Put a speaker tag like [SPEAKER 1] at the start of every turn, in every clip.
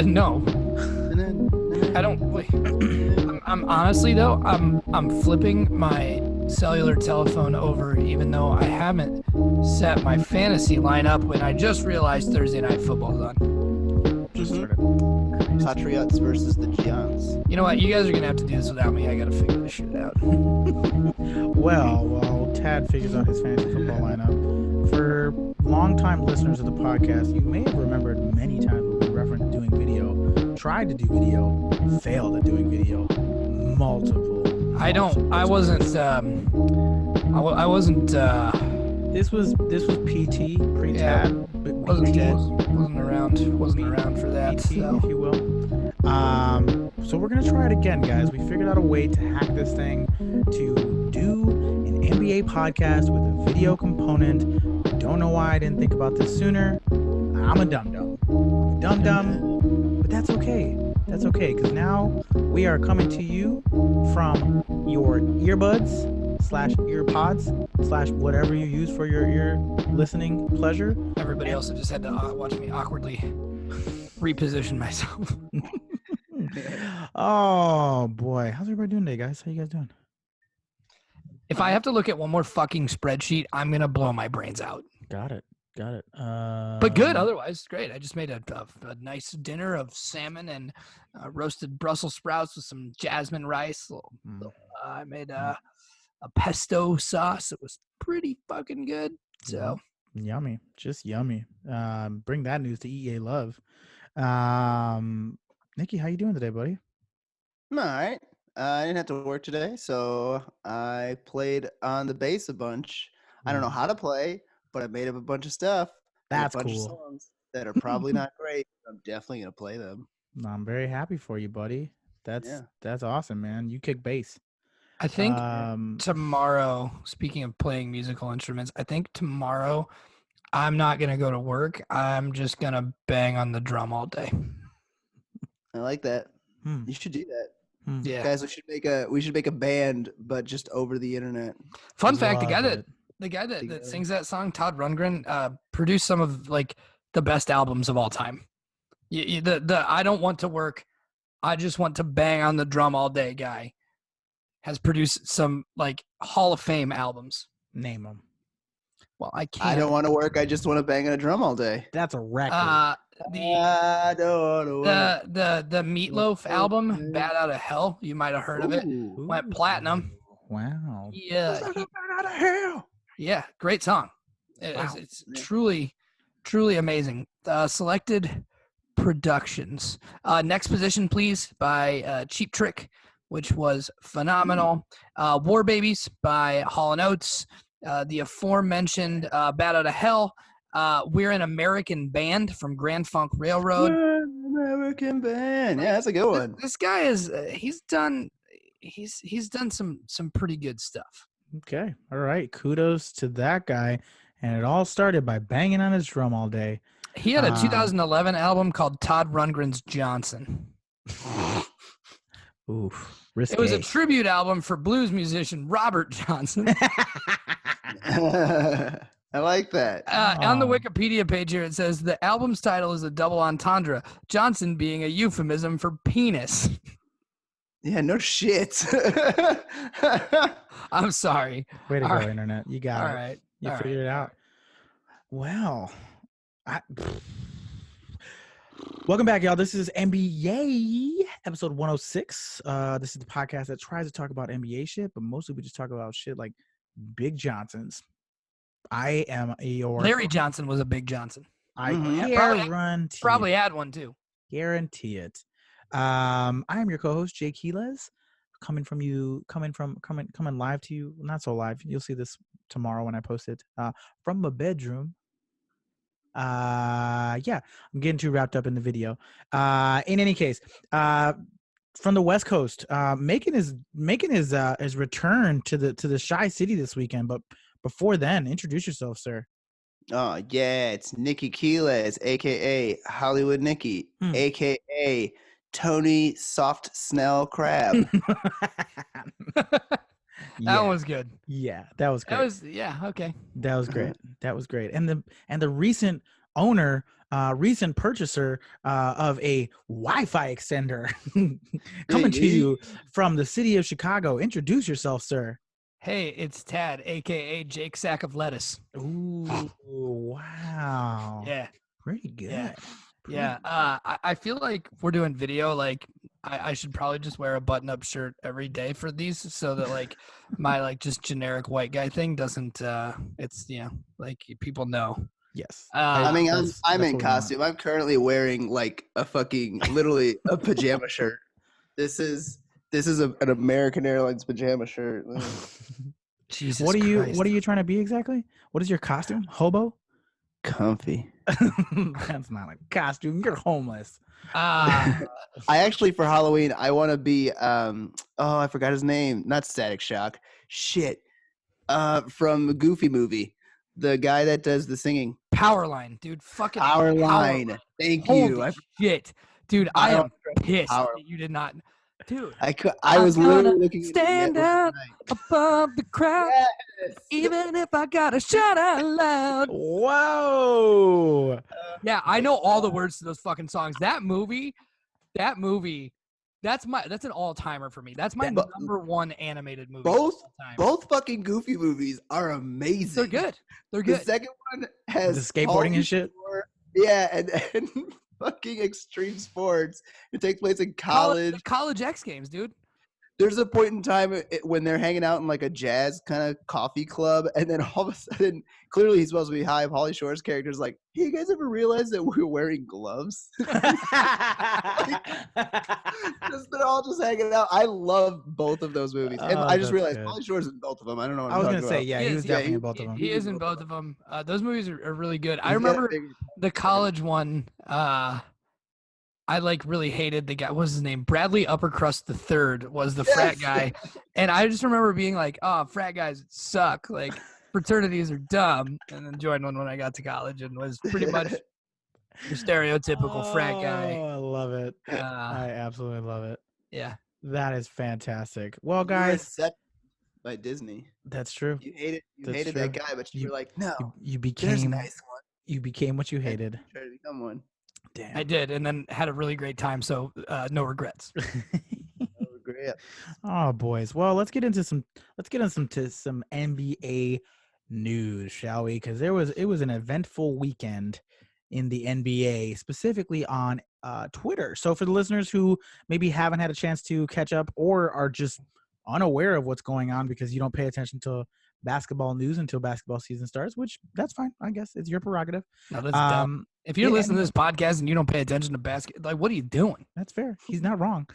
[SPEAKER 1] No, I don't. Wait. I'm honestly though. I'm flipping my cellular telephone over, even though I haven't set my fantasy lineup. When I just realized Thursday night football's on.
[SPEAKER 2] Just started.
[SPEAKER 3] Patriots versus the Giants.
[SPEAKER 1] You know what? You guys are gonna have to do this without me. I gotta figure this shit out.
[SPEAKER 2] While Tad figures out his fantasy football lineup, for longtime listeners of the podcast, you may have remembered many times when we referenced doing video, tried to do video, failed at doing video, multiple.
[SPEAKER 1] I wasn't. I wasn't.
[SPEAKER 2] This was PT pre-Tad.
[SPEAKER 1] Wasn't around for that.
[SPEAKER 2] PT,
[SPEAKER 1] So.
[SPEAKER 2] if you will. So we're gonna try it again, guys. We figured out a way to hack this thing to do an NBA podcast with a video component. Don't know why I didn't think about this sooner. I'm a dum-dum, but that's okay. That's okay, because now we are coming to you from your earbuds / earpods / whatever you use for your ear listening pleasure.
[SPEAKER 1] Everybody else just had to watch me awkwardly reposition myself.
[SPEAKER 2] Oh boy, how's everybody doing today, guys? How you guys doing?
[SPEAKER 1] If I have to look at one more fucking spreadsheet, I'm gonna blow my brains out.
[SPEAKER 2] Got it.
[SPEAKER 1] But good, otherwise great. I just made a nice dinner of salmon and roasted Brussels sprouts with some jasmine rice. I made a pesto sauce. It was pretty fucking good. So
[SPEAKER 2] yummy, just yummy. Bring that news to EA Love. Nikki, how you doing today, buddy?
[SPEAKER 3] I'm all right. I didn't have to work today, so I played on the bass a bunch. I don't know how to play, but I made up a bunch of stuff.
[SPEAKER 2] That's
[SPEAKER 3] a bunch
[SPEAKER 2] cool.
[SPEAKER 3] of songs that are probably not great. I'm definitely gonna play them.
[SPEAKER 2] I'm very happy for you, buddy. That's awesome, man. You kick bass.
[SPEAKER 1] I think tomorrow, speaking of playing musical instruments, I think tomorrow I'm not gonna go to work. I'm just gonna bang on the drum all day.
[SPEAKER 3] I like that. You should do that.
[SPEAKER 1] Yeah,
[SPEAKER 3] Guys, we should make a band, but just over the internet.
[SPEAKER 1] Fun fact: the guy that sings that song, Todd Rundgren, produced some of like the best albums of all time. The I don't want to work, I just want to bang on the drum all day guy has produced some like Hall of Fame albums.
[SPEAKER 2] Name them.
[SPEAKER 1] Well, I can't.
[SPEAKER 3] I don't want to work. I just want to bang on a drum all day.
[SPEAKER 2] That's a record.
[SPEAKER 1] The Meatloaf album, Bad Out of Hell. You might have heard of it. Went platinum.
[SPEAKER 2] Wow.
[SPEAKER 1] Yeah.
[SPEAKER 3] Bad Out of Hell.
[SPEAKER 1] Yeah, great song. It's truly amazing. Selected productions. Next Position, Please by Cheap Trick, which was phenomenal. War Babies by Hall & Oates. The aforementioned Bad Out of Hell. We're an American Band from Grand Funk Railroad.
[SPEAKER 3] We're an American Band. Yeah, that's a good one.
[SPEAKER 1] This guy is he's done some pretty good stuff.
[SPEAKER 2] Okay. All right. Kudos to that guy. And it all started by banging on his drum all day.
[SPEAKER 1] He had a 2011 album called Todd Rundgren's Johnson.
[SPEAKER 2] Oof. Risque.
[SPEAKER 1] It was a tribute album for blues musician Robert Johnson.
[SPEAKER 3] I like that.
[SPEAKER 1] On the Wikipedia page here, it says the album's title is a double entendre, Johnson being a euphemism for penis.
[SPEAKER 3] Yeah, no shit.
[SPEAKER 1] I'm sorry.
[SPEAKER 2] Way to go, Internet. You got it.
[SPEAKER 1] All right.
[SPEAKER 2] You figured it out. Well, welcome back, y'all. This is NBA episode 106. This is the podcast that tries to talk about NBA shit, but mostly we just talk about shit like Big Johnsons. I am your
[SPEAKER 1] Larry Johnson was a Big Johnson.
[SPEAKER 2] I
[SPEAKER 1] probably had one too.
[SPEAKER 2] Guarantee it. I am your co-host Jay Quiles, coming live to you. Not so live. You'll see this tomorrow when I post it. From my bedroom. I'm getting too wrapped up in the video. In any case, from the West Coast, making his return to the Shy City this weekend. But before then, introduce yourself, sir.
[SPEAKER 3] Oh yeah, it's Nikki Quiles, aka Hollywood Nikki, aka Tony Soft Snell Crab.
[SPEAKER 1] That was good.
[SPEAKER 2] Yeah, that was great.
[SPEAKER 1] Okay.
[SPEAKER 2] That was great. That was great. And the recent owner, recent purchaser of a Wi-Fi extender, coming to you from the city of Chicago. Introduce yourself, sir.
[SPEAKER 1] Hey, it's Tad, aka Jake Sack of Lettuce.
[SPEAKER 2] Ooh, wow.
[SPEAKER 1] Yeah,
[SPEAKER 2] Pretty good.
[SPEAKER 1] yeah,
[SPEAKER 2] Pretty
[SPEAKER 1] yeah. I feel like we're doing video. Like, I should probably just wear a button-up shirt every day for these, so that like my like just generic white guy thing doesn't. It's like people know.
[SPEAKER 2] Yes.
[SPEAKER 3] I mean, I'm
[SPEAKER 2] that's
[SPEAKER 3] in
[SPEAKER 2] what we want.
[SPEAKER 3] costume. I'm currently wearing like a fucking literally a pajama shirt. This is an American Airlines pajama shirt.
[SPEAKER 1] Jesus
[SPEAKER 2] What are
[SPEAKER 1] Christ.
[SPEAKER 2] you trying to be exactly? What is your costume? Hobo?
[SPEAKER 3] Comfy.
[SPEAKER 2] That's not a costume. You're homeless.
[SPEAKER 3] I actually, for Halloween, I want to be I forgot his name. Not Static Shock. Shit. From the Goofy movie. The guy that does the singing.
[SPEAKER 1] Powerline, dude. Fucking
[SPEAKER 3] Powerline. Thank
[SPEAKER 1] Holy
[SPEAKER 3] you.
[SPEAKER 1] shit. Dude, I am pissed that you did not. Dude,
[SPEAKER 3] I was literally looking
[SPEAKER 1] stand out above the crowd, even if I gotta shout out loud.
[SPEAKER 2] Whoa.
[SPEAKER 1] Yeah, I know all the words to those fucking songs. That movie, that's an all-timer for me. That's my number one animated movie.
[SPEAKER 3] Both fucking Goofy movies are amazing.
[SPEAKER 1] They're good. They're good.
[SPEAKER 3] The second one has
[SPEAKER 2] the skateboarding and shit.
[SPEAKER 3] Yeah, and fucking extreme sports. It takes place in college.
[SPEAKER 1] College X Games, dude.
[SPEAKER 3] There's a point in time when they're hanging out in like a jazz kind of coffee club, and then all of a sudden, clearly he's supposed to be high. Pauly Shore's character is like, "Hey, you guys ever realize that we're wearing gloves?" They're all just hanging out. I love both of those movies, and I just realized Pauly Shore's in both of them. I don't know what
[SPEAKER 2] I was
[SPEAKER 3] I'm
[SPEAKER 2] gonna say, yeah, he was definitely in both of them.
[SPEAKER 1] He is in both of them. Those movies are really good. I remember the college one. I like really hated the guy. What was his name? Bradley Uppercrust III was the frat guy. And I just remember being like, oh, frat guys suck. Like fraternities are dumb. And then joined one when I got to college and was pretty much your stereotypical frat guy.
[SPEAKER 2] Oh, I love it. I absolutely love it.
[SPEAKER 1] Yeah.
[SPEAKER 2] That is fantastic. Well, guys.
[SPEAKER 3] By Disney.
[SPEAKER 2] That's true.
[SPEAKER 3] You hated that guy, but you were like, no.
[SPEAKER 2] You became
[SPEAKER 3] there's a nice one.
[SPEAKER 2] You became what you hated.
[SPEAKER 3] Try to become one.
[SPEAKER 2] Damn.
[SPEAKER 1] I did, and then had a really great time. So no regrets.
[SPEAKER 3] No regrets.
[SPEAKER 2] Oh, boys. Well, let's get into some NBA news, shall we? Because it was an eventful weekend in the NBA, specifically on Twitter. So for the listeners who maybe haven't had a chance to catch up or are just unaware of what's going on because you don't pay attention to basketball news until basketball season starts, which that's fine. I guess it's your prerogative.
[SPEAKER 1] No, that's dumb. If you're listening to this podcast and you don't pay attention to basket, like, what are you doing?
[SPEAKER 2] That's fair. He's not wrong.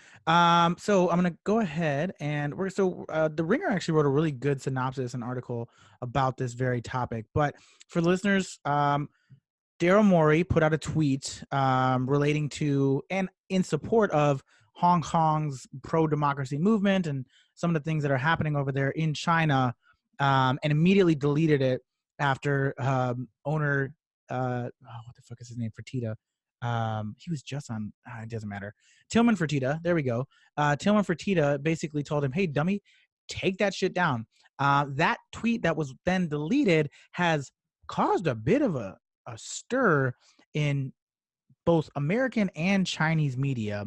[SPEAKER 2] So I'm gonna go ahead and the Ringer actually wrote a really good synopsis and article about this very topic. But for the listeners, Daryl Morey put out a tweet relating to and in support of Hong Kong's pro-democracy movement and some of the things that are happening over there in China, and immediately deleted it after owner what the fuck is his name? Fertitta. He was just on. It doesn't matter. Tillman Fertitta. There we go. Tillman Fertitta basically told him, "Hey, dummy, take that shit down." That tweet that was then deleted has caused a bit of a stir in both American and Chinese media.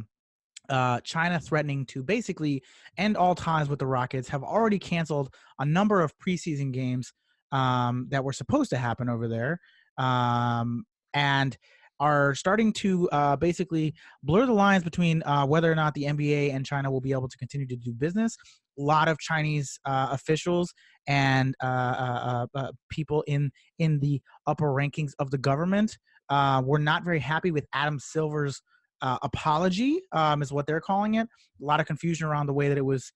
[SPEAKER 2] China threatening to basically end all ties with the Rockets, have already canceled a number of preseason games that were supposed to happen over there, and are starting to basically blur the lines between whether or not the NBA and China will be able to continue to do business. A lot of Chinese officials and people in the upper rankings of the government were not very happy with Adam Silver's apology, is what they're calling it. A lot of confusion around the way that it was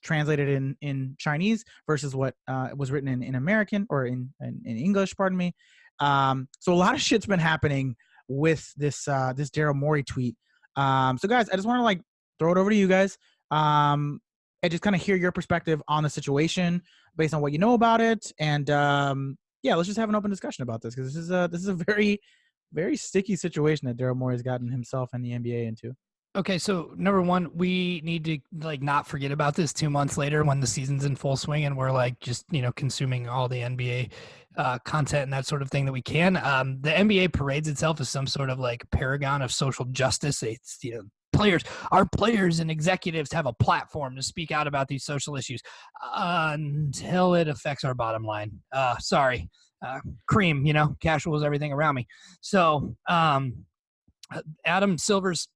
[SPEAKER 2] translated in Chinese versus what was written in American or in English, pardon me. So a lot of shit's been happening with this Daryl Morey tweet. So guys, I just want to throw it over to you guys and just kind of hear your perspective on the situation based on what you know about it. And let's just have an open discussion about this, because this is a very, very sticky situation that Daryl Morey has gotten himself and the NBA into.
[SPEAKER 1] Okay, so number one, we need to like not forget about this 2 months later when the season's in full swing and we're like just consuming all the NBA content and that sort of thing that we can. The NBA parades itself as some sort of like paragon of social justice. It's our players and executives have a platform to speak out about these social issues until it affects our bottom line. Sorry, cream. Cash rules everything around me. So Adam Silver's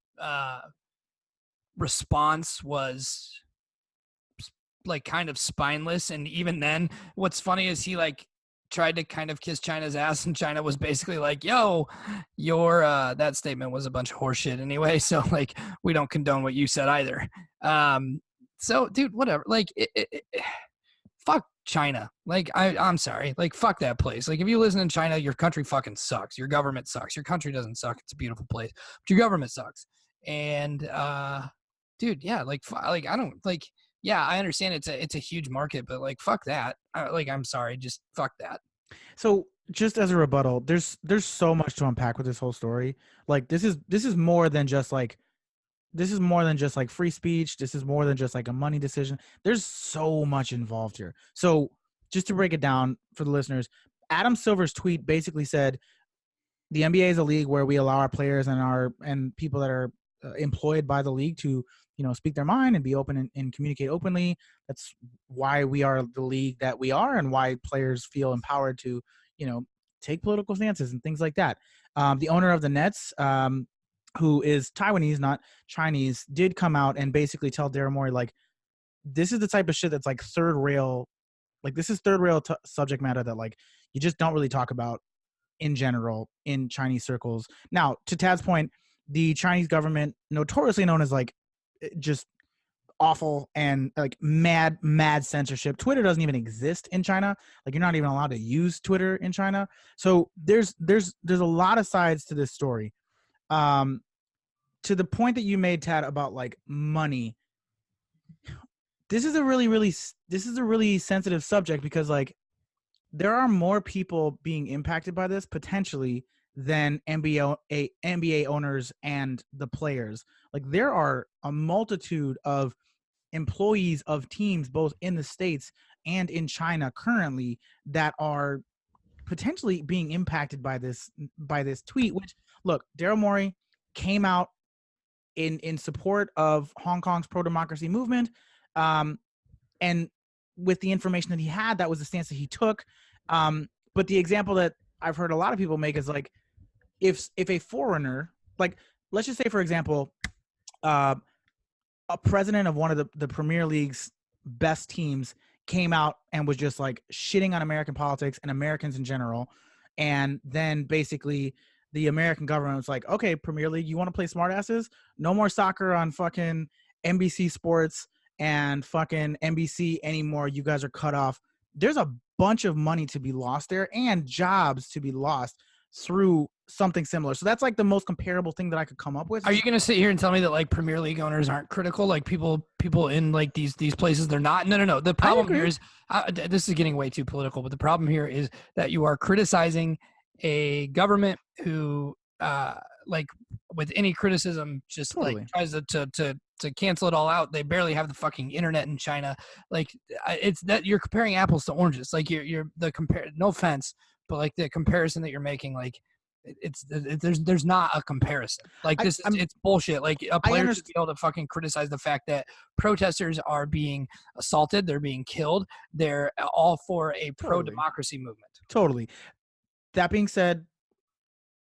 [SPEAKER 1] response was like kind of spineless, and even then what's funny is he like tried to kind of kiss China's ass, and China was basically like, yo, your that statement was a bunch of horseshit anyway, so like we don't condone what you said either. So dude, whatever, like fuck China. Like I'm sorry, like fuck that place. Like if you listen in China, your country fucking sucks, your government sucks. Your country doesn't suck, it's a beautiful place, but your government sucks. And dude, yeah, like I don't like, yeah, I understand it's a huge market, but like fuck that. Like I'm sorry, just fuck that.
[SPEAKER 2] So just as a rebuttal, there's so much to unpack with this whole story. Like this is more than just like free speech. This is more than just like a money decision. There's so much involved here. So just to break it down for the listeners, Adam Silver's tweet basically said the NBA is a league where we allow our players and people that are employed by the league to speak their mind and be open and communicate openly. That's why we are the league that we are, and why players feel empowered to take political stances and things like that. The owner of the Nets, who is Taiwanese, not Chinese, did come out and basically tell Daryl Morey, like, this is the type of shit that's like third rail. Like, this is third rail subject matter that like you just don't really talk about in general in Chinese circles. Now, to Tad's point, the Chinese government, notoriously known as like just awful and like mad censorship. Twitter doesn't even exist in China. Like, you're not even allowed to use Twitter in China. So there's a lot of sides to this story. To the point that you made, Tad, about like money, this is a really sensitive subject, because like there are more people being impacted by this potentially than NBA owners and the players. Like, there are a multitude of employees of teams both in the States and in China currently that are potentially being impacted by this tweet. Which, look, Daryl Morey came out in support of Hong Kong's pro-democracy movement, and with the information that he had, that was the stance that he took. But the example that I've heard a lot of people make is like, if a foreigner, like, let's just say, for example, a president of one of the Premier League's best teams came out and was just like shitting on American politics and Americans in general, and then basically the American government was like, okay, Premier League, you want to play smartasses? No more soccer on fucking NBC Sports and fucking NBC anymore. You guys are cut off. There's a bunch of money to be lost there, and jobs to be lost through something similar. So that's like the most comparable thing that I could come up with.
[SPEAKER 1] Are you going to sit here and tell me that like Premier League owners aren't critical? Like people in like these places, they're not? No. The problem here is, this is getting way too political, but the problem here is that you are criticizing a government who like with any criticism just totally like tries to cancel it all out. They barely have the fucking internet in China. Like, it's that you're comparing apples to oranges. Like you're no offense, but like the comparison that you're making, like there's not a comparison. Like it's bullshit. Like a player should be able to fucking criticize the fact that protesters are being assaulted, they're being killed, they're all for a pro-democracy movement.
[SPEAKER 2] Totally. That being said,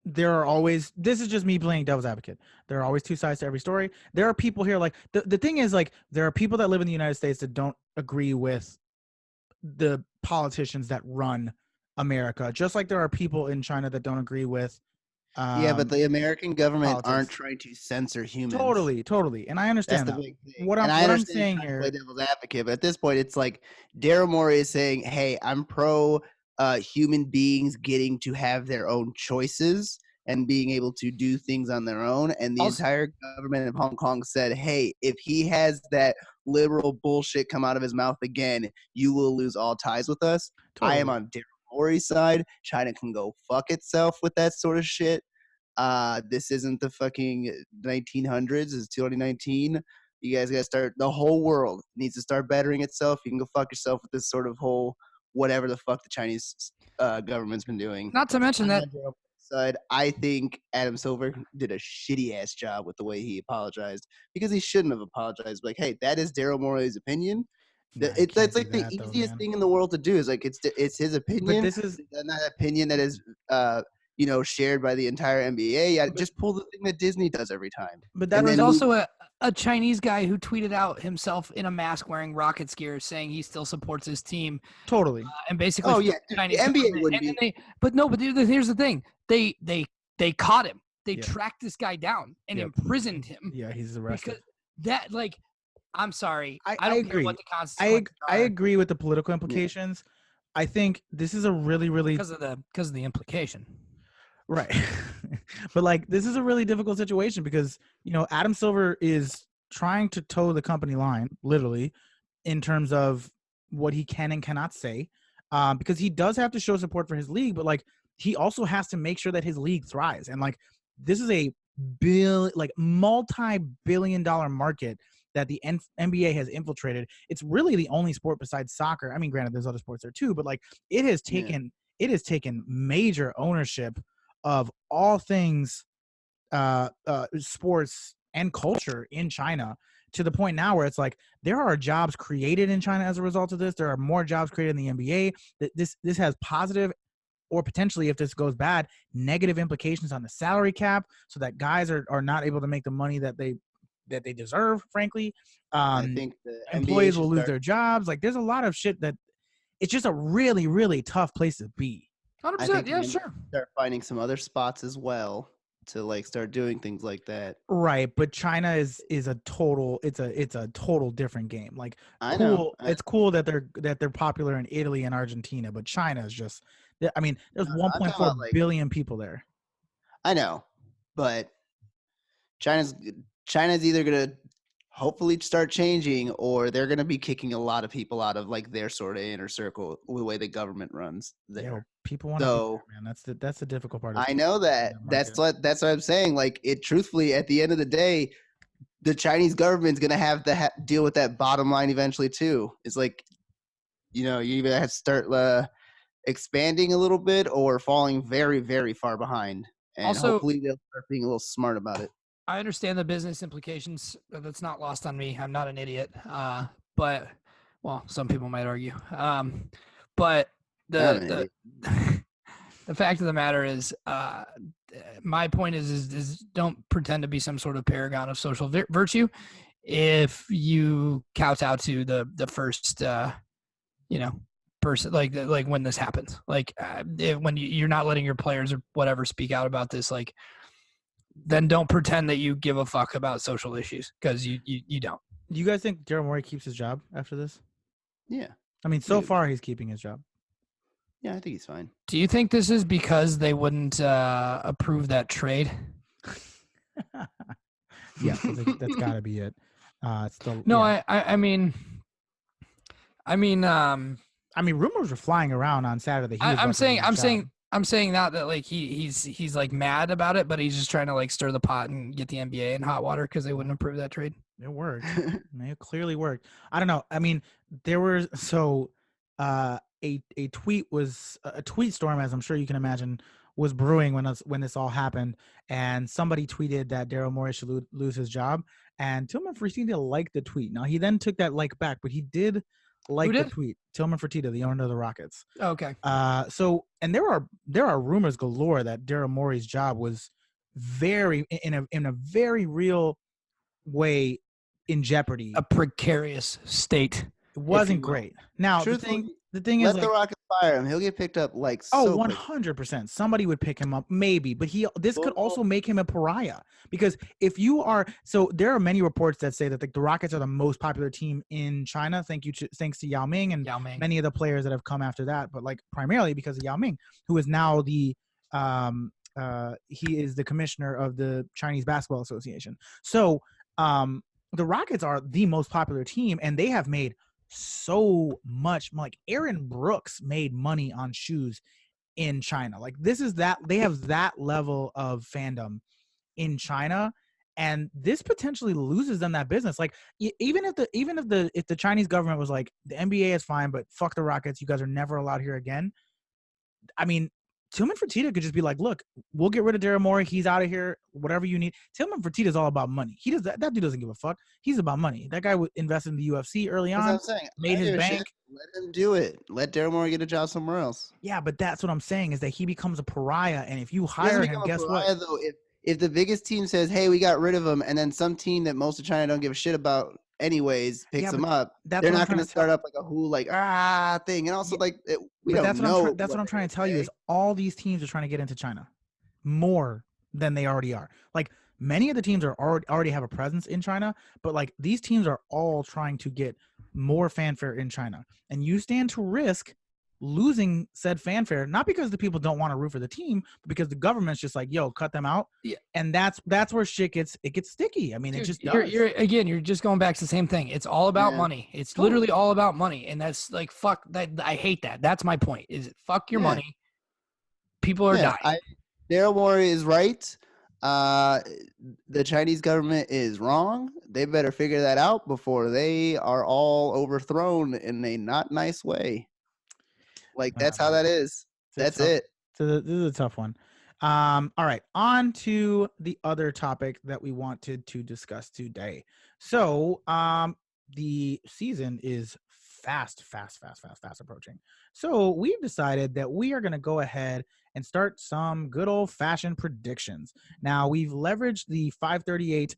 [SPEAKER 2] there are always, this is just me playing devil's advocate, there are always two sides to every story. There are people here, like, the thing is, like, there are people that live in the United States that don't agree with the politicians that run America, just like there are people in China that don't agree with
[SPEAKER 3] but the American government aren't trying to censor humans.
[SPEAKER 2] Totally. And I understand
[SPEAKER 3] That's
[SPEAKER 2] that.
[SPEAKER 3] The big thing.
[SPEAKER 2] What I'm saying here,
[SPEAKER 3] play devil's advocate, but at this point it's like Daryl Morey is saying, hey, I'm pro human beings getting to have their own choices and being able to do things on their own. And the entire government of Hong Kong said, hey, if he has that liberal bullshit come out of his mouth again, you will lose all ties with us. Totally. I am on Daryl Morey's side. China can go fuck itself with that sort of shit. This isn't the fucking 1900s. It's 2019. You guys got to start. The whole world needs to start bettering itself. You can go fuck yourself with this sort of whole whatever the fuck the Chinese government's been doing.
[SPEAKER 1] Not to mention that
[SPEAKER 3] Side, I think Adam Silver did a shitty ass job with the way he apologized because he shouldn't have apologized. Like, hey, that is Daryl Morey's opinion. It's like the easiest thing in the world to do. Is like it's his opinion.
[SPEAKER 2] But this is
[SPEAKER 3] not an opinion that is shared by the entire NBA. Yeah, just pull the thing that Disney does every time.
[SPEAKER 2] But that
[SPEAKER 1] was also a Chinese guy who tweeted out himself in a mask wearing Rockets gear saying he still supports his team.
[SPEAKER 2] Totally.
[SPEAKER 1] And basically,
[SPEAKER 3] oh yeah, dude, the NBA wouldn't be.
[SPEAKER 1] But here's the thing: they caught him. They tracked this guy down and imprisoned him.
[SPEAKER 2] Yeah, he's arrested.
[SPEAKER 1] Because I'm sorry. I don't
[SPEAKER 2] agree.
[SPEAKER 1] care what the consequences are.
[SPEAKER 2] I agree with the political implications. Yeah. I think this is a really
[SPEAKER 1] because of the implication.
[SPEAKER 2] Right. But like this is a really difficult situation because, Adam Silver is trying to toe the company line, literally, in terms of what he can and cannot say. Because he does have to show support for his league, but like he also has to make sure that his league thrives. And like this is a multi-billion-dollar market that the NBA has infiltrated. It's really the only sport besides soccer. I mean, granted, there's other sports there too, but like it has taken major ownership of all things sports and culture in China, to the point now where it's like there are jobs created in China as a result of this. There are more jobs created in the NBA. That this has positive, or potentially, if this goes bad, negative implications on the salary cap, so that guys are not able to make the money that they deserve, frankly.
[SPEAKER 3] I think the
[SPEAKER 2] employees will lose their jobs. Like there's a lot of shit that it's just a really, really tough place to be.
[SPEAKER 1] 100%. Yeah, sure.
[SPEAKER 3] Start finding some other spots as well to like start doing things like that.
[SPEAKER 2] Right, but China is a total. It's a total different game. Like it's cool that they're popular in Italy and Argentina, but China is just. I mean, there's 1.4 billion people there.
[SPEAKER 3] I know, but China's either gonna hopefully start changing, or they're gonna be kicking a lot of people out of like their sort of inner circle, the way the government runs there.
[SPEAKER 2] Yeah, people want to, man. That's the difficult part.
[SPEAKER 3] I know that. That's what I'm saying. Like truthfully, at the end of the day, the Chinese government's gonna have to deal with that bottom line eventually too. It's like, you either have to start expanding a little bit or falling very, very far behind. And also, hopefully they'll start being a little smart about it.
[SPEAKER 1] I understand the business implications. That's not lost on me. I'm not an idiot. But some people might argue. But the fact of the matter is, my point is don't pretend to be some sort of paragon of social virtue if you kowtow to the first, person, like when this happens, when you're not letting your players or whatever speak out about this, like, then don't pretend that you give a fuck about social issues, because you don't.
[SPEAKER 2] Do you guys think Daryl Morey keeps his job after this?
[SPEAKER 3] Yeah.
[SPEAKER 2] I mean, so far he's keeping his job.
[SPEAKER 3] Yeah, I think he's fine.
[SPEAKER 1] Do you think this is because they wouldn't approve that trade?
[SPEAKER 2] Yeah, that's got to be it.
[SPEAKER 1] I mean,
[SPEAKER 2] rumors were flying around on Saturday.
[SPEAKER 1] I'm saying not that like he's like mad about it, but he's just trying to like stir the pot and get the NBA in hot water because they wouldn't approve that trade.
[SPEAKER 2] It worked. It clearly worked. I don't know. I mean, there were a tweet storm, as I'm sure you can imagine, was brewing when this all happened, and somebody tweeted that Daryl Morey should lose his job, and Tillman Fertitta liked the tweet. Now he then took that like back, but he did like the tweet. Tillman Fertitta, the owner of the Rockets.
[SPEAKER 1] Okay.
[SPEAKER 2] And there are rumors galore that Daryl Morey's job was very in a very real way in jeopardy.
[SPEAKER 1] A precarious state.
[SPEAKER 2] It wasn't great. Now the thing is,
[SPEAKER 3] let the Rockets fire him. He'll get picked up
[SPEAKER 2] 100%. Somebody would pick him up, maybe. But this could also make him a pariah, because if you are, so there are many reports that say that the Rockets are the most popular team in China. Thanks to Yao Ming and many of the players that have come after that, but like primarily because of Yao Ming, who is now he is the commissioner of the Chinese Basketball Association. So the Rockets are the most popular team, and they have made so much. Like Aaron Brooks made money on shoes in China. Like this is that they have that level of fandom in China, and this potentially loses them that business. Like even if the Chinese government was like, the NBA is fine, but fuck the Rockets, you guys are never allowed here again. I mean, Tillman Fertitta could just be like, look, we'll get rid of Daryl Morey. He's out of here. Whatever you need. Tillman Fertitta is all about money. He does that dude doesn't give a fuck. He's about money. That guy invested in the UFC early on.
[SPEAKER 3] That's what I'm saying.
[SPEAKER 2] Made his bank.
[SPEAKER 3] Let him do it. Let Daryl Morey get a job somewhere else.
[SPEAKER 2] Yeah, but that's what I'm saying is that he becomes a pariah. And if you hire him, guess what?
[SPEAKER 3] Though, if the biggest team says, hey, we got rid of him, and then some team that most of China don't give a shit about anyways picks him up, they're not going to start up like a who thing. And also that's what I'm trying to tell you is all these teams are trying to get into China
[SPEAKER 2] more than they already are. Like many of the teams are already have a presence in China, but like these teams are all trying to get more fanfare in China. And you stand to risk losing said fanfare, not because the people don't want to root for the team, but because the government's just like, yo, cut them out.
[SPEAKER 1] Yeah.
[SPEAKER 2] And that's where shit gets sticky. I mean,
[SPEAKER 1] dude,
[SPEAKER 2] it just does.
[SPEAKER 1] You're just going back to the same thing. It's all about money. It's literally all about money. And that's like, fuck that. I hate that. That's my point is fuck your money. People are dying.
[SPEAKER 3] Daryl Morey is right. The Chinese government is wrong. They better figure that out before they are all overthrown in a not nice way. Like that's how that is. That's it.
[SPEAKER 2] So this is a tough one. All right, on to the other topic that we wanted to discuss today. So the season is fast approaching. So we've decided that we are going to go ahead and start some good old fashioned predictions. Now we've leveraged the 538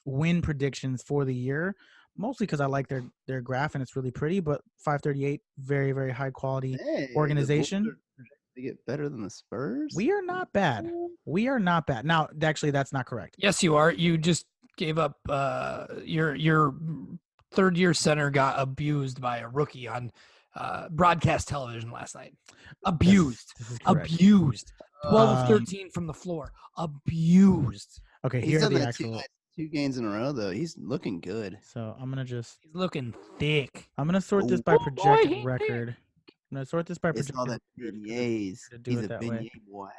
[SPEAKER 2] win predictions for the year, mostly because I like their graph and it's really pretty, but 538, very, very high quality organization.
[SPEAKER 3] They get better than the Spurs?
[SPEAKER 2] We are not bad. Now, actually, that's not correct.
[SPEAKER 1] Yes, you are. You just gave up your third-year center got abused by a rookie on broadcast television last night. Abused. 12 of 13 from the floor. Abused.
[SPEAKER 2] Okay, here are the actual...
[SPEAKER 3] 2 games in a row though. He's looking good.
[SPEAKER 2] So I'm gonna he's
[SPEAKER 1] looking thick.
[SPEAKER 2] I'm gonna sort this by projected record. I'm gonna sort this by projected.
[SPEAKER 3] It's all that beignets. He's a beignet boy.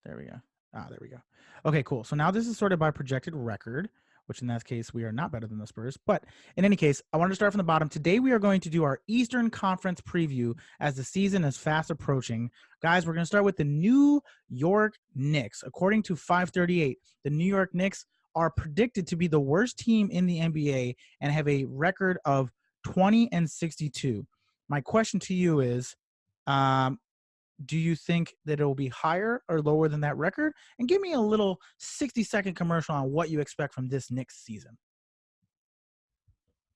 [SPEAKER 2] There we go. There we go. Okay, cool. So now this is sorted by projected record, which in that case we are not better than the Spurs. But in any case, I wanted to start from the bottom. Today we are going to do our Eastern Conference preview as the season is fast approaching. Guys, we're gonna start with the New York Knicks. According to 538, the New York Knicks are predicted to be the worst team in the NBA and have a record of 20-62. My question to you is, do you think that it will be higher or lower than that record? And give me a little 60-second commercial on what you expect from this Knicks season.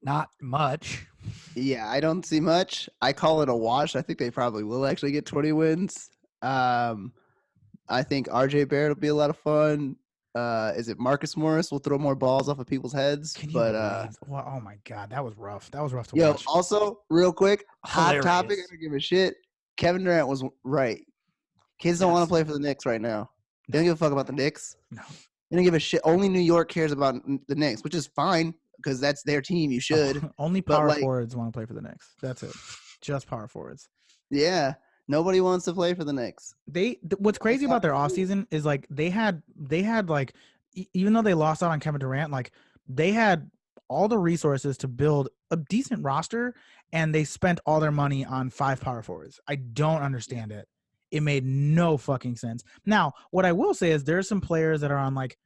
[SPEAKER 1] Not much.
[SPEAKER 3] Yeah, I don't see much. I call it a wash. I think they probably will actually get 20 wins. I think RJ Barrett will be a lot of fun. Is it Marcus Morris will throw more balls off of people's heads?
[SPEAKER 2] Oh my God, that was rough. That was rough to watch.
[SPEAKER 3] Also, real quick, hot
[SPEAKER 1] Hilarious.
[SPEAKER 3] topic. I don't give a shit. Kevin Durant was right. Kids don't want to play for the Knicks right now. They don't give a fuck about the Knicks.
[SPEAKER 2] No.
[SPEAKER 3] They don't give a shit. Only New York cares about the Knicks, which is fine because that's their team. You should.
[SPEAKER 2] Only power forwards want to play for the Knicks. That's it. Just power forwards.
[SPEAKER 3] Yeah. Nobody wants to play for the Knicks.
[SPEAKER 2] What's crazy about their offseason is like they had like even though they lost out on Kevin Durant, like they had all the resources to build a decent roster and they spent all their money on 5 power forwards. I don't understand it. It made no fucking sense. Now, what I will say is there are some players that are on like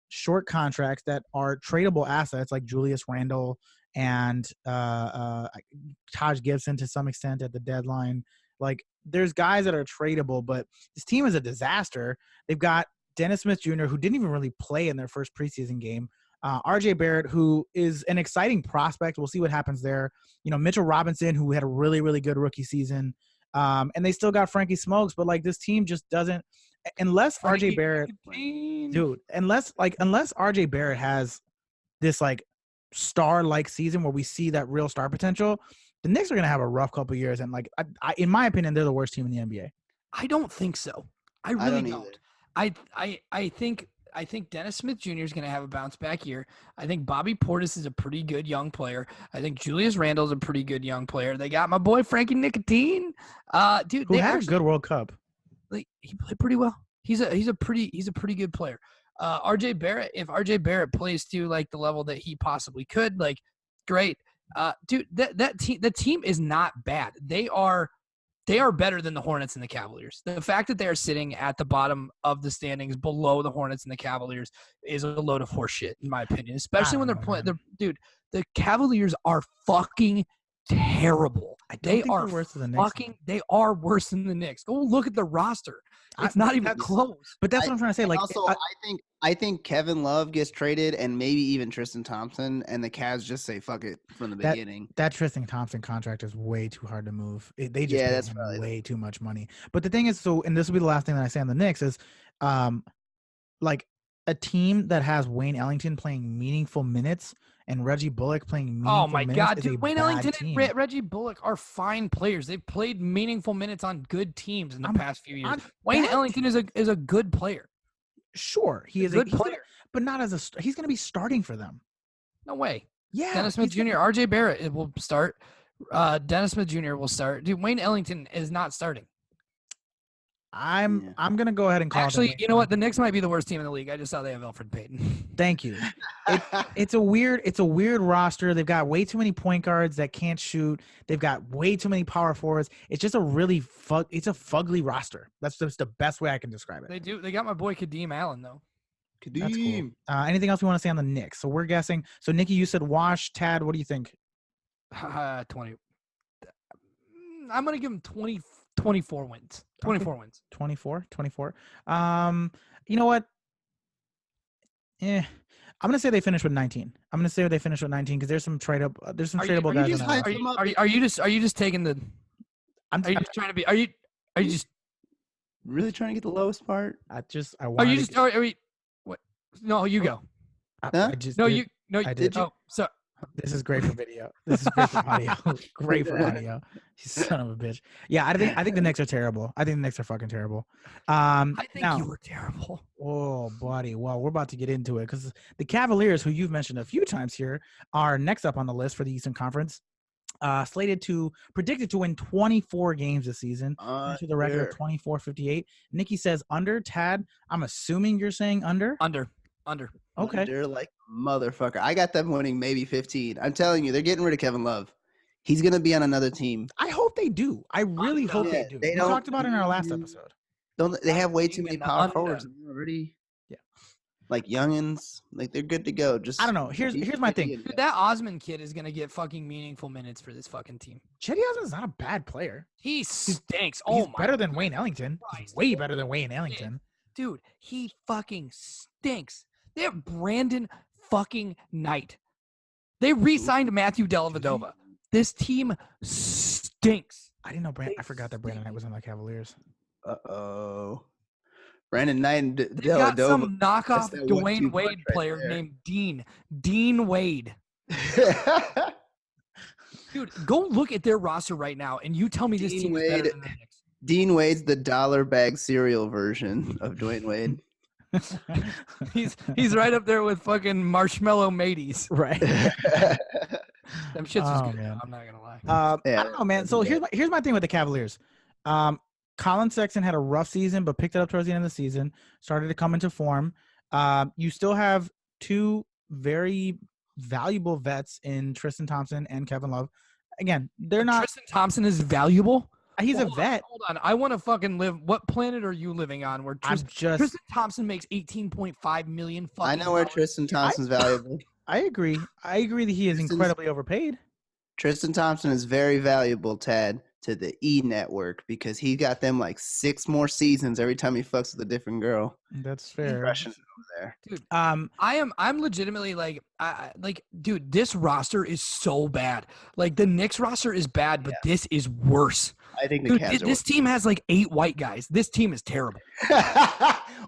[SPEAKER 2] short contracts that are tradable assets like Julius Randle and Taj Gibson to some extent at the deadline. Like there's guys that are tradable, but this team is a disaster. They've got Dennis Smith Jr., who didn't even really play in their first preseason game. RJ Barrett, who is an exciting prospect. We'll see what happens there. You know, Mitchell Robinson, who had a really, really good rookie season. And they still got Frankie Smokes, but like this team just doesn't, unless RJ Barrett, dude, unless RJ Barrett has this like star-like season where we see that real star potential, the Knicks are going to have a rough couple of years. And like, I, in my opinion, they're the worst team in the NBA.
[SPEAKER 1] I don't think so. I really don't. I think I think Dennis Smith Jr. is going to have a bounce back year. I think Bobby Portis is a pretty good young player. I think Julius Randle is a pretty good young player. They got my boy Frankie Nicotine. Dude,
[SPEAKER 2] Who
[SPEAKER 1] they
[SPEAKER 2] had
[SPEAKER 1] actually,
[SPEAKER 2] a good World Cup.
[SPEAKER 1] like, he played pretty well. He's a pretty good player. RJ Barrett, if RJ Barrett plays to like the level that he possibly could, like, great. Dude, the team is not bad. They are better than the Hornets and the Cavaliers. The fact that they are sitting at the bottom of the standings below the Hornets and the Cavaliers is a load of horseshit, in my opinion. Especially when they're playing. Dude, the Cavaliers are fucking terrible.
[SPEAKER 2] They are worse than the Knicks.
[SPEAKER 1] They are worse than the Knicks. Go look at the roster. It's not even close.
[SPEAKER 2] But that's what I'm trying to say. Like,
[SPEAKER 3] also, I think Kevin Love gets traded, and maybe even Tristan Thompson, and the Cavs just say fuck it from the beginning.
[SPEAKER 2] That Tristan Thompson contract is way too hard to move. They just
[SPEAKER 3] that's
[SPEAKER 2] pay him way too much money. But the thing is, and this will be the last thing that I say on the Knicks is, like a team that has Wayne Ellington playing meaningful minutes and Reggie Bullock playing meaningful minutes.
[SPEAKER 1] Oh my God, dude! Wayne Ellington
[SPEAKER 2] team.
[SPEAKER 1] and Reggie Bullock are fine players. They've played meaningful minutes on good teams in the past few years. Wayne Ellington is a good player.
[SPEAKER 2] Sure, he is
[SPEAKER 1] a good player,
[SPEAKER 2] but not as a. He's going to be starting for them.
[SPEAKER 1] No way.
[SPEAKER 2] Yeah,
[SPEAKER 1] Dennis Smith Jr., RJ Barrett will start. Dennis Smith Jr. will start. Dude, Wayne Ellington is not starting.
[SPEAKER 2] I'm gonna go ahead and call.
[SPEAKER 1] Actually, you know what? The Knicks might be the worst team in the league. I just saw they have Elfrid Payton.
[SPEAKER 2] Thank you. It's a weird roster. They've got way too many point guards that can't shoot. They've got way too many power forwards. It's just a really it's a fugly roster. That's just the best way I can describe it.
[SPEAKER 1] They do. They got my boy Kadeem Allen though.
[SPEAKER 2] That's cool. Anything else we want to say on the Knicks? So we're guessing. So Nikki, you said wash. Tad, what do you think?
[SPEAKER 1] 20. I'm gonna give him 24 wins. 24
[SPEAKER 2] okay.
[SPEAKER 1] wins.
[SPEAKER 2] 24. You know what? I'm gonna say they finish with 19. I'm gonna say they finish with 19 because there's some tradable guys.
[SPEAKER 1] Are you just taking the? Are you just trying to be? Are you just
[SPEAKER 3] really trying to get the lowest part?
[SPEAKER 1] Are we? What? No, you go.
[SPEAKER 3] Huh?
[SPEAKER 2] I did.
[SPEAKER 1] Oh, sorry.
[SPEAKER 2] This is great for video. This is great for audio. Great for audio. You son of a bitch. Yeah, I think the Knicks are terrible. I think the Knicks are fucking terrible.
[SPEAKER 1] I think you were terrible.
[SPEAKER 2] Oh, buddy. Well, we're about to get into it because the Cavaliers, who you've mentioned a few times here, are next up on the list for the Eastern Conference. Predicted to win 24 games this season. To the record of 24-58. Nikki says under. Tad, I'm assuming you're saying under?
[SPEAKER 1] Under.
[SPEAKER 2] Okay.
[SPEAKER 3] They're like motherfucker. I got them winning maybe 15. I'm telling you, they're getting rid of Kevin Love. He's gonna be on another team.
[SPEAKER 2] I hope they do. I really hope they do. We talked about it in our last episode.
[SPEAKER 3] They have way too many power forwards already. Yeah. Like youngins, like they're good to go. Just
[SPEAKER 2] I don't know. Here's my thing.
[SPEAKER 1] Dude, that Osman kid is gonna get fucking meaningful minutes for this fucking team.
[SPEAKER 2] Chetty Osman's not a bad player.
[SPEAKER 1] He stinks.
[SPEAKER 2] He's better than Wayne Ellington. He's way better than Wayne Ellington.
[SPEAKER 1] Dude, he fucking stinks. They have Brandon fucking Knight. They re-signed Matthew Dellavedova. This team stinks.
[SPEAKER 2] I didn't know I forgot that Brandon Knight was on the Cavaliers.
[SPEAKER 3] Uh-oh. Brandon Knight and Dellavedova.
[SPEAKER 1] They got some knockoff Dwayne Wade player named Dean Wade. Dude, go look at their roster right now, and you tell me this team is better than the Knicks.
[SPEAKER 3] Dean Wade's the dollar bag cereal version of Dwayne Wade.
[SPEAKER 1] he's right up there with fucking Marshmallow Mateys.
[SPEAKER 2] Right.
[SPEAKER 1] Them shits was good. Man. I'm not gonna lie.
[SPEAKER 2] I don't know, man. So here's my thing with the Cavaliers. Colin Sexton had a rough season, but picked it up towards the end of the season. Started to come into form. You still have two very valuable vets in Tristan Thompson and Kevin Love. Again, they're not.
[SPEAKER 1] Tristan Thompson is valuable.
[SPEAKER 2] He's a vet.
[SPEAKER 1] Hold on. I want to fucking live. What planet are you living on where Tristan Thompson makes $18.5 million?
[SPEAKER 3] I know where Tristan Thompson's valuable.
[SPEAKER 2] I agree. I agree that he is incredibly overpaid.
[SPEAKER 3] Tristan Thompson is very valuable, Tad, to the E Network because he got them like 6 more seasons every time he fucks with a different girl.
[SPEAKER 2] That's fair.
[SPEAKER 3] Russian over there,
[SPEAKER 1] dude. I'm legitimately dude, this roster is so bad. Like the Knicks roster is bad, but this is worse.
[SPEAKER 3] I think the Cavs
[SPEAKER 1] this team has like 8 white guys. This team is terrible.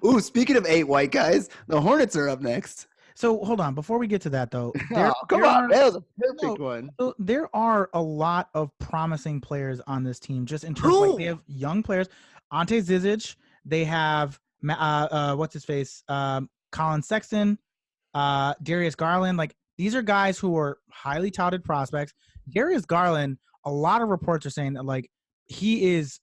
[SPEAKER 3] Ooh, speaking of 8 white guys, the Hornets are up next.
[SPEAKER 2] So hold on, before we get to that though,
[SPEAKER 3] that was a perfect one.
[SPEAKER 2] So there are a lot of promising players on this team, just in terms of they have young players. Ante Zizic, they have what's his face, Colin Sexton, Darius Garland. Like, these are guys who are highly touted prospects. Darius Garland, a lot of reports are saying that like he is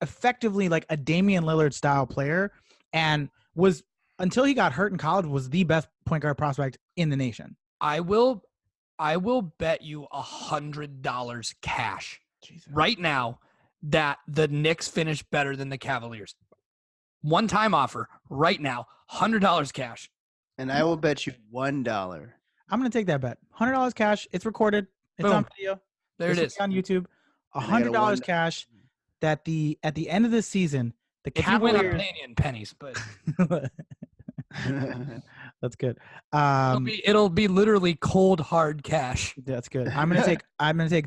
[SPEAKER 2] effectively like a Damian Lillard style player, and was, until he got hurt in college, was the best point guard prospect in the nation.
[SPEAKER 1] I will bet you $100 cash
[SPEAKER 2] Jesus.
[SPEAKER 1] right now that the Knicks finish better than the Cavaliers. One-time offer right now, $100 cash.
[SPEAKER 3] And I will bet you $1.
[SPEAKER 2] I'm gonna take that bet. $100 cash. It's recorded. It's
[SPEAKER 1] Boom.
[SPEAKER 2] on video.
[SPEAKER 1] There it
[SPEAKER 2] This will
[SPEAKER 1] is.
[SPEAKER 2] be on YouTube.
[SPEAKER 3] And I got a
[SPEAKER 2] $100
[SPEAKER 3] $1.
[SPEAKER 2] cash. That at the end of the season, the
[SPEAKER 1] If you win, I'm
[SPEAKER 2] Cavaliers.
[SPEAKER 1] paying you in pennies, but
[SPEAKER 2] That's good.
[SPEAKER 1] it'll be literally cold hard cash.
[SPEAKER 2] That's good. I'm gonna take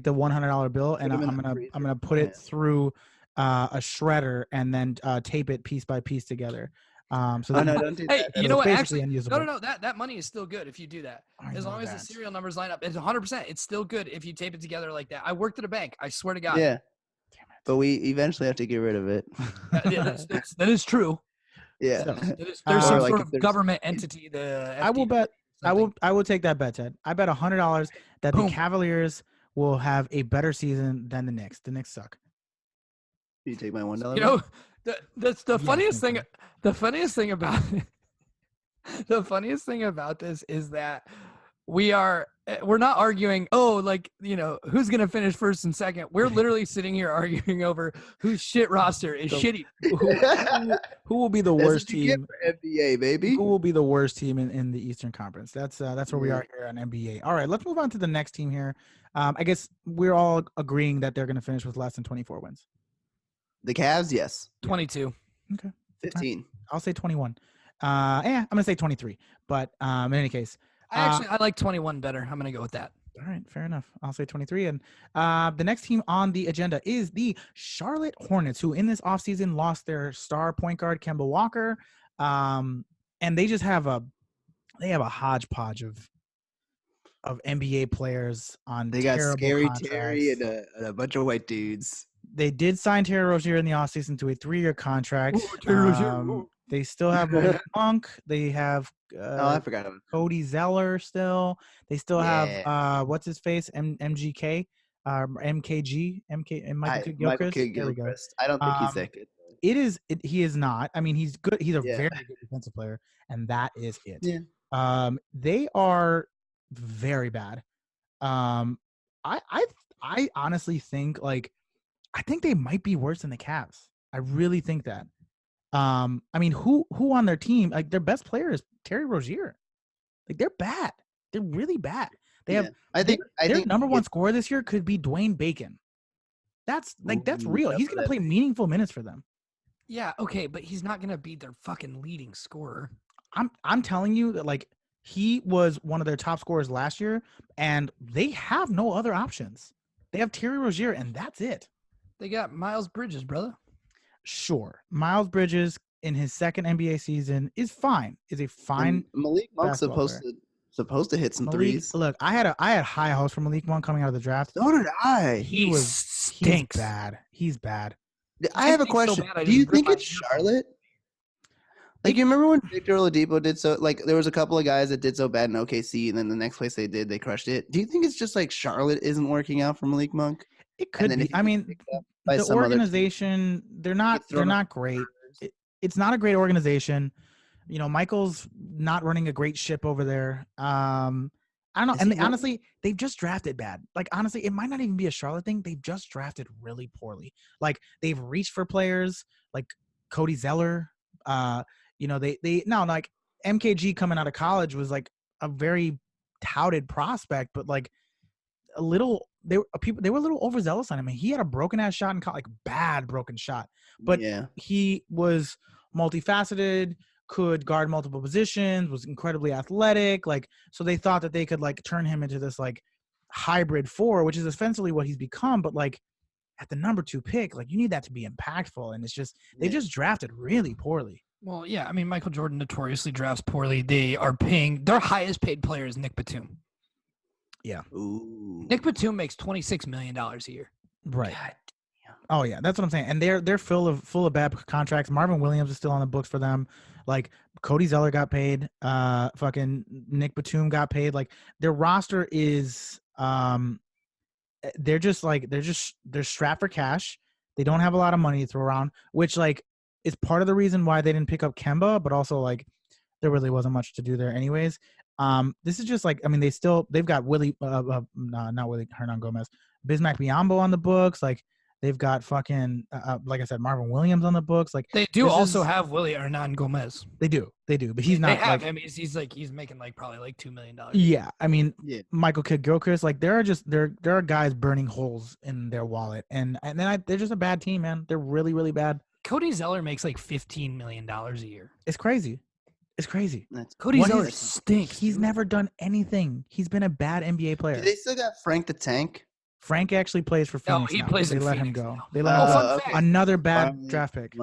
[SPEAKER 2] the $100 bill and
[SPEAKER 3] Put 'em in
[SPEAKER 2] I'm
[SPEAKER 3] the
[SPEAKER 2] gonna
[SPEAKER 3] freezer.
[SPEAKER 2] put it
[SPEAKER 3] Yeah.
[SPEAKER 2] through a shredder and then tape it piece by piece together. So
[SPEAKER 3] Oh
[SPEAKER 2] that
[SPEAKER 3] no, don't do
[SPEAKER 1] Hey,
[SPEAKER 3] that.
[SPEAKER 1] you
[SPEAKER 2] it's
[SPEAKER 1] know what?
[SPEAKER 2] basically
[SPEAKER 1] Actually,
[SPEAKER 2] unusable.
[SPEAKER 1] no. That money is still good if you do that.
[SPEAKER 2] I
[SPEAKER 1] As
[SPEAKER 2] know
[SPEAKER 1] long as the
[SPEAKER 2] that.
[SPEAKER 1] serial numbers line up, it's 100%. It's still good if you tape it together like that. I worked at a bank. I swear to God.
[SPEAKER 3] Yeah. But we eventually have to get rid of it.
[SPEAKER 1] That is true.
[SPEAKER 3] Yeah.
[SPEAKER 2] So,
[SPEAKER 1] There's
[SPEAKER 2] Or
[SPEAKER 1] some
[SPEAKER 3] like
[SPEAKER 1] sort
[SPEAKER 3] if
[SPEAKER 1] of
[SPEAKER 3] there's-
[SPEAKER 1] government entity. The
[SPEAKER 2] I will
[SPEAKER 1] FDA
[SPEAKER 2] bet.
[SPEAKER 1] or something.
[SPEAKER 2] I will take that bet, Ted. I bet $100 that
[SPEAKER 1] Boom.
[SPEAKER 2] the Cavaliers will have a better season than the Knicks. The Knicks suck.
[SPEAKER 3] You take my $1.
[SPEAKER 1] You know, that's the
[SPEAKER 2] Yes,
[SPEAKER 1] funniest thing.
[SPEAKER 2] Nick.
[SPEAKER 1] The funniest thing about the funniest thing about this is that we're not arguing. Oh, like, you know, who's gonna finish first and second? We're literally sitting here arguing over whose shit roster is
[SPEAKER 2] So-
[SPEAKER 1] shitty.
[SPEAKER 2] Who will be the
[SPEAKER 3] That's
[SPEAKER 2] worst
[SPEAKER 3] what you get
[SPEAKER 2] team?
[SPEAKER 3] for NBA, baby.
[SPEAKER 2] Who will be the worst team in the Eastern Conference? That's where we
[SPEAKER 3] Yeah.
[SPEAKER 2] are here on NBA. All right, let's move on to the next team here. I guess we're all agreeing that they're going to finish with less than 24 wins.
[SPEAKER 3] The Cavs, yes.
[SPEAKER 1] 22.
[SPEAKER 3] 15.
[SPEAKER 2] I'll say 21. I'm going to say 23. But in any case,
[SPEAKER 1] I like 21 better. I'm gonna go with that.
[SPEAKER 2] all right, fair enough. I'll say 23. And the next team on the agenda is the Charlotte Hornets, who in this offseason lost their star point guard, Kemba Walker. And they just have a hodgepodge of NBA players on
[SPEAKER 3] They got
[SPEAKER 2] terrible
[SPEAKER 3] Scary
[SPEAKER 2] contracts.
[SPEAKER 3] Terry and a bunch of white dudes.
[SPEAKER 2] They did sign Terry Rozier in the offseason to a 3-year contract.
[SPEAKER 1] Ooh, Terry Rozier, ooh.
[SPEAKER 2] They still have Malik Monk. They have
[SPEAKER 3] Oh, I forgot about
[SPEAKER 2] Cody Zeller still. They still
[SPEAKER 3] Yeah.
[SPEAKER 2] have what's his face? MGK, MKG, and Michael Kidd
[SPEAKER 3] Michael
[SPEAKER 2] Gilchrist.
[SPEAKER 3] Kidd
[SPEAKER 2] There we go.
[SPEAKER 3] Gilchrist. I don't think he's that good.
[SPEAKER 2] He is not. I mean, he's good. He's a
[SPEAKER 3] Yeah.
[SPEAKER 2] very good defensive player, and that is it.
[SPEAKER 3] Yeah.
[SPEAKER 2] They are very bad. I honestly think I think they might be worse than the Cavs. I really think that. I mean, who on their team, like their best player is Terry Rozier. Like they're bad. They're really bad. They have
[SPEAKER 3] I think
[SPEAKER 2] their number one scorer this year could be Dwayne Bacon. That's
[SPEAKER 3] Ooh,
[SPEAKER 2] real. He's
[SPEAKER 3] that's
[SPEAKER 2] gonna play meaningful minutes for them.
[SPEAKER 1] Yeah, okay, but he's not gonna be their fucking leading scorer.
[SPEAKER 2] I'm telling you that like he was one of their top scorers last year, and they have no other options. They have Terry Rozier, and that's it.
[SPEAKER 1] They got Miles Bridges, brother.
[SPEAKER 2] Sure, Miles Bridges in his second NBA season is fine. Is a fine.
[SPEAKER 3] And Malik Monk's
[SPEAKER 2] basketball
[SPEAKER 3] supposed to hit some
[SPEAKER 2] Malik,
[SPEAKER 3] threes.
[SPEAKER 2] look, I had high hopes for Malik Monk coming out of the draft.
[SPEAKER 3] So did I.
[SPEAKER 1] He
[SPEAKER 2] He's
[SPEAKER 1] stinks.
[SPEAKER 2] bad. He's bad.
[SPEAKER 3] I have a
[SPEAKER 1] think so
[SPEAKER 3] question.
[SPEAKER 1] bad, I
[SPEAKER 3] Do you
[SPEAKER 1] just ripped
[SPEAKER 3] think
[SPEAKER 1] my
[SPEAKER 3] it's
[SPEAKER 1] ear.
[SPEAKER 3] Charlotte? Like, you remember when Victor Oladipo did so? Like, there was a couple of guys that did so bad in OKC, and then the next place they did, they crushed it. Do you think it's just like Charlotte isn't working out for Malik Monk?
[SPEAKER 2] It could
[SPEAKER 3] then
[SPEAKER 2] be.
[SPEAKER 3] if he
[SPEAKER 2] I
[SPEAKER 3] gets
[SPEAKER 2] mean,
[SPEAKER 3] picked up by
[SPEAKER 2] the
[SPEAKER 3] some other team,
[SPEAKER 2] organization, they're not
[SPEAKER 3] thrown off
[SPEAKER 2] great. It's not a great organization. You know, Michael's not running a great ship over there. I don't know.
[SPEAKER 3] Is
[SPEAKER 2] And
[SPEAKER 3] he not?
[SPEAKER 2] honestly, they've just drafted bad. Like, honestly, it might not even be a Charlotte thing. They've just drafted really poorly. Like, they've reached for players like Cody Zeller. You know, like MKG coming out of college was like a very touted prospect, but like a little, they were a little overzealous on him. He had a broken ass shot in college, like bad broken shot. But
[SPEAKER 3] yeah,
[SPEAKER 2] he was multifaceted, could guard multiple positions, was incredibly athletic. Like, so they thought that they could like turn him into this like hybrid 4, which is essentially what he's become. But like at the number 2 pick, like you need that to be impactful. And it's just, they
[SPEAKER 3] Yeah.
[SPEAKER 2] just drafted really poorly.
[SPEAKER 1] Well, yeah, I mean, Michael Jordan notoriously drafts poorly. They are paying their highest paid player is Nick Batum.
[SPEAKER 3] Ooh.
[SPEAKER 1] Nick Batum makes $26 million a year.
[SPEAKER 2] Right.
[SPEAKER 1] God,
[SPEAKER 2] Oh yeah, that's what I'm saying. And they're full of bad contracts. Marvin Williams is still on the books for them. Like Cody Zeller got paid. Fucking Nick Batum got paid. Like their roster is they're strapped for cash. They don't have a lot of money to throw around, which like is part of the reason why they didn't pick up Kemba, but also like there really wasn't much to do there anyways. This is just like, I mean, they've got Willie, not Willie Hernan Gomez, Bismack Biyombo on the books. Like they've got fucking, like I said, Marvin Williams on the books. Like
[SPEAKER 1] they do also have Willie Hernan Gomez.
[SPEAKER 2] They do, but he's not.
[SPEAKER 1] They have
[SPEAKER 2] like,
[SPEAKER 1] him. He's making like probably like $2 million.
[SPEAKER 2] Yeah, I mean, Michael Kidd-Gilchrist. Like there are guys burning holes in their wallet, and then they're just a bad team, man. They're really, really bad.
[SPEAKER 1] Cody Zeller makes like $15 million a year.
[SPEAKER 2] It's crazy. It's crazy.
[SPEAKER 1] Cody Zeller stinks.
[SPEAKER 2] He's never done anything. He's been a bad NBA player.
[SPEAKER 3] Do they still got Frank the Tank?
[SPEAKER 2] Frank actually plays for Phoenix.
[SPEAKER 1] No, he
[SPEAKER 2] now.
[SPEAKER 1] plays.
[SPEAKER 2] They
[SPEAKER 1] in
[SPEAKER 2] let
[SPEAKER 1] Phoenix
[SPEAKER 2] him go.
[SPEAKER 1] now.
[SPEAKER 2] They let him go.
[SPEAKER 1] Okay.
[SPEAKER 2] Another bad draft pick.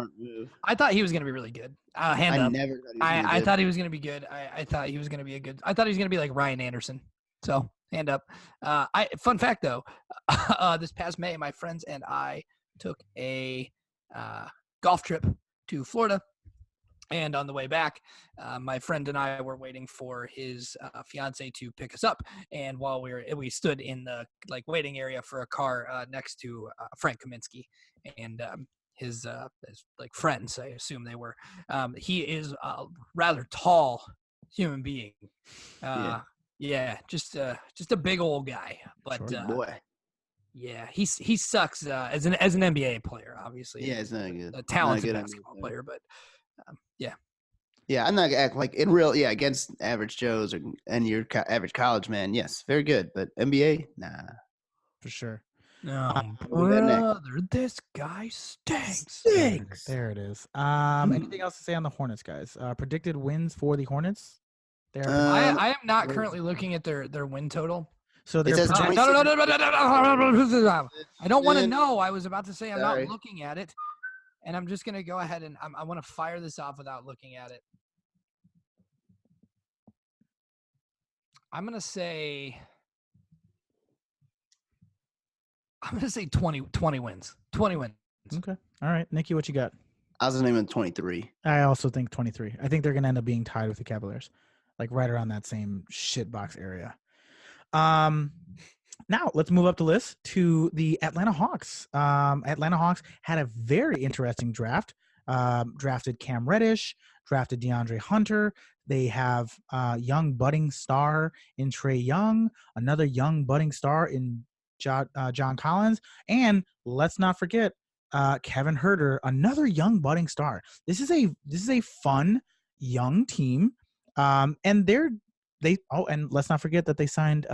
[SPEAKER 1] I thought he was going to be really good. Hand up. I thought he was going to be good. I thought he was going to be I thought he was going to be like Ryan Anderson. So hand up. Fun fact though, this past May, my friends and I took a golf trip to Florida. And on the way back, my friend and I were waiting for his fiance to pick us up. And while we stood in the like waiting area for a car next to Frank Kaminsky and his like friends, I assume they were. He is a rather tall human being. Just a big old guy. But
[SPEAKER 3] boy.
[SPEAKER 1] Yeah, he sucks as an NBA player, obviously.
[SPEAKER 3] Yeah, it's not good.
[SPEAKER 1] A talented basketball player, but.
[SPEAKER 3] Yeah, I'm not acting like in real. Yeah, against average Joes and your average college man. Yes, very good, but NBA, nah,
[SPEAKER 2] for sure.
[SPEAKER 1] No, brother, this guy stinks.
[SPEAKER 2] There it is. Anything else to say on the Hornets, guys? Predicted wins for the Hornets.
[SPEAKER 1] I am not currently looking at their win total.
[SPEAKER 2] So
[SPEAKER 1] no. I don't want to know. I was about to say I'm not looking at it. And I'm just going to go ahead and I want to fire this off without looking at it. I'm going to say 20 wins. 20 wins.
[SPEAKER 2] Okay. All right. Nikki, what you got?
[SPEAKER 3] I was naming 23.
[SPEAKER 2] I also think 23. I think they're going to end up being tied with the Cavaliers, like right around that same shitbox area. Now let's move up the list to the Atlanta Hawks. Atlanta Hawks had a very interesting draft. Drafted Cam Reddish, drafted DeAndre Hunter. They have young budding star in Trae Young, another young budding star in John Collins, and let's not forget Kevin Huerter, another young budding star. This is a fun young team, and and let's not forget that they signed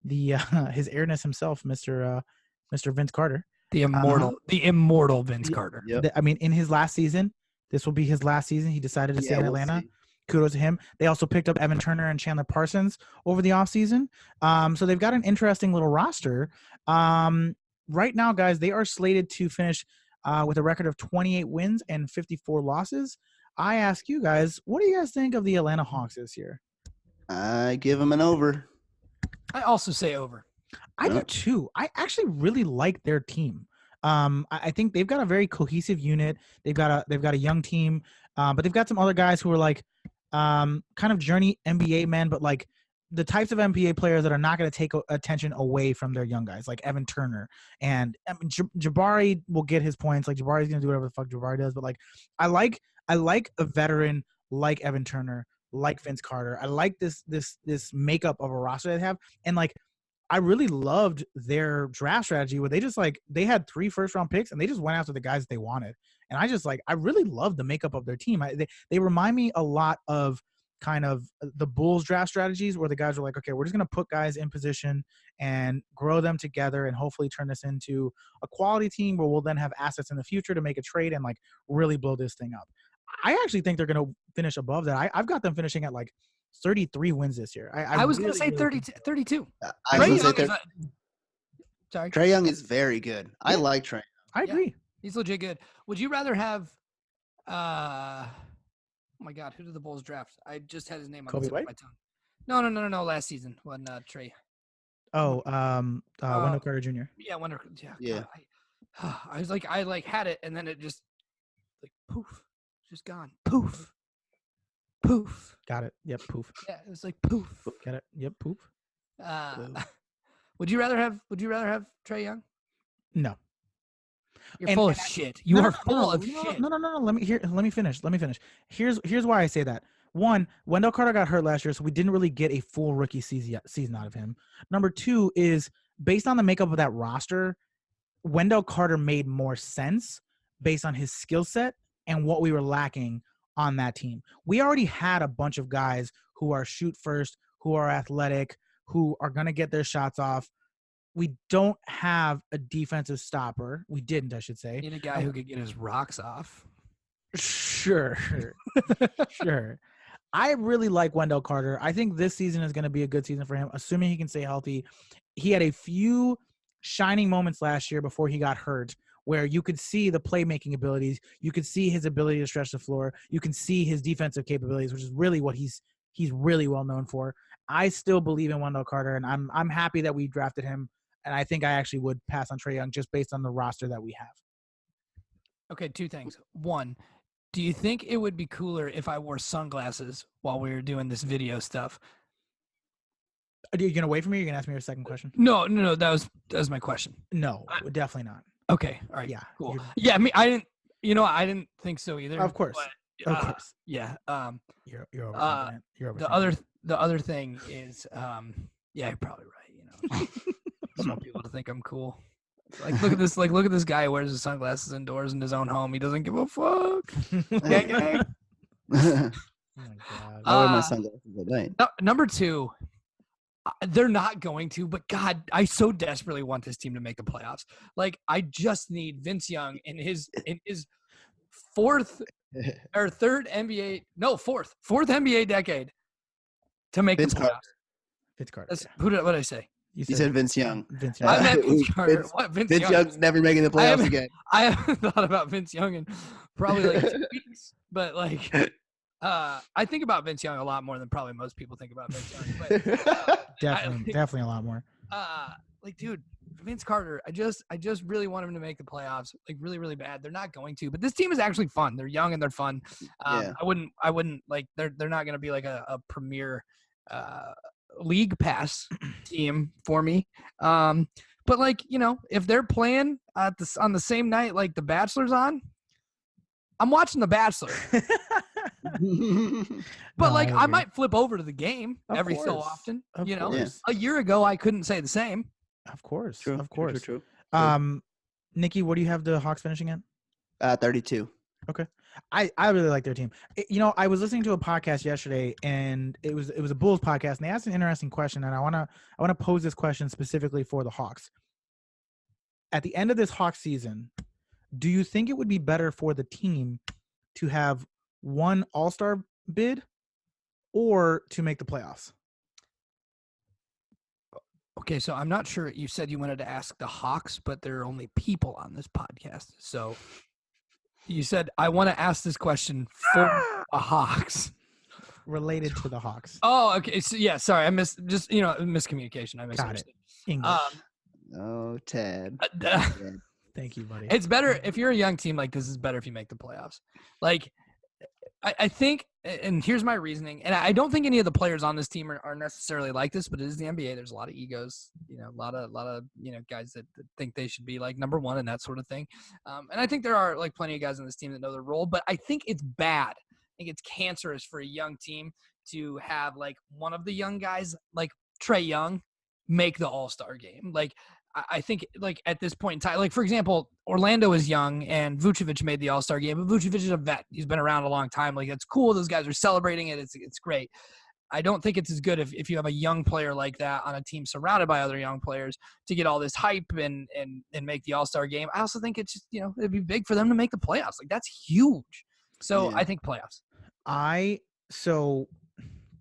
[SPEAKER 2] his airness himself, Mr. Vince Carter, the
[SPEAKER 1] immortal Vince Carter.
[SPEAKER 3] Yep.
[SPEAKER 2] I mean, in his last season, this will be his last season. He decided to stay in Atlanta. Kudos to him. They also picked up Evan Turner and Chandler Parsons over the offseason. So they've got an interesting little roster. Right now, guys, they are slated to finish with a record of 28 wins and 54 losses. I ask you guys, what do you guys think of the Atlanta Hawks this year?
[SPEAKER 3] I give them an over.
[SPEAKER 1] I also say over.
[SPEAKER 2] I do too. I actually really like their team. I think they've got a very cohesive unit. They've got a young team, but they've got some other guys who are like kind of journey NBA men, but like the types of NBA players that are not going to take attention away from their young guys, like Evan Turner. And I mean, Jabari will get his points. Like Jabari's going to do whatever the fuck Jabari does. But like, I like a veteran like Evan Turner, like Vince Carter. I like this makeup of a roster they have. And like, I really loved their draft strategy where they had 3 first-round picks and they just went after the guys they wanted. And I really loved the makeup of their team. They remind me a lot of kind of the Bulls draft strategies where the guys were like, okay, we're just going to put guys in position and grow them together and hopefully turn this into a quality team where we'll then have assets in the future to make a trade and like really blow this thing up. I actually think they're going to finish above that. I've got them finishing at like 33 wins this year. I was
[SPEAKER 1] going to say 32.
[SPEAKER 3] I was going to say
[SPEAKER 1] sorry.
[SPEAKER 3] Trae Young is very good. I like Trae Young.
[SPEAKER 2] I agree.
[SPEAKER 1] Yeah, he's legit good. Would you rather have oh my God, who did the Bulls draft? I just had his name on the tip of my tongue. No, last season when Trae.
[SPEAKER 2] Wendell Carter Jr.
[SPEAKER 1] Yeah, Wendell. Yeah.
[SPEAKER 3] Yeah.
[SPEAKER 1] I was like, I like had it, and then it just like poof, just gone. Poof, poof.
[SPEAKER 2] Got it. Yep. Poof.
[SPEAKER 1] Yeah, it was like poof.
[SPEAKER 2] Get it. Yep. Poof.
[SPEAKER 1] Would you rather have Trae Young?
[SPEAKER 2] No.
[SPEAKER 1] You're full of shit. You are full of shit.
[SPEAKER 2] No. Let me finish. Here's why I say that. One, Wendell Carter got hurt last year, so we didn't really get a full rookie season out of him. Number two is based on the makeup of that roster, Wendell Carter made more sense based on his skill set and what we were lacking on that team. We already had a bunch of guys who are shoot first, who are athletic, who are going to get their shots off. We don't have a defensive stopper. We didn't, I should say.
[SPEAKER 1] Need a guy who could get his rocks off.
[SPEAKER 2] Sure. Sure. I really like Wendell Carter. I think this season is going to be a good season for him, assuming he can stay healthy. He had a few shining moments last year before he got hurt where you could see the playmaking abilities. You could see his ability to stretch the floor. You can see his defensive capabilities, which is really what he's really well known for. I still believe in Wendell Carter, and I'm happy that we drafted him. And I think I actually would pass on Trae Young just based on the roster that we have.
[SPEAKER 1] Okay, two things. One, do you think it would be cooler if I wore sunglasses while we were doing this video stuff?
[SPEAKER 2] Are you going to wait for me? Or are you going to ask me your second question?
[SPEAKER 1] No. That was my question.
[SPEAKER 2] No, definitely not.
[SPEAKER 1] Okay. All right.
[SPEAKER 2] Yeah.
[SPEAKER 1] Cool. Yeah. I mean, I didn't think so either.
[SPEAKER 2] Of course.
[SPEAKER 1] But,
[SPEAKER 2] of course.
[SPEAKER 1] Yeah.
[SPEAKER 2] You're overconfident.
[SPEAKER 1] The other thing is, yeah, you're probably right. You know, I just want people to think I'm cool. Like, look at this. Like, look at this guy who wears his sunglasses indoors in his own home. He doesn't give a fuck. Gang, gang.
[SPEAKER 2] Oh my God.
[SPEAKER 3] I wear my sunglasses at night.
[SPEAKER 1] Number two, they're not going to, but God, I so desperately want this team to make the playoffs. Like, I just need Vince Young in his fourth NBA decade to make
[SPEAKER 3] Vince
[SPEAKER 1] the playoffs.
[SPEAKER 2] Vince Carter.
[SPEAKER 1] What did I say?
[SPEAKER 3] You said Vince Young.
[SPEAKER 2] Vince
[SPEAKER 1] I
[SPEAKER 2] Young.
[SPEAKER 1] meant Vince Carter. What? Vince Young?
[SPEAKER 3] Young's never making the playoffs again.
[SPEAKER 1] I haven't thought about Vince Young in probably like 2 weeks, but like, I think about Vince Young a lot more than probably most people think about Vince Young. But
[SPEAKER 2] Definitely a lot more.
[SPEAKER 1] like, dude, Vince Carter, I just really want him to make the playoffs, like really, really bad. They're not going to, but this team is actually fun. They're young and they're fun.
[SPEAKER 3] Yeah.
[SPEAKER 1] I wouldn't like, they're not going to be like a premier league pass team for me. But like, you know, if they're playing on the same night, like The Bachelor's on, I'm watching The Bachelor. But like, I might flip over to the game every so often. You know, a year ago I couldn't say the same.
[SPEAKER 2] Of course.
[SPEAKER 3] True.
[SPEAKER 2] Of course.
[SPEAKER 3] True.
[SPEAKER 2] Nikki, what do you have the Hawks finishing at?
[SPEAKER 3] 32.
[SPEAKER 2] Okay. I really like their team. You know, I was listening to a podcast yesterday, and it was a Bulls podcast, and they asked an interesting question, and I wanna pose this question specifically for the Hawks. At the end of this Hawks season, do you think it would be better for the team to have one All-Star bid or to make the playoffs?
[SPEAKER 1] Okay, so I'm not sure. You said you wanted to ask the Hawks, but there are only people on this podcast. So you said, I want to ask this question for the Hawks.
[SPEAKER 2] Related to the Hawks.
[SPEAKER 1] Oh, okay. So, yeah, sorry. I miscommunication. I misunderstood.
[SPEAKER 2] English.
[SPEAKER 3] Oh, Ted.
[SPEAKER 2] Thank you, buddy.
[SPEAKER 1] It's better if you're a young team like this. Is better if you make the playoffs. Like, I think, and here's my reasoning, and I don't think any of the players on this team are necessarily like this, but it is the NBA. There's a lot of egos, you know, a lot of you know, guys that think they should be like number one and that sort of thing. And I think there are like plenty of guys on this team that know their role, but I think it's bad. I think it's cancerous for a young team to have like one of the young guys like Trae Young make the All-Star game. Like, I think, like, at this point in time, like, for example, Orlando is young and Vucevic made the All-Star game, but Vucevic is a vet. He's been around a long time. Like, it's cool. Those guys are celebrating it. It's great. I don't think it's as good if you have a young player like that on a team surrounded by other young players to get all this hype and make the All-Star game. I also think it's just, you know, it'd be big for them to make the playoffs. Like, that's huge. So I think playoffs.
[SPEAKER 2] So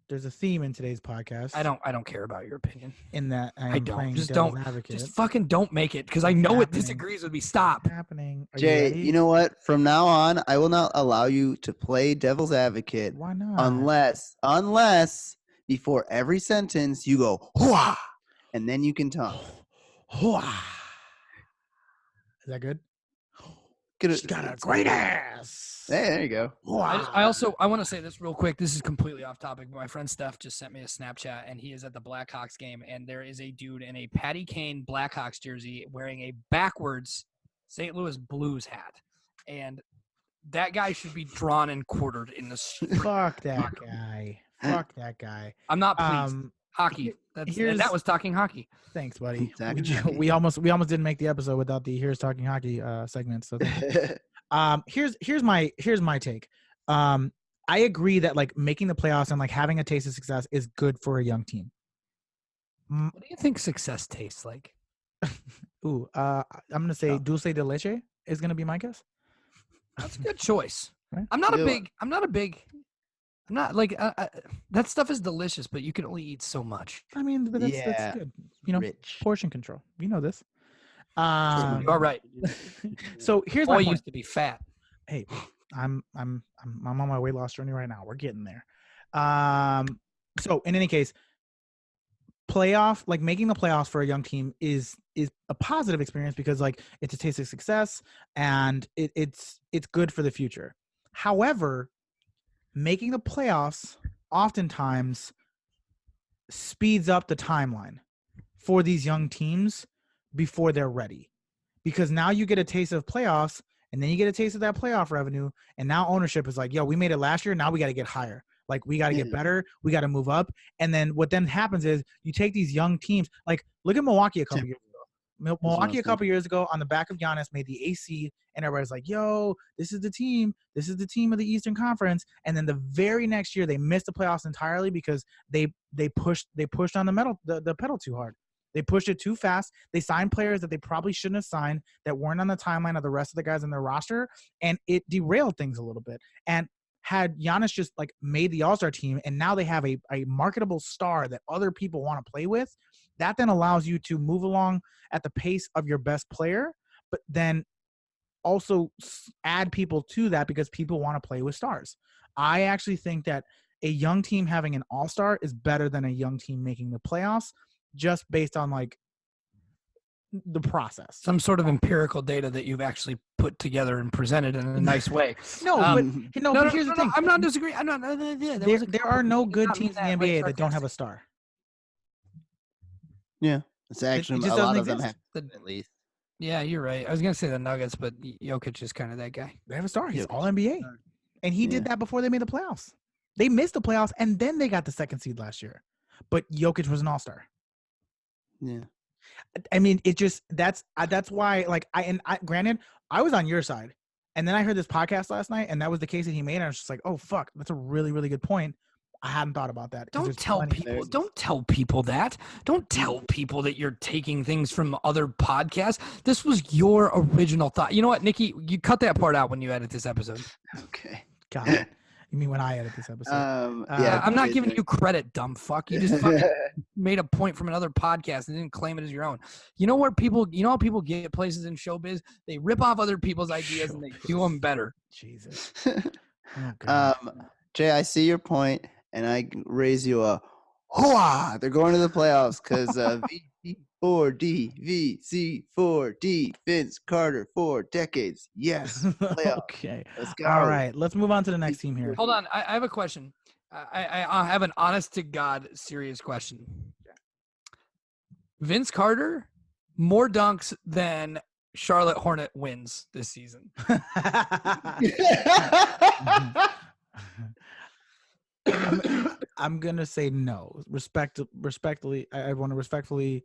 [SPEAKER 2] there's a theme in today's podcast.
[SPEAKER 1] I don't care about your opinion.
[SPEAKER 2] In that I don't. Playing
[SPEAKER 1] just
[SPEAKER 2] devil's
[SPEAKER 1] don't.
[SPEAKER 2] Advocate.
[SPEAKER 1] Just fucking don't make it because I know it disagrees with me. Stop.
[SPEAKER 2] What's happening? Are
[SPEAKER 3] Jay,
[SPEAKER 2] you
[SPEAKER 3] you know what? From now on, I will not allow you to play devil's advocate.
[SPEAKER 2] Why not?
[SPEAKER 3] Unless before every sentence you go, "Hua," and then you can talk.
[SPEAKER 2] Hua. Is that good?
[SPEAKER 3] Good.
[SPEAKER 2] She's got a great ass.
[SPEAKER 3] Hey, there you go.
[SPEAKER 1] I want to say this real quick. This is completely off topic, but my friend Steph just sent me a Snapchat, and he is at the Blackhawks game, and there is a dude in a Patty Kane Blackhawks jersey wearing a backwards St. Louis Blues hat, and that guy should be drawn and quartered in the street.
[SPEAKER 2] Fuck that guy. Fuck that guy.
[SPEAKER 1] I'm not pleased. Hockey. And that was talking hockey.
[SPEAKER 2] Thanks, buddy.
[SPEAKER 3] Talking
[SPEAKER 2] We almost didn't make the episode without the Here's Talking Hockey segment. So here's my take. I agree that like making the playoffs and like having a taste of success is good for a young team.
[SPEAKER 1] What do you think success tastes like?
[SPEAKER 2] I'm gonna say dulce de leche is gonna be my guess.
[SPEAKER 1] That's a good choice.
[SPEAKER 2] Right?
[SPEAKER 1] I'm not like that stuff is delicious, but you can only eat so much.
[SPEAKER 2] I mean, but that's good. You know,
[SPEAKER 3] Rich.
[SPEAKER 2] portion control. You know this.
[SPEAKER 1] You are right.
[SPEAKER 2] So here's my
[SPEAKER 1] I
[SPEAKER 2] point.
[SPEAKER 1] used to be fat.
[SPEAKER 2] Hey, I'm on my weight loss journey right now. We're getting there. So in any case, making the playoffs for a young team is a positive experience because like it's a taste of success and it's good for the future. However, making the playoffs oftentimes speeds up the timeline for these young teams before they're ready. Because now you get a taste of playoffs and then you get a taste of that playoff revenue. And now ownership is like, yo, we made it last year. Now we got to get higher. Like we got to get better. We got to move up. And then what then happens is you take these young teams, like look at Milwaukee a couple years ago. Milwaukee a couple years ago on the back of Giannis made the AC and everybody's like, yo, this is the team. This is the team of the Eastern Conference. And then the very next year they missed the playoffs entirely because they pushed on the pedal too hard. They pushed it too fast. They signed players that they probably shouldn't have signed that weren't on the timeline of the rest of the guys in their roster. And it derailed things a little bit. And had Giannis just like made the All-Star team and now they have a marketable star that other people want to play with, that then allows you to move along at the pace of your best player, but then also add people to that because people want to play with stars. I actually think that a young team having an all-star is better than a young team making the playoffs just based on like the process.
[SPEAKER 1] Some sort of empirical data that you've actually put together and presented in a nice way.
[SPEAKER 2] But here's the thing.
[SPEAKER 1] I'm not disagreeing. I'm not.
[SPEAKER 2] There are no good teams in the NBA that don't have a star.
[SPEAKER 3] Yeah, it's actually
[SPEAKER 2] just
[SPEAKER 3] a lot
[SPEAKER 2] doesn't
[SPEAKER 3] of them
[SPEAKER 2] exist.
[SPEAKER 3] have at least.
[SPEAKER 1] Yeah, you're right. I was gonna say the Nuggets, but Jokic is kind of that guy.
[SPEAKER 2] They have a star. He's
[SPEAKER 3] Jokic.
[SPEAKER 2] all NBA, and he did that before they made the playoffs. They missed the playoffs, and then they got the second seed last year. But Jokic was an all-star.
[SPEAKER 3] Yeah.
[SPEAKER 2] I mean, that's why. Like, granted, I was on your side, and then I heard this podcast last night, and that was the case that he made. And I was just like, oh fuck, that's a really really good point. I hadn't thought about that.
[SPEAKER 1] Don't tell people that. Don't tell people that you're taking things from other podcasts. This was your original thought. You know what, Nikki? You cut that part out when you edit this episode.
[SPEAKER 3] Okay.
[SPEAKER 2] Got it. You mean when I edit this episode?
[SPEAKER 3] Yeah,
[SPEAKER 1] I'm not giving you credit, dumb fuck. You just fucking made a point from another podcast and didn't claim it as your own. You know how people get places in showbiz? They rip off other people's ideas and they do them better.
[SPEAKER 2] Jesus. Oh,
[SPEAKER 3] Jay, I see your point, and I raise you a hoa. They're going to the playoffs because VC4D, VC4D, Vince Carter, 4 decades. Yes, playoffs.
[SPEAKER 2] Okay.
[SPEAKER 3] Let's go.
[SPEAKER 2] All right. Let's move on to the next team here.
[SPEAKER 1] Hold on. I have a question. I have an honest to God serious question. Vince Carter, more dunks than Charlotte Hornet wins this season.
[SPEAKER 2] I'm gonna say no. Respectfully, I want to respectfully.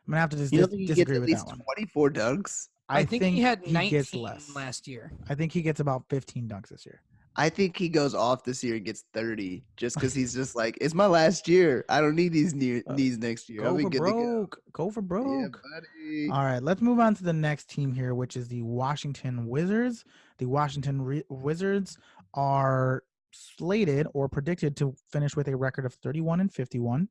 [SPEAKER 2] I'm gonna have to
[SPEAKER 3] You don't think he gets
[SPEAKER 2] disagree
[SPEAKER 3] at
[SPEAKER 2] with
[SPEAKER 3] least
[SPEAKER 2] that one.
[SPEAKER 3] 24 dunks?
[SPEAKER 1] I think he had 19
[SPEAKER 2] gets less.
[SPEAKER 1] last year.
[SPEAKER 2] I think he gets about 15 dunks this year.
[SPEAKER 3] I think he goes off this year and gets 30 just because he's just like, it's my last year. I don't need these next year. I'll be good to go.
[SPEAKER 2] Go for broke.
[SPEAKER 3] Yeah, buddy.
[SPEAKER 2] All right, let's move on to the next team here, which is the Washington Wizards. The Washington Wizards are slated or predicted to finish with a record of 31-51.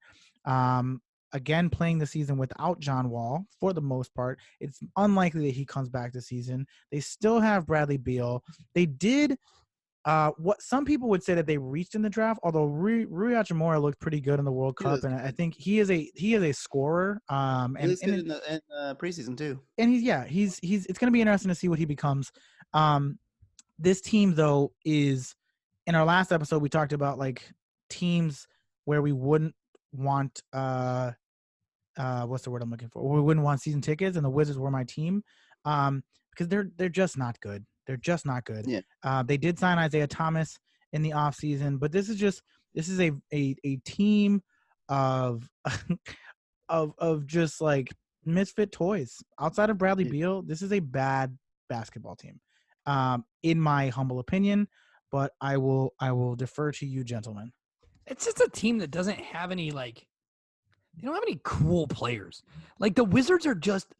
[SPEAKER 2] Again, playing the season without John Wall for the most part. It's unlikely that he comes back this season. They still have Bradley Beal. They did what some people would say that they reached in the draft, although Rui Hachimura looked pretty good in the World
[SPEAKER 3] He
[SPEAKER 2] Cup,
[SPEAKER 3] was
[SPEAKER 2] and I
[SPEAKER 3] good.
[SPEAKER 2] think he is a scorer.
[SPEAKER 3] He
[SPEAKER 2] And
[SPEAKER 3] was good in the preseason too.
[SPEAKER 2] and he's it's going to be interesting to see what he becomes. This team though is, in our last episode we talked about like teams where we wouldn't want what's the word I'm looking for? We wouldn't want season tickets, and the Wizards were my team, because they're just not good. They're just not good.
[SPEAKER 3] Yeah.
[SPEAKER 2] They did sign Isaiah Thomas in the offseason, but this is a team of of just like misfit toys. Outside of Bradley
[SPEAKER 3] Yeah.
[SPEAKER 2] Beal, this is a bad basketball team, in my humble opinion. But I will defer to you, gentlemen.
[SPEAKER 1] It's just a team that doesn't have any like. They don't have any cool players. Like the Wizards are just.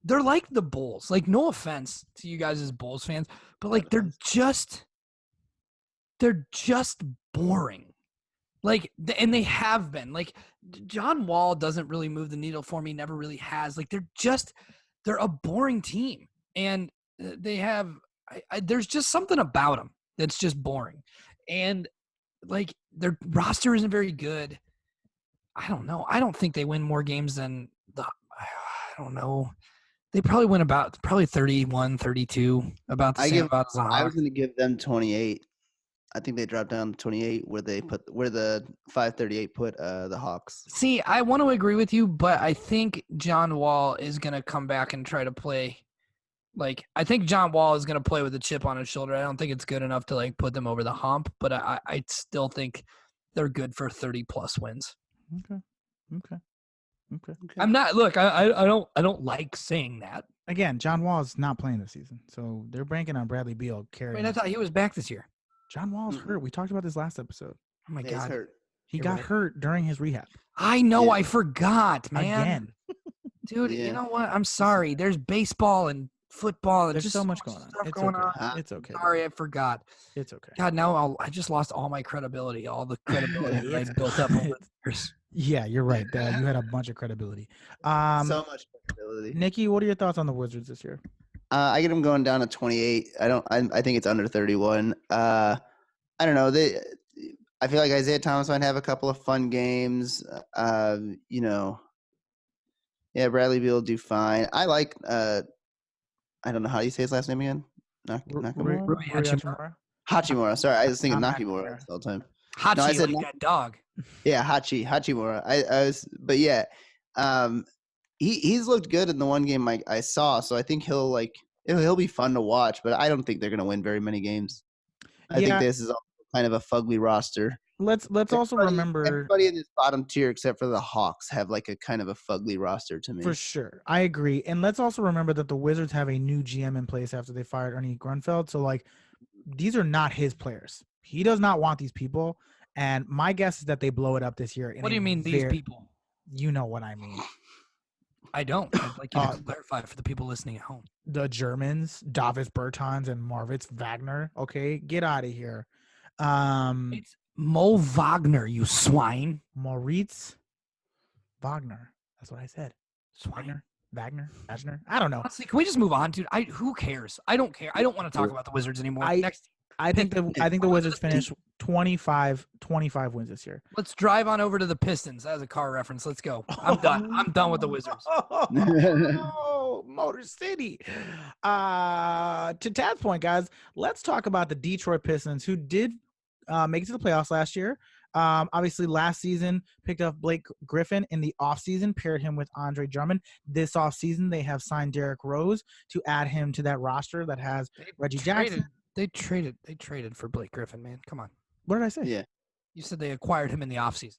[SPEAKER 1] They're like the Bulls. Like no offense to you guys as Bulls fans, but like they're just boring. Like and they have been. Like John Wall doesn't really move the needle for me. Never really has. Like they're a boring team, and they have. There's just something about them that's just boring, and like their roster isn't very good. I don't know. I don't think they win more games than I don't know. They probably win about 31, 32, about the same about as the
[SPEAKER 3] I was
[SPEAKER 1] Hawks.
[SPEAKER 3] going to give them 28. I think they dropped down to 28 where the 538 put the Hawks.
[SPEAKER 1] See, I want to agree with you, but I think John Wall is going to come back and try to play. Like, I think John Wall is going to play with a chip on his shoulder. I don't think it's good enough to like put them over the hump, but I still think they're good for 30+ wins.
[SPEAKER 2] Okay.
[SPEAKER 1] I'm not. Look, I don't like saying that.
[SPEAKER 2] Again, John Wall is not playing this season, so they're banking on Bradley Beal carrying.
[SPEAKER 1] I thought he was back this year.
[SPEAKER 2] John Wall's hurt. We talked about this last episode.
[SPEAKER 1] Oh my
[SPEAKER 3] Yeah, he's
[SPEAKER 1] god,
[SPEAKER 3] hurt.
[SPEAKER 2] He
[SPEAKER 1] You're
[SPEAKER 2] got
[SPEAKER 1] right.
[SPEAKER 2] hurt during his rehab.
[SPEAKER 1] I know.
[SPEAKER 3] Yeah.
[SPEAKER 1] I forgot, man.
[SPEAKER 2] Again.
[SPEAKER 1] Dude,
[SPEAKER 3] Yeah.
[SPEAKER 1] you know what? I'm sorry. There's baseball and football. And
[SPEAKER 2] There's
[SPEAKER 1] just
[SPEAKER 2] so much going on.
[SPEAKER 1] stuff
[SPEAKER 2] It's
[SPEAKER 1] going
[SPEAKER 2] okay.
[SPEAKER 1] on.
[SPEAKER 2] It's okay.
[SPEAKER 1] Sorry, I forgot.
[SPEAKER 2] It's okay.
[SPEAKER 1] God, now I just lost all my credibility, all the credibility that I
[SPEAKER 2] It's-
[SPEAKER 1] built up over the years.
[SPEAKER 2] Yeah, you're right. You had a bunch of credibility.
[SPEAKER 3] So much credibility.
[SPEAKER 2] Nikki, what are your thoughts on the Wizards this year?
[SPEAKER 3] I get them going down to 28. I think it's under 31. I don't know. I feel like Isaiah Thomas might have a couple of fun games. You know. Yeah, Bradley Beal will do fine. I like. I don't know how you say his last name again. Nakamura?
[SPEAKER 1] Rui Hachimura.
[SPEAKER 3] Hachimura. Sorry, I was thinking
[SPEAKER 2] Not
[SPEAKER 3] Nakamura
[SPEAKER 2] Nakamura.
[SPEAKER 3] all the time.
[SPEAKER 1] Hachi,
[SPEAKER 3] I said
[SPEAKER 1] like that dog.
[SPEAKER 3] Yeah, Hachimura. I was, but yeah, he's looked good in the one game I saw. So I think he'll be fun to watch. But I don't think they're gonna win very many games. I think this is kind of a fugly roster.
[SPEAKER 2] Let's also remember
[SPEAKER 3] everybody in this bottom tier except for the Hawks have like a kind of a fugly roster to me.
[SPEAKER 2] for sure. I agree, and let's also remember that the Wizards have a new GM in place after they fired Ernie Grunfeld. So like, these are not his players. He does not want these people. And my guess is that they blow it up this year.
[SPEAKER 1] What do you mean these people?
[SPEAKER 2] You know what I mean.
[SPEAKER 1] I don't. I'd like you to clarify for the people listening at home.
[SPEAKER 2] The Germans, Davis Bertans and Marvitz Wagner. Okay, get out of here.
[SPEAKER 1] It's Mo Wagner, you swine.
[SPEAKER 2] Moritz Wagner. That's what I said.
[SPEAKER 1] Swine.
[SPEAKER 2] Wagner. I don't know.
[SPEAKER 1] Honestly, can we just move on, dude? Who cares? I don't care. I don't want to talk about the Wizards anymore. Next,
[SPEAKER 2] I think the Wizards finish 25 wins this year.
[SPEAKER 1] let's drive on over to the Pistons. That was a car reference. Let's go. I'm done. I'm done with the Wizards.
[SPEAKER 2] Oh, Motor City. To Tad's point, guys, let's talk about the Detroit Pistons, who did make it to the playoffs last year. Obviously, last season picked up Blake Griffin in the offseason, paired him with Andre Drummond. This offseason, they have signed Derrick Rose to add him to that roster that has Reggie Jackson.
[SPEAKER 1] They traded for Blake Griffin, man. Come on.
[SPEAKER 2] What did I say?
[SPEAKER 3] Yeah.
[SPEAKER 1] You said they acquired him in the offseason.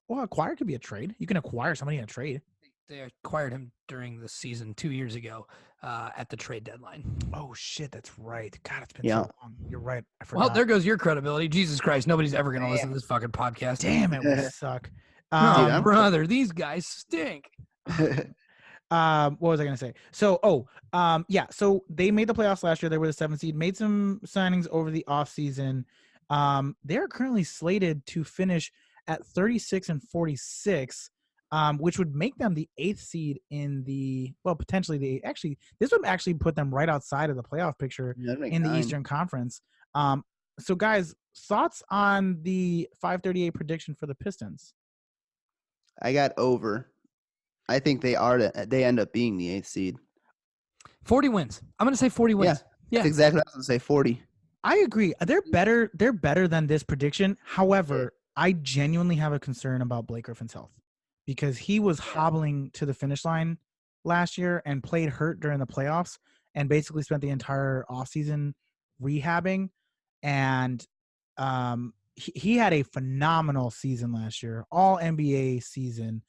[SPEAKER 2] Well, acquire could be a trade. You can acquire somebody in a trade.
[SPEAKER 1] They acquired him during the season 2 years ago at the trade deadline.
[SPEAKER 2] Oh, shit. That's right. God, it's been
[SPEAKER 3] Yeah.
[SPEAKER 2] so long. You're right. I forgot.
[SPEAKER 1] Well, there goes your credibility. Jesus Christ. Nobody's ever going to listen to this fucking podcast.
[SPEAKER 2] Damn it. We suck.
[SPEAKER 1] Oh, brother. These guys stink.
[SPEAKER 2] What was I going to say? So, so they made the playoffs last year. They were the 7th seed, made some signings over the offseason. They're currently slated to finish at 36-46, which would make them the 8th seed in potentially this would actually put them right outside of the playoff picture in the Eastern Conference. So guys, thoughts on the 538 prediction for the Pistons?
[SPEAKER 3] I got over. I think they end up being the 8th seed.
[SPEAKER 1] 40 wins. I'm going to say 40 wins.
[SPEAKER 3] Yeah. That's exactly what I was going to say, 40.
[SPEAKER 2] I agree. They're better than this prediction. However, I genuinely have a concern about Blake Griffin's health because he was hobbling to the finish line last year and played hurt during the playoffs and basically spent the entire offseason rehabbing. And he had a phenomenal season last year, all NBA season.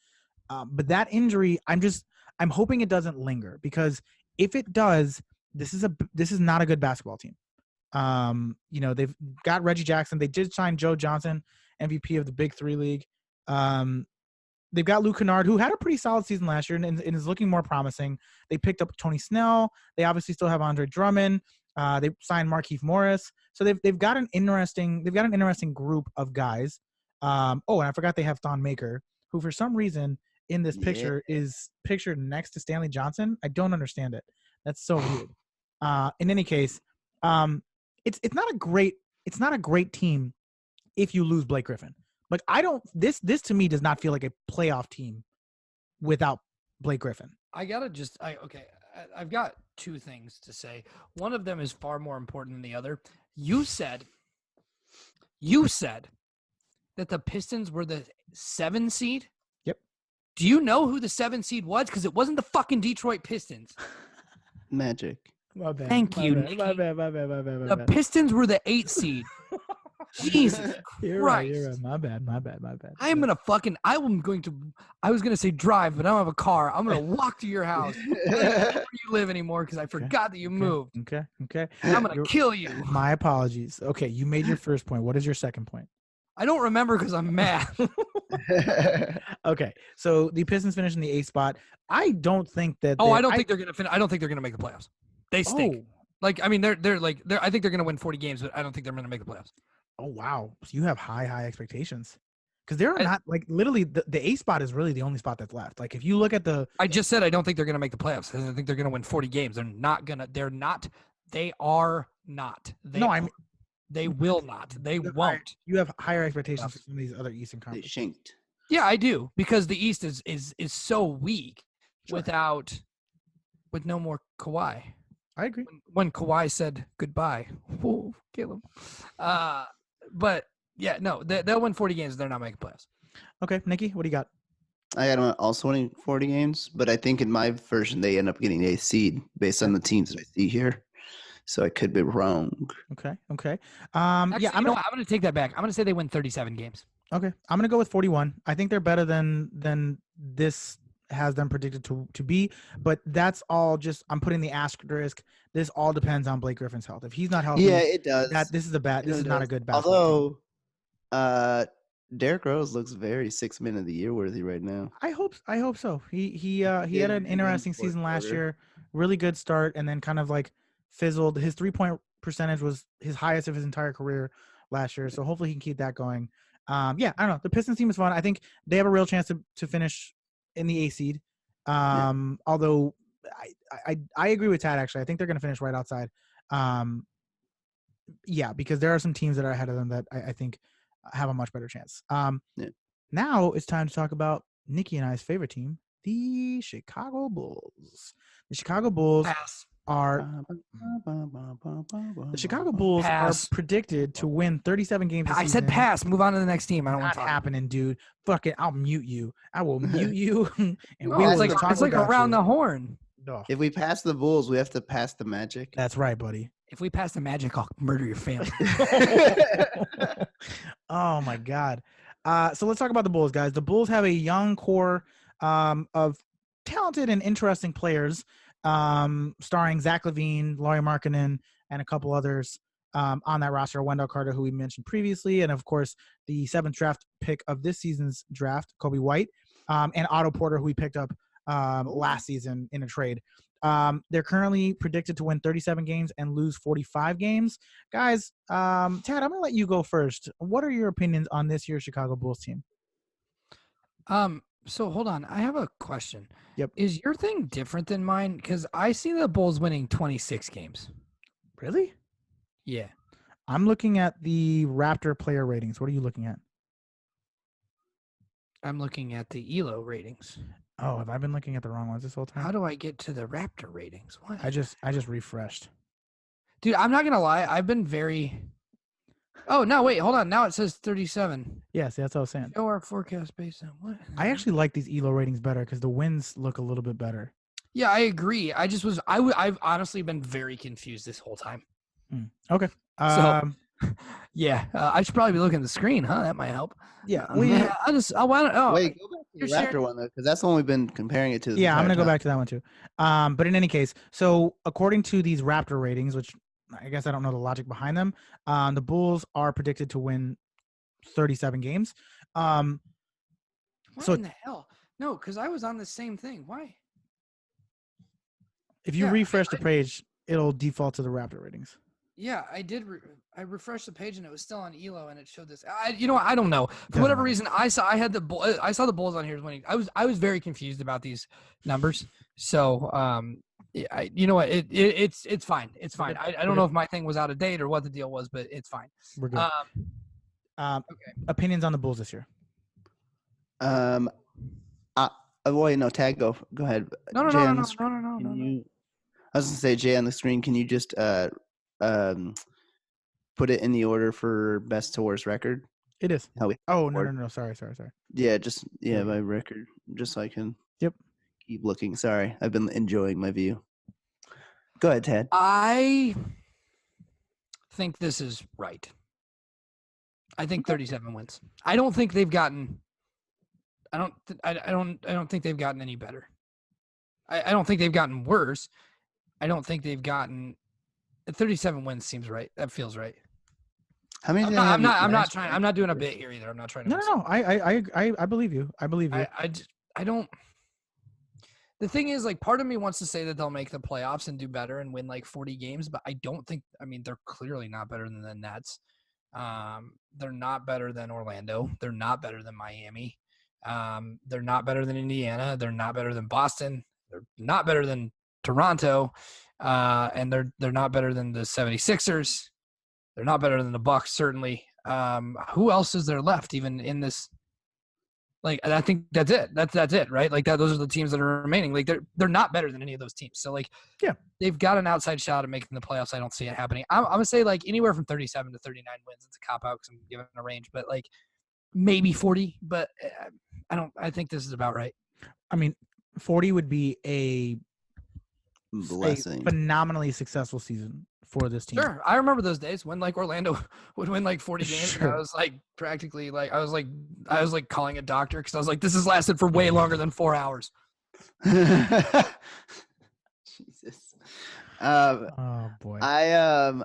[SPEAKER 2] But that injury, I'm hoping it doesn't linger because if it does, this is not a good basketball team. They've got Reggie Jackson. They did sign Joe Johnson, MVP of the Big Three League. They've got Luke Kennard, who had a pretty solid season last year and is looking more promising. They picked up Tony Snell. They obviously still have Andre Drummond. They signed Markieff Morris. So they've got an interesting group of guys. And I forgot they have Thon Maker, who for some reason in this picture is pictured next to Stanley Johnson. I don't understand it. That's so weird. In any case, it's not a great team if you lose Blake Griffin. Like this to me does not feel like a playoff team without Blake Griffin.
[SPEAKER 1] I've got two things to say. One of them is far more important than the other. You said that the Pistons were the 7 seed.
[SPEAKER 2] Yep.
[SPEAKER 1] Do you know who the 7 seed was? Because it wasn't the fucking Detroit Pistons.
[SPEAKER 3] Magic.
[SPEAKER 2] My bad.
[SPEAKER 1] Thank you, Nikki.
[SPEAKER 2] My bad.
[SPEAKER 1] The Pistons were the 8 seed. Jesus Christ.
[SPEAKER 2] You're right. My bad.
[SPEAKER 1] I was going to say drive, but I don't have a car. I'm going to walk to your house. I don't know where you live anymore because I forgot that you moved.
[SPEAKER 2] Okay.
[SPEAKER 1] I'm going to kill you.
[SPEAKER 2] My apologies. Okay, you made your first point. What is your second point?
[SPEAKER 1] I don't remember because I'm mad.
[SPEAKER 2] Okay, so the Pistons finished in the 8th spot. I don't think that.
[SPEAKER 1] I don't think they're going to finish. I don't think they're going to make the playoffs. They stink. I think they're going to win 40 games, but I don't think they're going to make the playoffs.
[SPEAKER 2] Oh wow! So you have high expectations because they're not literally the 8th spot is really the only spot that's left. Like if you look at I
[SPEAKER 1] just said I don't think they're going to make the playoffs. I think they're going to win 40 games. They are not. They will not. They won't.
[SPEAKER 2] You have higher expectations for some of these other Eastern
[SPEAKER 3] They
[SPEAKER 2] conferences.
[SPEAKER 3] shanked.
[SPEAKER 1] Yeah, I do because the East is so weak with no more Kawhi.
[SPEAKER 2] I agree.
[SPEAKER 1] When Kawhi said goodbye, whoa, Caleb. But yeah, no, they'll win 40 games. They're not making playoffs.
[SPEAKER 2] Okay, Nikki, what do you got?
[SPEAKER 3] I got them also winning 40 games, but I think in my version they end up getting a seed based on the teams that I see here. So I could be wrong.
[SPEAKER 2] Okay.
[SPEAKER 1] Actually, I'm going to take that back. I'm going to say they win 37 games.
[SPEAKER 2] Okay, I'm going to go with 41. I think they're better than this has them predicted to be, but that's all just I'm putting the asterisk. This all depends on Blake Griffin's health. If he's not healthy,
[SPEAKER 3] yeah, it does.
[SPEAKER 2] This is not a good basketball
[SPEAKER 3] Although, Derrick Rose looks very 6 man of the year worthy right now.
[SPEAKER 2] I hope so. He had an interesting season last year, really good start, and then kind of like fizzled. His 3-point percentage was his highest of his entire career last year, so hopefully he can keep that going. I don't know. The Pistons team is fun. I think they have a real chance to finish in the 8th seed. Although I agree with Tad, actually. I think they're going to finish right outside. Because there are some teams that are ahead of them that I think have a much better chance. Now it's time to talk about Nikki and I's favorite team, the Chicago Bulls. The Chicago Bulls are predicted to win 37 games this season.
[SPEAKER 1] I said pass. Move on to the next team. I don't want to
[SPEAKER 2] talk. Happening, dude. Fuck it. I'll mute you. I will mute you. And
[SPEAKER 1] it's like around the horn.
[SPEAKER 3] If we pass the Bulls, we have to pass the Magic.
[SPEAKER 2] That's right, buddy.
[SPEAKER 1] If we pass the Magic, I'll murder your family.
[SPEAKER 2] Oh my God. So let's talk about the Bulls, guys. The Bulls have a young core of talented and interesting players, starring Zach LaVine, Lauri Markkanen, and a couple others on that roster. Wendell Carter, who we mentioned previously, and of course the 7th draft pick of this season's draft, Kobe White, and Otto Porter, who we picked up last season in a trade. They're currently predicted to win 37 games and lose 45 games. Guys, Tad, I'm going to let you go first. What are your opinions on this year's Chicago Bulls team?
[SPEAKER 1] So hold on. I have a question.
[SPEAKER 2] Yep.
[SPEAKER 1] Is your thing different than mine? Because I see the Bulls winning 26 games.
[SPEAKER 2] Really?
[SPEAKER 1] Yeah.
[SPEAKER 2] I'm looking at the Raptor player ratings. What are you looking at?
[SPEAKER 1] I'm looking at the ELO ratings.
[SPEAKER 2] Oh, have I been looking at the wrong ones this whole time?
[SPEAKER 1] How do I get to the Raptor ratings? What?
[SPEAKER 2] I just refreshed.
[SPEAKER 1] Dude, I'm not gonna lie. I've been very. Oh no! Wait, hold on. Now it says 37.
[SPEAKER 2] Yes, that's what I was saying.
[SPEAKER 1] Show our forecast based on what?
[SPEAKER 2] I actually like these ELO ratings better because the wins look a little bit better.
[SPEAKER 1] Yeah, I agree. I just was. I've honestly been very confused this whole time.
[SPEAKER 2] Okay.
[SPEAKER 1] So, yeah, I should probably be looking at the screen, huh? That might help.
[SPEAKER 2] Yeah.
[SPEAKER 1] Yeah, why don't? Oh,
[SPEAKER 3] Wait, go back to the
[SPEAKER 1] you're
[SPEAKER 3] Raptor
[SPEAKER 1] sharing-
[SPEAKER 3] one though, because that's the one we've been comparing it to.
[SPEAKER 2] Yeah, I'm gonna go back to that one too. But in any case, so according to these Raptor ratings, which I guess I don't know the logic behind them, the Bulls are predicted to win 37 games.
[SPEAKER 1] what
[SPEAKER 2] so-
[SPEAKER 1] in the hell? No, because I was on the same thing. Why?
[SPEAKER 2] If you
[SPEAKER 1] Yeah,
[SPEAKER 2] refresh the page, it'll default to the Raptor ratings.
[SPEAKER 1] Yeah, I did. I refreshed the page and it was still on Elo and it showed this. You know what? I don't know. For
[SPEAKER 2] Doesn't
[SPEAKER 1] whatever
[SPEAKER 2] matter.
[SPEAKER 1] reason, I saw the Bulls on here winning. I was very confused about these numbers. So you know what? It's fine. It's fine. I don't know if my thing was out of date or what the deal was, but it's fine.
[SPEAKER 2] We're good.
[SPEAKER 1] Okay.
[SPEAKER 2] Opinions on the Bulls this year?
[SPEAKER 3] Wait, no, Tag, go ahead.
[SPEAKER 1] No.
[SPEAKER 3] Jay, on the screen, can you- I was gonna say, Jay, on the screen, can you just put it in the order for best to worst record?
[SPEAKER 2] It is.
[SPEAKER 3] How we
[SPEAKER 2] Oh
[SPEAKER 3] Or-
[SPEAKER 2] no. Sorry.
[SPEAKER 3] Yeah, just by record, just so I can.
[SPEAKER 2] Yep.
[SPEAKER 3] Keep looking. Sorry, I've been enjoying my view. Go ahead, Ted.
[SPEAKER 1] I think this is right. I think 37 wins. I don't think they've gotten. I don't think they've gotten any better. I don't think they've gotten worse. I don't think they've gotten. 37 wins seems right. That feels right.
[SPEAKER 3] How many?
[SPEAKER 1] I'm not trying. I'm not doing a bit here either. I'm not trying to.
[SPEAKER 2] No. I believe you. I believe you.
[SPEAKER 1] I don't. The thing is, like, part of me wants to say that they'll make the playoffs and do better and win like 40 games, but I don't think. I mean, they're clearly not better than the Nets. They're not better than Orlando. They're not better than Miami. They're not better than Indiana. They're not better than Boston. They're not better than Toronto. And they're not better than the 76ers. They're not better than the Bucks, certainly. Who else is there left even in this? Like, I think that's it. That's it, right? Like, those are the teams that are remaining. Like, they're not better than any of those teams. So, like,
[SPEAKER 2] yeah,
[SPEAKER 1] they've got an outside shot at making the playoffs. I don't see it happening. I'm gonna say like anywhere from 37 to 39 wins. It's a cop out because I'm giving a range, but like maybe 40. But I think this is about right.
[SPEAKER 2] I mean, 40 would be a
[SPEAKER 3] blessing.
[SPEAKER 2] Phenomenally successful season for this team.
[SPEAKER 1] Sure, I remember those days when like Orlando would win like 40 games.
[SPEAKER 2] Sure.
[SPEAKER 1] And I was like practically like I was like calling a doctor because I was like, this has lasted for way longer than 4 hours.
[SPEAKER 3] Jesus.
[SPEAKER 2] Oh boy.
[SPEAKER 3] I'm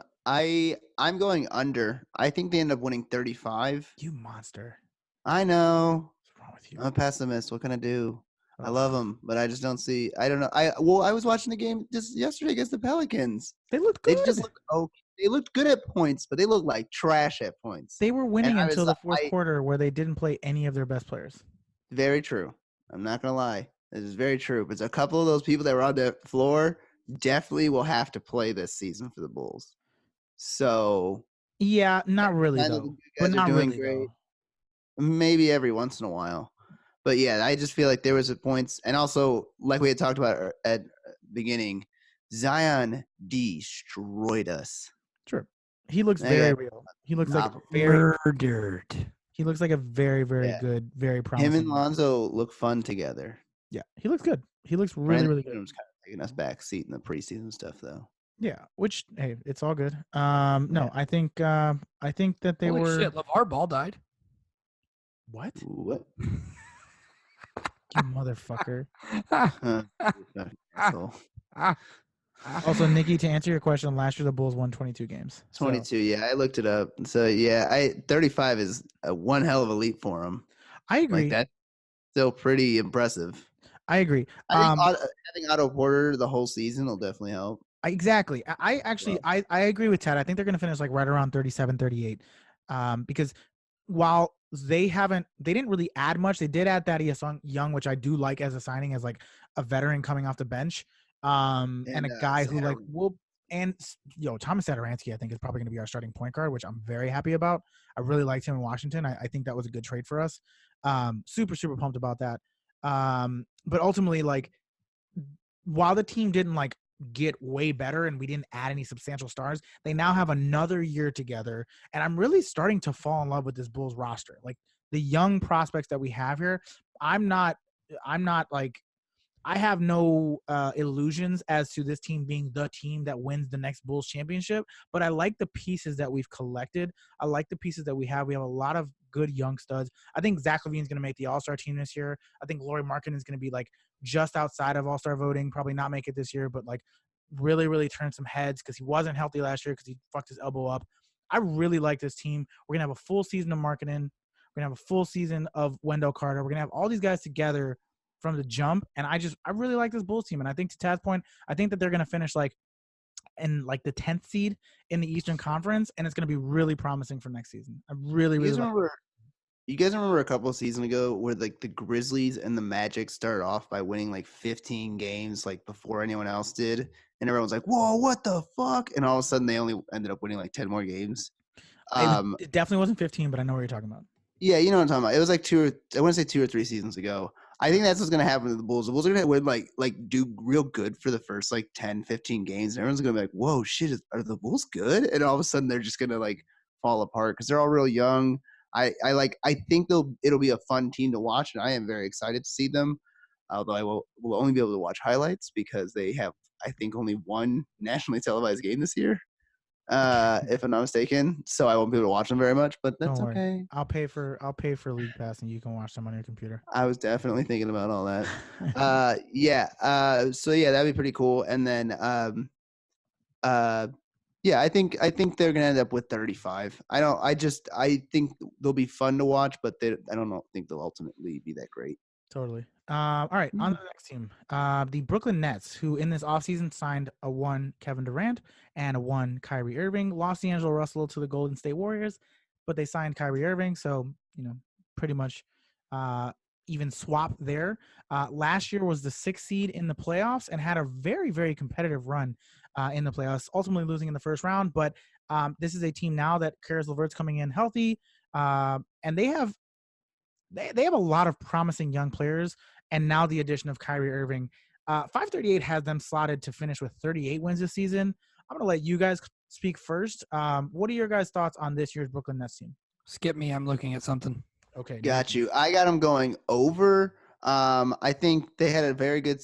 [SPEAKER 3] going under. I think they end up winning 35.
[SPEAKER 2] You monster.
[SPEAKER 3] I know.
[SPEAKER 2] What's wrong with you?
[SPEAKER 3] I'm a pessimist. What can I do? I
[SPEAKER 2] Oh.
[SPEAKER 3] love them, but I just don't see. I don't know. I was watching the game just yesterday against the Pelicans.
[SPEAKER 2] They looked
[SPEAKER 3] They
[SPEAKER 2] good.
[SPEAKER 3] just looked okay. They looked good at points, but they looked like trash at points.
[SPEAKER 2] They were winning
[SPEAKER 3] And I
[SPEAKER 2] until
[SPEAKER 3] was
[SPEAKER 2] the fourth
[SPEAKER 3] like-
[SPEAKER 2] quarter where they didn't play any of their best players.
[SPEAKER 3] Very true. I'm not gonna lie. This is very true. But a couple of those people that were on the floor definitely will have to play this season for the Bulls. So
[SPEAKER 2] Yeah, not really
[SPEAKER 3] none of the
[SPEAKER 2] though.
[SPEAKER 3] good
[SPEAKER 2] But
[SPEAKER 3] guys are
[SPEAKER 2] not
[SPEAKER 3] doing
[SPEAKER 2] really
[SPEAKER 3] great.
[SPEAKER 2] though.
[SPEAKER 3] Maybe every once in a while. But yeah, I just feel like there was a points, and also like we had talked about at the beginning, Zion destroyed us.
[SPEAKER 2] Sure. He looks
[SPEAKER 3] Yeah,
[SPEAKER 2] very
[SPEAKER 3] yeah.
[SPEAKER 2] real. He looks like
[SPEAKER 3] Nah,
[SPEAKER 2] very
[SPEAKER 1] Murdered.
[SPEAKER 2] he looks like a very, very
[SPEAKER 3] Yeah.
[SPEAKER 2] good, very promising.
[SPEAKER 3] Him and Lonzo look fun together.
[SPEAKER 2] Yeah, he looks good. He looks really,
[SPEAKER 3] Brandon
[SPEAKER 2] really good.
[SPEAKER 3] Ingram's kind of taking us back seat in the preseason stuff, though.
[SPEAKER 2] Yeah, which hey, it's all good. No, I think that they
[SPEAKER 1] Holy
[SPEAKER 2] were
[SPEAKER 1] shit, LeVar Ball died.
[SPEAKER 2] what?
[SPEAKER 3] What?
[SPEAKER 2] You motherfucker.
[SPEAKER 3] Huh. Asshole.
[SPEAKER 2] Also, Nikki, to answer your question, last year the Bulls won 22 games. So,
[SPEAKER 3] 22. Yeah, I looked it up. So yeah, 35 is one hell of a leap for him.
[SPEAKER 2] I agree.
[SPEAKER 3] Like that's still pretty impressive.
[SPEAKER 2] I agree.
[SPEAKER 3] I think having Otto Porter the whole season will definitely help.
[SPEAKER 2] Exactly. I actually I agree with Ted. I think they're going to finish like right around 37, 38. Because while they didn't really add much. They did add Thaddeus Young, which I do like as a signing, as like a veteran coming off the bench. And a guy who like will Thomas Satoransky, I think, is probably going to be our starting point guard, which I'm very happy about. I really liked him in Washington. I think that was a good trade for us. Super, super pumped about that. But ultimately, like, while the team didn't like get way better and we didn't add any substantial stars, they now have another year together. And I'm really starting to fall in love with this Bulls roster. Like, the young prospects that we have here, I'm not like, I have no illusions as to this team being the team that wins the next Bulls championship, but I like the pieces that we've collected. I like the pieces that we have. We have a lot of good young studs. I think Zach LaVine's going to make the All-Star team this year. I think Lauri Markkanen is going to be like just outside of All-Star voting, probably not make it this year, but like really, really turn some heads because he wasn't healthy last year because he fucked his elbow up. I really like this team. We're going to have a full season of Markkanen. We're going to have a full season of Wendell Carter. We're going to have all these guys together from the jump. And I really like this Bulls team. And I think to Tad's point, I think that they're going to finish like in like the 10th seed in the Eastern Conference. And it's going to be really promising for next season. I really, really like it.
[SPEAKER 3] You guys remember a couple of seasons ago where like the Grizzlies and the Magic started off by winning like 15 games like before anyone else did, and everyone was like, "Whoa, what the fuck?" And all of a sudden they only ended up winning like 10 more games.
[SPEAKER 2] It definitely wasn't 15, but I know what you're talking about.
[SPEAKER 3] Yeah, you know what I'm talking about. It was like 2 or 3 seasons ago. I think that's what's going to happen to the Bulls. The Bulls are going to win like do real good for the first like 10, 15 games. And everyone's going to be like, "Whoa, shit, are the Bulls good?" And all of a sudden they're just going to like fall apart because they're all real young. I think it'll be a fun team to watch, and I am very excited to see them. Although I will only be able to watch highlights because they have, I think, only one nationally televised game this year, if I'm not mistaken. So I won't be able to watch them very much, but that's okay.
[SPEAKER 2] I'll pay for League Pass, and you can watch them on your computer.
[SPEAKER 3] I was definitely thinking about all that. So yeah, that'd be pretty cool. And then yeah, I think they're gonna end up with 35. I think they'll be fun to watch, but I don't think they'll ultimately be that great.
[SPEAKER 2] Totally. All right, on to the next team. The Brooklyn Nets, who in this offseason signed a 1 Kevin Durant and a 1 Kyrie Irving, lost D'Angelo Russell to the Golden State Warriors, but they signed Kyrie Irving, so pretty much even swap there. Last year was the 6th seed in the playoffs and had a very, very competitive run in the playoffs, ultimately losing in the first round. But this is a team now that Caris LeVert's coming in healthy, and they have a lot of promising young players. And now the addition of Kyrie Irving, 538 has them slotted to finish with 38 wins this season. I'm gonna let you guys speak first. What are your guys' thoughts on this year's Brooklyn Nets team?
[SPEAKER 1] Skip me. I'm looking at something.
[SPEAKER 2] Okay.
[SPEAKER 3] Got you. I got them going over. I think they had a very good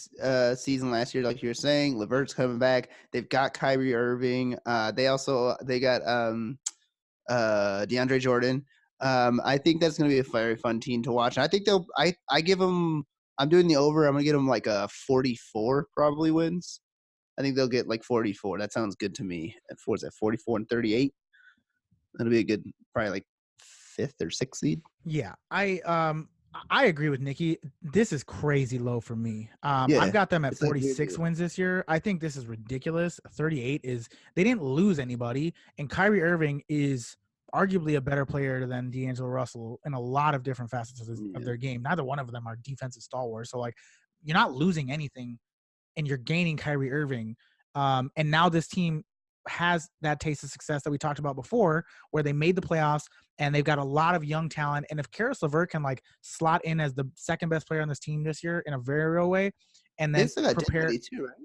[SPEAKER 3] season last year, like you were saying. LeVert's coming back. They've got Kyrie Irving. They got DeAndre Jordan. I think that's going to be a very fun team to watch. And I think I give them. I'm doing the over. I'm going to get them like a 44 probably wins. I think they'll get like 44. That sounds good to me. What's that? 44 and 38. That'll be a good, probably like 5th or 6th seed.
[SPEAKER 2] Yeah, I agree with Nikki. This is crazy low for me. I've got them at 46 wins this year. I think this is ridiculous. 38 is they didn't lose anybody, and Kyrie Irving is arguably a better player than D'Angelo Russell in a lot of different facets of their game. Neither one of them are defensive stalwarts. So like, you're not losing anything, and you're gaining Kyrie Irving. And now this team has that taste of success that we talked about before, where they made the playoffs and they've got a lot of young talent. And if Caris LeVert can like slot in as the second best player on this team this year in a very real way, and then prepare too, right?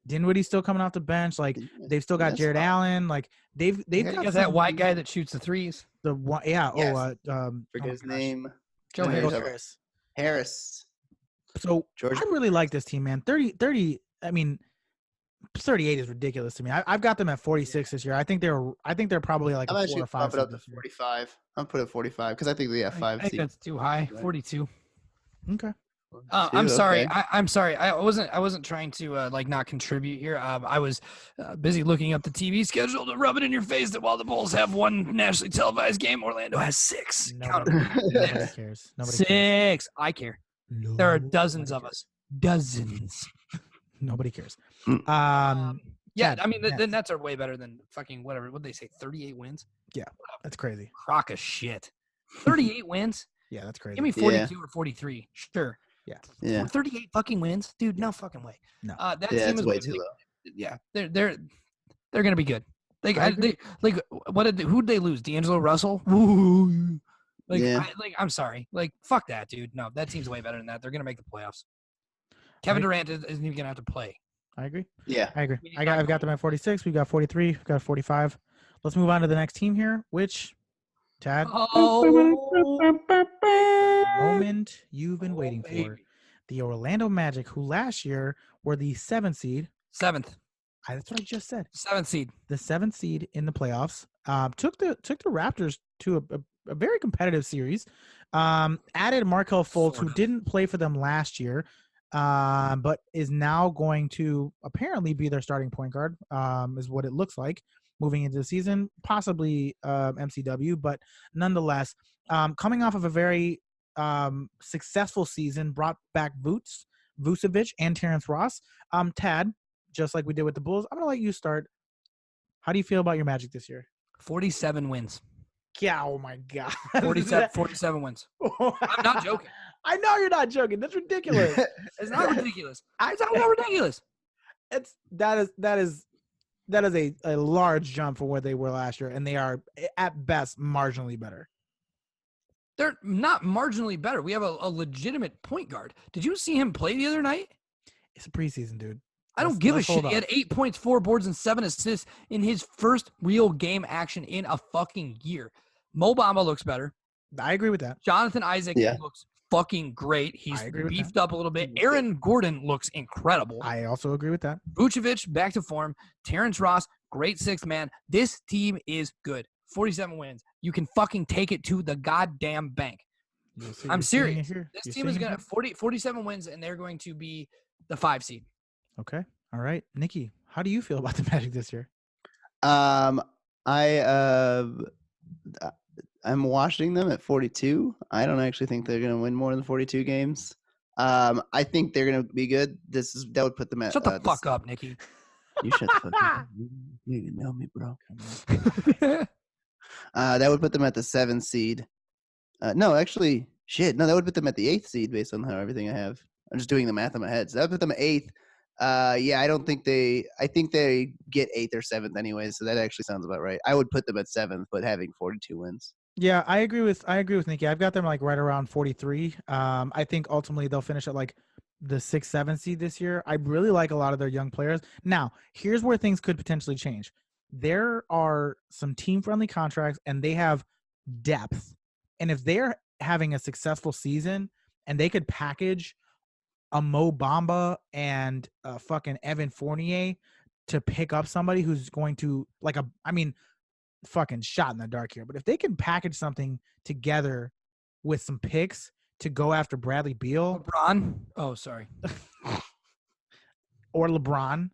[SPEAKER 2] Dinwiddie's still coming off the bench. Like they've still got Jared Allen. Like they've got
[SPEAKER 1] that white guy that shoots the threes.
[SPEAKER 2] The one, yeah.
[SPEAKER 3] Yes. Forget his name.
[SPEAKER 1] Joe Harris.
[SPEAKER 3] Harris.
[SPEAKER 2] So George. I really like this team, man. 30. I mean, 38 is ridiculous to me. I've got them at 46 this year. I think they're probably like a 4 or 5.
[SPEAKER 3] Put up to 45. I'm put at 45 because I think they have 5.
[SPEAKER 1] I think that's too high. 42.
[SPEAKER 2] Okay.
[SPEAKER 1] I'm sorry. Okay. I'm sorry. I wasn't trying to like not contribute here. I was busy looking up the TV schedule to rub it in your face that while the Bulls have 1 nationally televised game, Orlando has 6.
[SPEAKER 2] Nobody cares. Nobody
[SPEAKER 1] 6.
[SPEAKER 2] Cares.
[SPEAKER 1] I care. There are dozens of us. Dozens.
[SPEAKER 2] Nobody cares.
[SPEAKER 1] Yeah, I mean the Nets are way better than fucking whatever. What they say? 38 wins.
[SPEAKER 2] Yeah, that's crazy.
[SPEAKER 1] Crock of shit. 38 wins.
[SPEAKER 2] Yeah, that's crazy.
[SPEAKER 1] Give me 42 or 43. Sure.
[SPEAKER 2] Yeah.
[SPEAKER 1] 38 fucking wins, dude. No fucking way.
[SPEAKER 2] No.
[SPEAKER 1] That team is
[SPEAKER 3] way too low.
[SPEAKER 1] Yeah, they're They're gonna be good.
[SPEAKER 2] agree.
[SPEAKER 1] Who'd they lose? D'Angelo Russell. Ooh.
[SPEAKER 3] Yeah.
[SPEAKER 1] I'm sorry. Fuck that, dude. No, that team's way better than that. They're gonna make the playoffs. Kevin Durant isn't even gonna have to play.
[SPEAKER 2] I agree.
[SPEAKER 3] Yeah.
[SPEAKER 2] I agree. I've got them at 46. We've got 43. We've got 45. Let's move on to the next team here, which, Tad, moment you've been waiting for. The Orlando Magic, who last year were the 7th seed.
[SPEAKER 1] 7th.
[SPEAKER 2] That's what I just said.
[SPEAKER 1] 7th seed.
[SPEAKER 2] The 7th seed in the playoffs. Took the Raptors to a very competitive series. Added Markelle Fultz, who didn't play for them last year, but is now going to apparently be their starting point guard, is what it looks like moving into the season, possibly MCW, but nonetheless, coming off of a very successful season, brought back Vucevic and Terrence Ross. Tad, just like we did with the Bulls, I'm going to let you start. How do you feel about your Magic this year?
[SPEAKER 1] 47 wins.
[SPEAKER 2] Yeah, oh my God.
[SPEAKER 1] 47 wins. I'm not joking.
[SPEAKER 2] I know you're not joking. That's ridiculous.
[SPEAKER 1] It's not ridiculous. It's not ridiculous.
[SPEAKER 2] That is a large jump from where they were last year, and they are at best marginally better.
[SPEAKER 1] They're not marginally better. We have a legitimate point guard. Did you see him play the other night?
[SPEAKER 2] It's a preseason, dude.
[SPEAKER 1] I don't give a shit. He had 8 points, 4 boards, and 7 assists in his first real game action in a fucking year. Mo Bamba looks better.
[SPEAKER 2] I agree with that.
[SPEAKER 1] Jonathan Isaac looks fucking great. He's beefed up a little bit. Aaron Gordon looks incredible.
[SPEAKER 2] I also agree with that.
[SPEAKER 1] Vucevic, back to form. Terrence Ross, great sixth man. This team is good. 47 wins. You can fucking take it to the goddamn bank. I'm serious. This team is going to 47 wins, and they're going to be the 5 seed.
[SPEAKER 2] Okay. All right. Nikki, how do you feel about the Magic this year?
[SPEAKER 3] I'm watching them at 42. I don't actually think they're going to win more than 42 games. I think they're going to be good. That would put them at.
[SPEAKER 1] Shut the fuck up, Nikki.
[SPEAKER 3] You shut the fuck up. You know me, bro. That would put them at the 7th seed. No, actually, shit. No, that would put them at the 8th seed based on how everything I have. I'm just doing the math in my head. So that would put them at 8th. I don't think I think they get 8th or 7th anyways. So that actually sounds about right. I would put them at 7th, but having 42 wins.
[SPEAKER 2] Yeah, I agree with Nikki. I've got them like right around 43. I think ultimately they'll finish at like the 6th, 7th seed this year. I really like a lot of their young players. Now, here's where things could potentially change. There are some team-friendly contracts, and they have depth. And if they're having a successful season, and they could package a Mo Bamba and a fucking Evan Fournier to pick up somebody who's going to fucking shot in the dark here. But if they can package something together with some picks to go after Bradley Beal.
[SPEAKER 1] LeBron? Oh, sorry.
[SPEAKER 2] Or LeBron.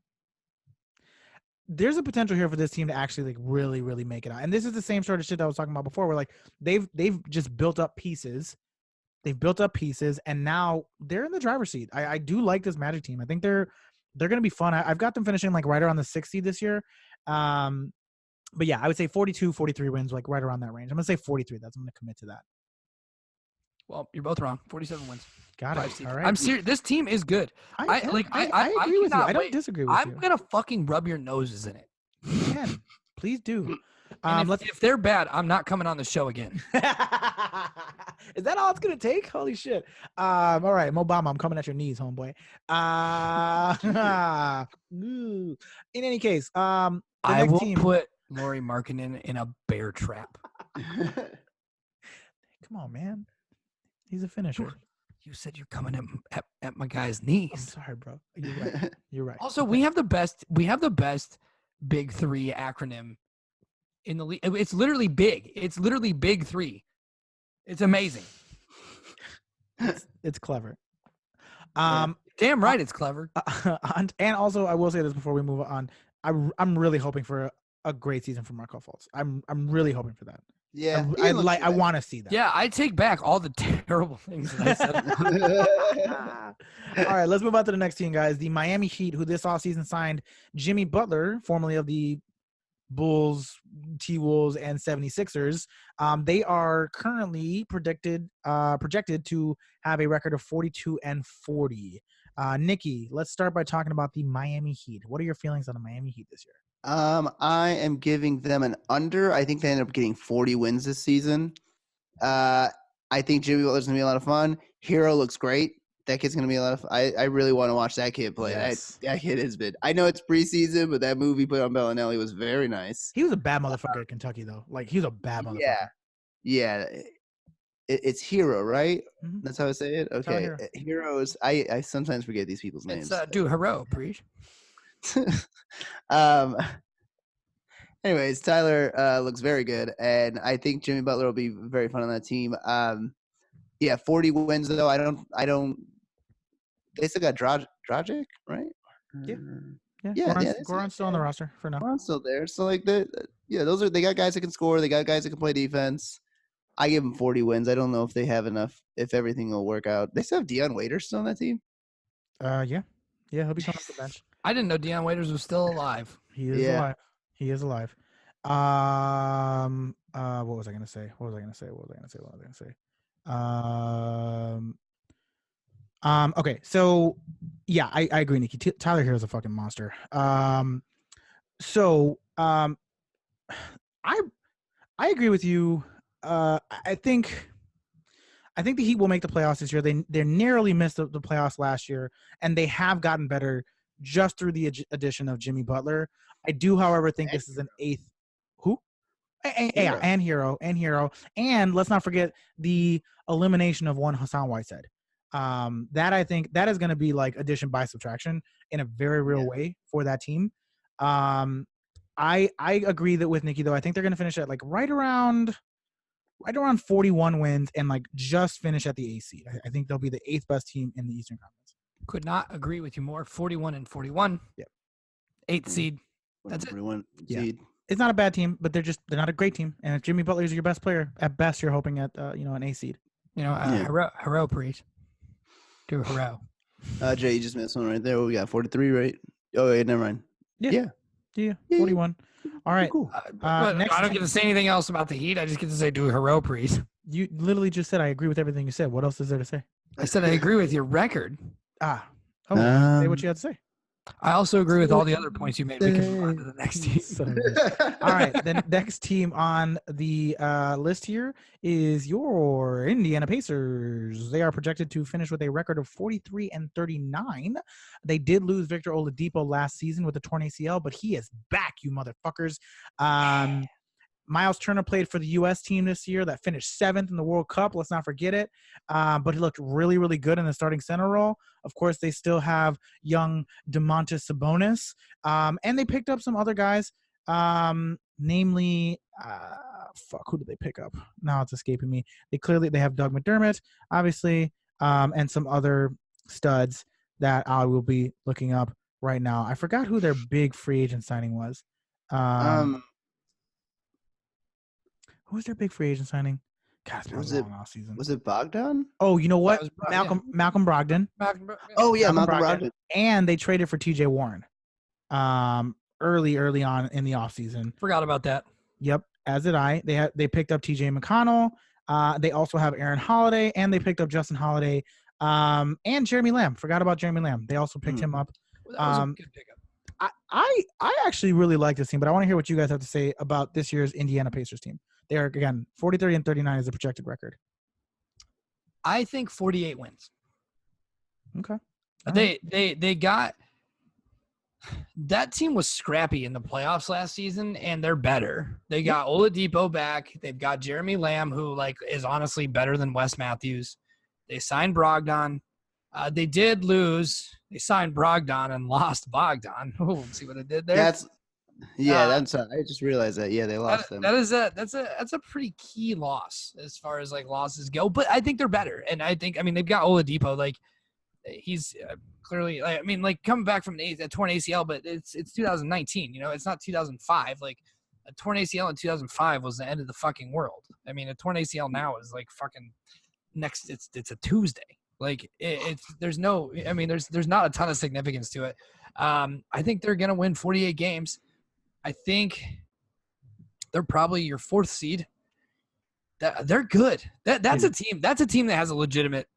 [SPEAKER 2] There's a potential here for this team to actually like really, really make it out. And this is the same sort of shit that I was talking about before, where like they've just built up pieces. They've built up pieces, and now they're in the driver's seat. I do like this Magic team. I think they're going to be fun. I've got them finishing like right around the 6th seed this year. But yeah, I would say 42, 43 wins, like right around that range. I'm going to say 43. I'm going to commit to that.
[SPEAKER 1] Well, you're both wrong. 47 wins.
[SPEAKER 2] Got it. All right.
[SPEAKER 1] I'm serious. This team is good.
[SPEAKER 2] I agree with you. I don't disagree with you.
[SPEAKER 1] I'm going to fucking rub your noses in it.
[SPEAKER 2] You can. Please do.
[SPEAKER 1] If they're bad, I'm not coming on the show again.
[SPEAKER 2] Is that all it's going to take? Holy shit. All right, Mo Bamba, I'm coming at your knees, homeboy. In any case,
[SPEAKER 1] I will put Lauri Markkanen in a bear trap.
[SPEAKER 2] Come on, man. He's a finisher.
[SPEAKER 1] You said you're coming at my guy's knees.
[SPEAKER 2] I'm sorry, bro. You're right. You're right.
[SPEAKER 1] Also, we have the best Big 3 acronym in the league. It's literally big. It's literally Big 3. It's amazing.
[SPEAKER 2] It's clever.
[SPEAKER 1] Damn right, it's clever.
[SPEAKER 2] And also, I will say this before we move on. I'm really hoping for a great season for Markelle Fultz. I'm really hoping for that.
[SPEAKER 3] Yeah,
[SPEAKER 2] I want to see that.
[SPEAKER 1] Yeah, I take back all the terrible things that I
[SPEAKER 2] said. All right, let's move on to the next team, guys. The Miami Heat, who this offseason signed Jimmy Butler, formerly of the Bulls, T-Wolves, and 76ers. They are currently projected to have a record of 42-40. Nikki, let's start by talking about the Miami Heat. What are your feelings on the Miami Heat this year?
[SPEAKER 3] I am giving them an under. I think they end up getting 40 wins this season. I think Jimmy Butler's gonna be a lot of fun. Hero looks great. That kid's gonna be a lot of fun. I really want to watch that kid play.
[SPEAKER 2] Yes.
[SPEAKER 3] That kid has been. I know it's preseason, but that movie put on Bellinelli was very nice.
[SPEAKER 2] He was a bad motherfucker at Kentucky, though. Like, he was a bad motherfucker.
[SPEAKER 3] Yeah. It's Hero, right?
[SPEAKER 2] Mhm.
[SPEAKER 3] That's how I say it.
[SPEAKER 2] Tyler
[SPEAKER 3] Okay,
[SPEAKER 2] Hero.
[SPEAKER 3] Heroes. I sometimes forget these people's names.
[SPEAKER 1] It's do hero, Preach.
[SPEAKER 3] Anyways, Tyler looks very good, and I think Jimmy Butler will be very fun on that team. 40 wins though. I don't. They still got Dragic, right?
[SPEAKER 2] Yeah. Goran's still on the roster for now.
[SPEAKER 3] Goran's still there. So like they got guys that can score. They got guys that can play defense. I give them 40 wins. I don't know if they have enough. If everything will work out, they still have Dion Waiters still on that team.
[SPEAKER 2] Yeah, he'll be coming off the bench.
[SPEAKER 1] I didn't know Deion Waiters was still alive.
[SPEAKER 2] He is alive. He is alive. What was I gonna say? Okay, so yeah, I agree, Nikki. Tyler Hero is a fucking monster. I agree with you. I think the Heat will make the playoffs this year. They narrowly missed the playoffs last year, and they have gotten better just through the addition of Jimmy Butler. I do, however, think this is an eighth. Who? And Hero. And let's not forget the elimination of one Hassan Whiteside. That I think that is going to be like addition by subtraction in a very real way for that team. I agree that with Nikki though. I think they're going to finish at like right around 41 wins and like just finish at the 8th seed. I think they'll be the 8th best team in the Eastern Conference.
[SPEAKER 1] Could not agree with you more. 41-41.
[SPEAKER 2] Yeah.
[SPEAKER 1] 8th seed. That's it.
[SPEAKER 3] 41
[SPEAKER 2] Yeah.
[SPEAKER 3] seed.
[SPEAKER 2] It's not a bad team, but they're not a great team. And if Jimmy Butler is your best player, at best you're hoping at an A seed.
[SPEAKER 1] Hero, Preach. Do hero.
[SPEAKER 3] Jay, you just missed one right there. What we got? 43, right? Oh wait, never mind.
[SPEAKER 2] Yeah. 41. All right.
[SPEAKER 3] Cool.
[SPEAKER 2] Next
[SPEAKER 1] I don't get to say anything else about the Heat. I just get to say do hero, Preach.
[SPEAKER 2] You literally just said I agree with everything you said. What else is there to say?
[SPEAKER 1] I said I agree with your record.
[SPEAKER 2] Say what you had to say.
[SPEAKER 1] I also agree with all the other points you made. We can move on to the next team.
[SPEAKER 2] All right. The next team on the list here is your Indiana Pacers. They are projected to finish with a record of 43-39. They did lose Victor Oladipo last season with a torn ACL, but he is back, you motherfuckers. Miles Turner played for the U.S. team this year that finished 7th in the World Cup. Let's not forget it. But he looked really, really good in the starting center role. Of course, they still have young Domantas Sabonis. And they picked up some other guys, namely, who did they pick up? Now it's escaping me. They have Doug McDermott, obviously, and some other studs that I will be looking up right now. I forgot who their big free agent signing was. Who was their big free agent signing? God, it's been a long off season.
[SPEAKER 3] Was it Bogdan?
[SPEAKER 2] Oh, you know what?
[SPEAKER 1] Malcolm
[SPEAKER 2] Brogdon.
[SPEAKER 3] Oh yeah, Malcolm Brogdon.
[SPEAKER 2] And they traded for TJ Warren. Early on in the offseason.
[SPEAKER 1] Forgot about that.
[SPEAKER 2] Yep, as did I. They picked up TJ McConnell. They also have Aaron Holiday, and they picked up Justin Holiday. And Jeremy Lamb. Forgot about Jeremy Lamb. They also picked him up.
[SPEAKER 1] Well, that was a good pickup.
[SPEAKER 2] I actually really like this team, but I want to hear what you guys have to say about this year's Indiana Pacers team. They are, again, 43-39 is the projected record.
[SPEAKER 1] I think 48 wins.
[SPEAKER 2] Okay.
[SPEAKER 1] They got – that team was scrappy in the playoffs last season, and they're better. They got Oladipo back. They've got Jeremy Lamb, who is honestly better than Wes Matthews. They signed Brogdon. They did lose. They signed Brogdon and lost Bogdan. Oh, see what I did there?
[SPEAKER 3] I just realized that. Yeah, they lost them.
[SPEAKER 1] That's a pretty key loss as far as losses go. But I think they're better, and they've got Oladipo. He's clearly coming back from a torn ACL, but it's 2019. It's not 2005. A torn ACL in 2005 was the end of the fucking world. A torn ACL now is fucking next. It's a Tuesday. There's not a ton of significance to it. I think they're going to win 48 games. I think they're probably your 4th seed. They're good. That's a team that has a legitimate,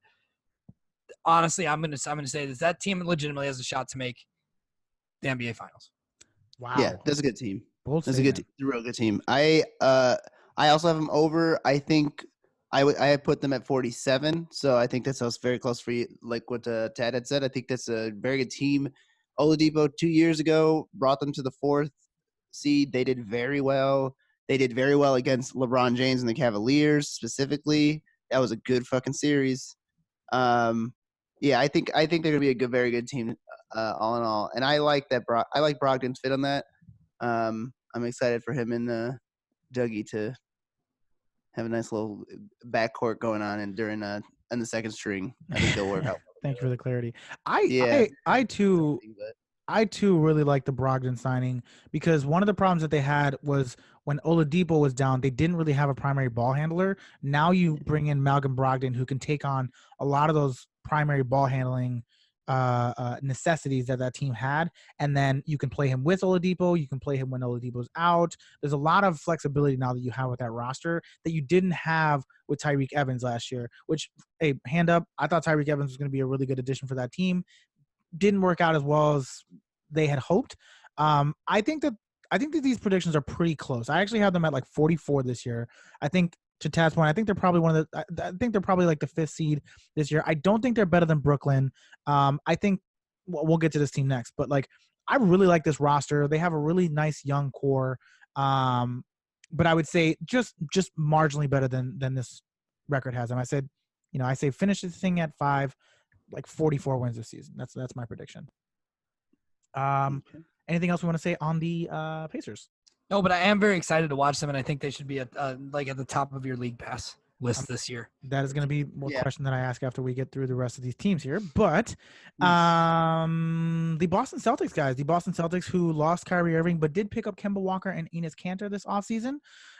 [SPEAKER 1] honestly, I'm going to say this. That team legitimately has a shot to make the NBA finals.
[SPEAKER 2] Wow.
[SPEAKER 3] Yeah, that's a good team.
[SPEAKER 2] Bold
[SPEAKER 3] That's a good,
[SPEAKER 2] statement.
[SPEAKER 3] a real good team. I also have them over. I think I had put them at 47, so I think that's also very close for you. Like what Tad had said, I think that's a very good team. Oladipo 2 years ago brought them to the 4th seed. They did very well. They did very well against LeBron James and the Cavaliers specifically. That was a good fucking series. Yeah, I think they're gonna be a good, very good team, all in all. And I like that. I like Brogdon's fit on that. I'm excited for him and Dougie to have a nice little backcourt going on and during in the second string. I think they'll work out.
[SPEAKER 2] Thank you for the clarity.
[SPEAKER 3] Yeah.
[SPEAKER 2] I too
[SPEAKER 3] But
[SPEAKER 2] I too really like the Brogdon signing because one of the problems that they had was when Oladipo was down, they didn't really have a primary ball handler. Now you bring in Malcolm Brogdon, who can take on a lot of those primary ball handling necessities that team had, and then you can play him with Oladipo. You can play him when Oladipo's out. There's a lot of flexibility now that you have with that roster that you didn't have with Tyreke Evans last year. Which, hey, hand up, I thought Tyreke Evans was going to be a really good addition for that team. Didn't work out as well as they had hoped. I think that these predictions are pretty close. I actually have them at like 44 this year. I think, to Tad's point, I think they're probably I think they're probably like the 5th seed this year. I don't think they're better than Brooklyn. I think we'll get to this team next, but like I really like this roster. They have a really nice young core. But I would say just marginally better than this record has them. I said, I say finish this thing at 5, like 44 wins this season. That's my prediction. Anything else we want to say on the Pacers?
[SPEAKER 1] No, but I am very excited to watch them, and I think they should be at the top of your league pass list this year.
[SPEAKER 2] That is going to be one question that I ask after we get through the rest of these teams here. But the Boston Celtics, guys, who lost Kyrie Irving but did pick up Kemba Walker and Enes Kanter this offseason.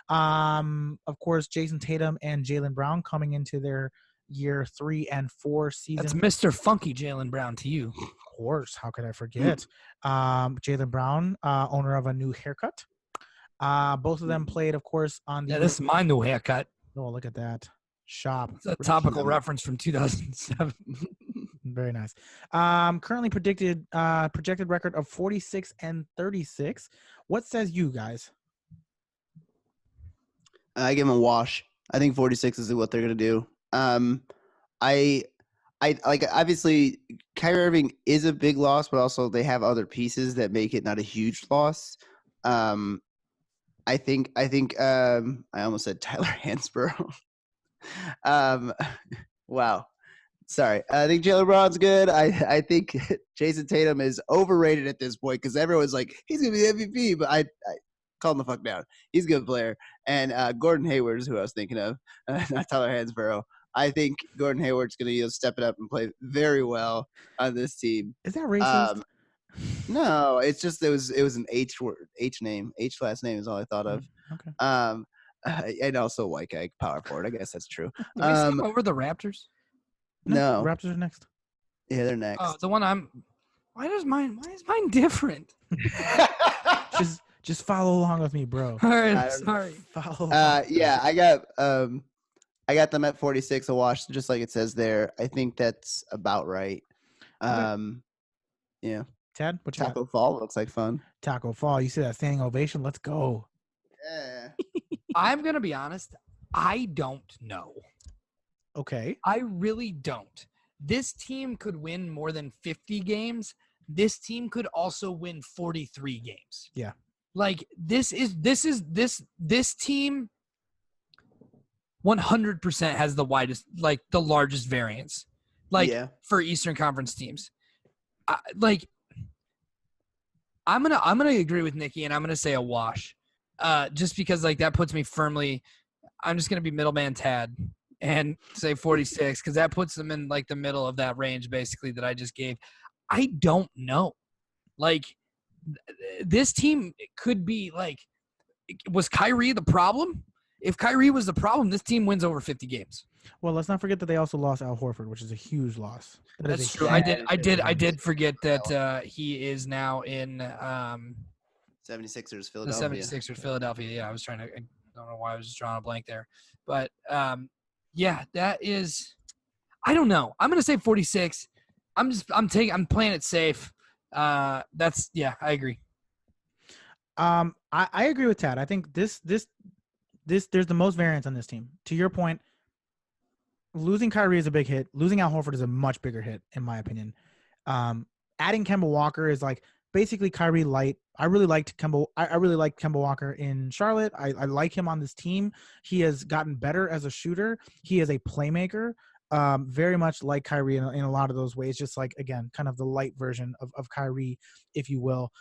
[SPEAKER 2] Of course, Jason Tatum and Jaylen Brown coming into their year 3 and 4 season.
[SPEAKER 1] That's Mr. Funky Jaylen Brown to you.
[SPEAKER 2] Of course. How could I forget? Jaylen Brown, owner of a new haircut. Both of them played, of course, on the.
[SPEAKER 1] Yeah, this is my new haircut.
[SPEAKER 2] Oh, look at that. Shop.
[SPEAKER 1] It's a topical reference from 2007.
[SPEAKER 2] Very nice. Currently projected record of 46 and 36. What says you guys?
[SPEAKER 3] I give them a wash. I think 46 is what they're gonna do. I like, obviously Kyrie Irving is a big loss, but also they have other pieces that make it not a huge loss. I think I almost said Tyler Hansborough. Wow. Sorry. I think Jaylen Brown's good. I think Jason Tatum is overrated at this point because everyone's like, he's going to be MVP, but I calm the fuck down. He's a good player. And Gordon Hayward is who I was thinking of, not Tyler Hansborough. I think Gordon Hayward's going to step it up and play very well on this team.
[SPEAKER 2] Is that racist?
[SPEAKER 3] No, it's just it was an H last name is all I thought of.
[SPEAKER 2] Okay.
[SPEAKER 3] And also white guy power forward. I guess that's true.
[SPEAKER 1] Did we skip over the Raptors?
[SPEAKER 3] No.
[SPEAKER 2] Raptors are next.
[SPEAKER 3] Yeah, they're next.
[SPEAKER 1] Oh, the one why is mine different?
[SPEAKER 2] Just follow along with me, bro.
[SPEAKER 1] All right, sorry.
[SPEAKER 2] Follow.
[SPEAKER 3] Yeah, I got them at 46 a wash, just like it says there. I think that's about right. Yeah.
[SPEAKER 2] Ted, what you
[SPEAKER 3] Taco Fall looks like fun.
[SPEAKER 2] Taco Fall. You see that standing ovation? Let's go.
[SPEAKER 3] Yeah.
[SPEAKER 1] I'm gonna be honest. I don't know.
[SPEAKER 2] Okay.
[SPEAKER 1] I really don't. This team could win more than 50 games. This team could also win 43 games.
[SPEAKER 2] Yeah.
[SPEAKER 1] Like this team 100% has the largest variance. For Eastern Conference teams. I'm gonna agree with Nikki, and I'm gonna say a wash, just because that puts me firmly. I'm just gonna be middleman Tad and say 46 because that puts them in the middle of that range basically that I just gave. I don't know, this team could be was Kyrie the problem? If Kyrie was the problem, this team wins over 50 games.
[SPEAKER 2] Well, let's not forget that they also lost Al Horford, which is a huge loss.
[SPEAKER 1] That's true. I did forget that he is now in
[SPEAKER 3] 76ers Philadelphia.
[SPEAKER 1] The 76ers Philadelphia. Yeah, I don't know why I was just drawing a blank there. But yeah, that is I don't know. I'm going to say 46. I'm playing it safe. I agree.
[SPEAKER 2] I agree with Tad. I think this there's the most variance on this team. To your point, losing Kyrie is a big hit. Losing Al Horford is a much bigger hit, in my opinion. Adding Kemba Walker is like basically Kyrie light. I really liked Kemba. I really liked Kemba Walker in Charlotte. I like him on this team. He has gotten better as a shooter. He is a playmaker. Very much like Kyrie in a lot of those ways. Just like, again, kind of the light version of Kyrie, if you will.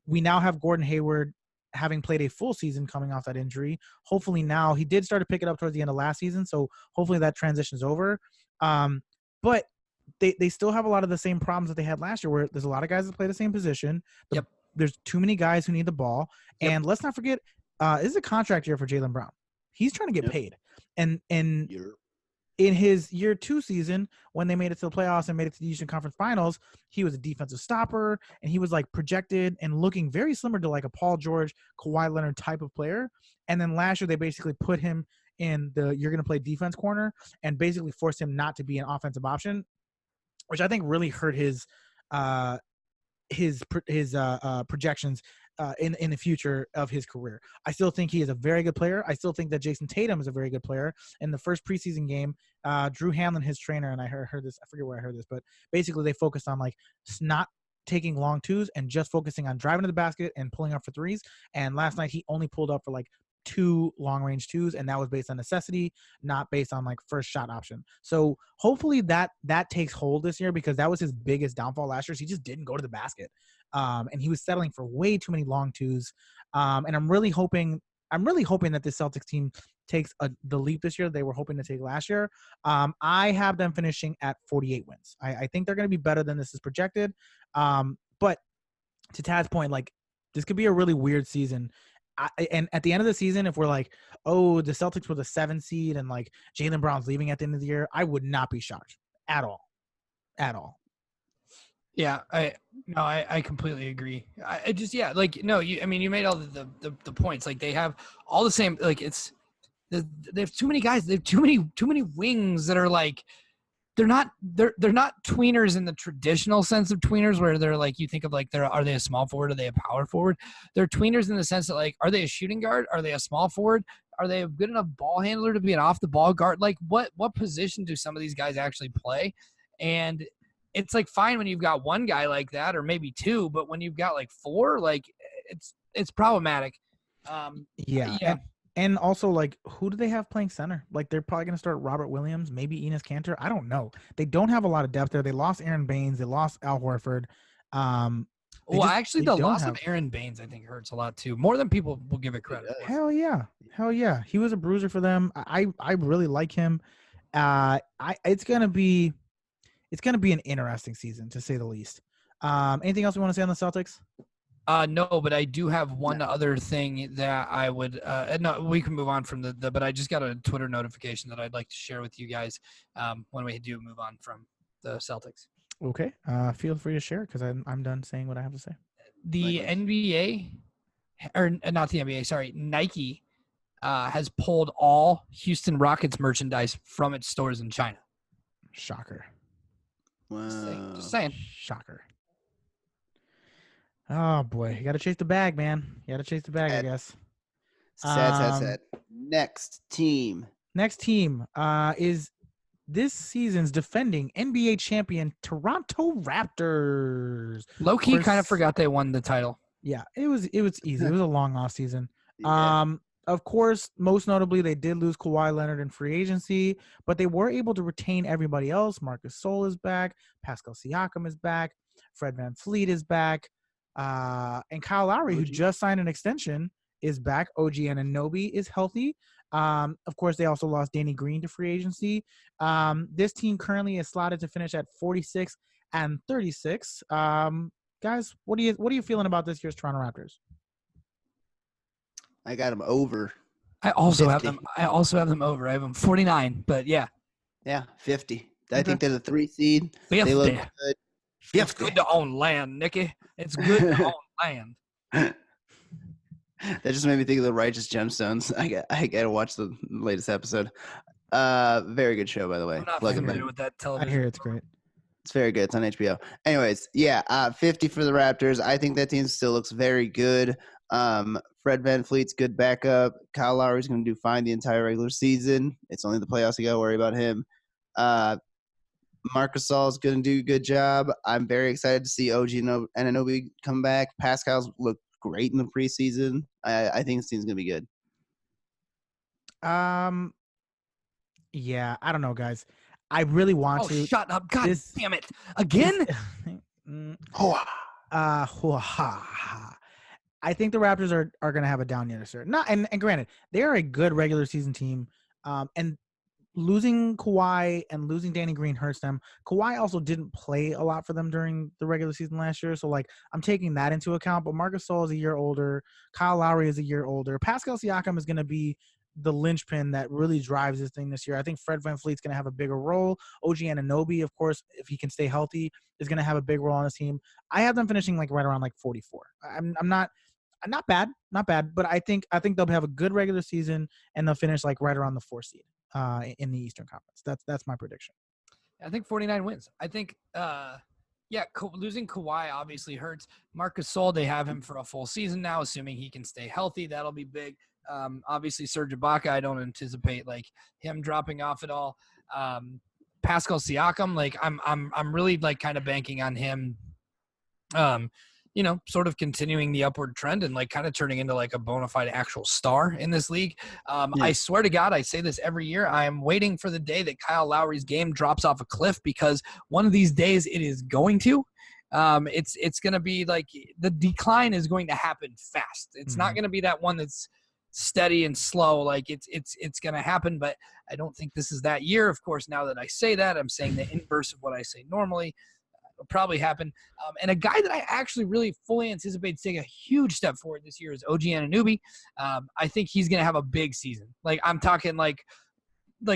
[SPEAKER 2] We now have Gordon Hayward having played a full season coming off that injury. Hopefully now he did start to pick it up towards the end of last season. So hopefully that transition's over. But they still have a lot of the same problems that they had last year, where there's a lot of guys that play the same position.
[SPEAKER 1] Yep.
[SPEAKER 2] There's too many guys who need the ball.
[SPEAKER 1] Yep.
[SPEAKER 2] And let's not forget, this is a contract year for Jaylen Brown. He's trying to get paid. And in his year 2 season, when they made it to the playoffs and made it to the Eastern Conference Finals, he was a defensive stopper, and he was like projected and looking very similar to like a Paul George, Kawhi Leonard type of player. And then last year, they basically put him in the you're going to play defense corner and basically forced him not to be an offensive option, which I think really hurt his projections in the future of his career. I still think he is a very good player. I still think that Jason Tatum is a very good player. In the first preseason game, Drew Hanlon, his trainer, and I heard this, I forget where I heard this, but basically they focused on like not taking long twos and just focusing on driving to the basket and pulling up for threes. And last night he only pulled up for like 2 long-range twos, and that was based on necessity, not based on like first shot option. So hopefully that takes hold this year, because that was his biggest downfall last year. He just didn't go to the basket, and he was settling for way too many long twos. And I'm really hoping that this Celtics team takes the leap this year they were hoping to take last year. I have them finishing at 48 wins. I think they're going to be better than this is projected. But to Tad's point, like, this could be a really weird season. And at the end of the season, if we're like, oh, the Celtics were the 7 seed and like Jaylen Brown's leaving at the end of the year, I would not be shocked at all.
[SPEAKER 1] Yeah, I completely agree. I just, yeah, like, no, you made all the points. Like, they have all the same, like, they have too many guys. They have too many wings that are like, they're not tweeners in the traditional sense of tweeners, where they're like, you think of like, are they a small forward? Are they a power forward? They're tweeners in the sense that, like, are they a shooting guard? Are they a small forward? Are they a good enough ball handler to be an off the ball guard? Like, what position do some of these guys actually play? And it's like fine when you've got one guy like that, or maybe 2, but when you've got like 4, like it's problematic.
[SPEAKER 2] Yeah. And also, like, who do they have playing center? Like, they're probably going to start Robert Williams, maybe Enes Kanter. I don't know. They don't have a lot of depth there. They lost Aaron Baines. They lost Al Horford.
[SPEAKER 1] The loss of Aaron Baines, I think, hurts a lot too, more than people will give it credit.
[SPEAKER 2] Hell yeah. He was a bruiser for them. I really like him. It's gonna be an interesting season, to say the least. Anything else we want to say on the Celtics?
[SPEAKER 1] No, but I do have one other thing that I would no, we can move on from but I just got a Twitter notification that I'd like to share with you guys when we do move on from the Celtics.
[SPEAKER 2] Okay. Feel free to share, because I'm done saying what I have to say.
[SPEAKER 1] The NBA, or not the NBA, sorry, Nike has pulled all Houston Rockets merchandise from its stores in China.
[SPEAKER 2] Shocker.
[SPEAKER 3] Wow.
[SPEAKER 1] Just saying.
[SPEAKER 2] Shocker. Oh boy, you got to chase the bag, man. You got to chase the bag, I guess.
[SPEAKER 3] Sad. Next team
[SPEAKER 2] is this season's defending NBA champion Toronto Raptors.
[SPEAKER 1] Low-key kind of forgot they won the title.
[SPEAKER 2] Yeah, it was easy. It was a long off season.
[SPEAKER 3] Yeah.
[SPEAKER 2] Of course, most notably, they did lose Kawhi Leonard in free agency, but they were able to retain everybody else. Marc Gasol is back. Pascal Siakam is back. Fred VanVleet is back. And Kyle Lowry, who just signed an extension, is back. OG Anunoby is healthy. Of course, they also lost Danny Green to free agency. This team currently is slotted to finish at 46 and 36. Guys, what are you feeling about this year's Toronto Raptors?
[SPEAKER 3] I got them over.
[SPEAKER 1] I also have them over. I have them 49, but yeah.
[SPEAKER 3] Yeah, 50. I think they're the 3 seed.
[SPEAKER 1] 50.
[SPEAKER 3] They look good.
[SPEAKER 1] It's good to own land, Nicky. It's good to own land.
[SPEAKER 3] That just made me think of the Righteous Gemstones. I got to watch the latest episode. Very good show, by the way.
[SPEAKER 1] I'm not familiar with that television.
[SPEAKER 2] I hear it's great.
[SPEAKER 3] It's very good. It's on HBO. Anyways, yeah, 50 for the Raptors. I think that team still looks very good. Fred VanVleet's good backup. Kyle Lowry's going to do fine the entire regular season. It's only the playoffs. You got to worry about him. Marc Gasol's going to do a good job. I'm very excited to see OG Anunoby come back. Pascal's looked great in the preseason. I think this team's going to be good.
[SPEAKER 2] Yeah, I don't know, guys. I really want to.
[SPEAKER 1] Shut up. God damn it. Again?
[SPEAKER 2] I think the Raptors are going to have a down year, sir. And granted, they are a good regular season team. And losing Kawhi and losing Danny Green hurts them. Kawhi also didn't play a lot for them during the regular season last year. So, like, I'm taking that into account. But Marc Gasol is a year older. Kyle Lowry is a year older. Pascal Siakam is going to be the linchpin that really drives this thing this year. I think Fred VanVleet's going to have a bigger role. OG Anunoby, of course, if he can stay healthy, is going to have a big role on this team. I have them finishing like right around like 44. I'm not bad, but I think they'll have a good regular season and they'll finish like right around the 4 seed in the Eastern Conference. That's my prediction.
[SPEAKER 1] I think 49 wins. I think losing Kawhi obviously hurts. Marc Gasol, they have him for a full season now, assuming he can stay healthy. That'll be big. Obviously Serge Ibaka, I don't anticipate like him dropping off at all. Pascal Siakam, like I'm really like kind of banking on him, sort of continuing the upward trend and like kind of turning into like a bona fide actual star in this league. I swear to God, I say this every year. I am waiting for the day that Kyle Lowry's game drops off a cliff, because one of these days it is going to. It's going to be like the decline is going to happen fast. It's not going to be that one that's steady and slow. Like it's going to happen, but I don't think this is that year. Of course, now that I say that, I'm saying the inverse of what I say normally. It'll probably happen. And a guy that I actually really fully anticipate taking a huge step forward this year is OG Anunoby. I think he's going to have a big season. Like I'm talking like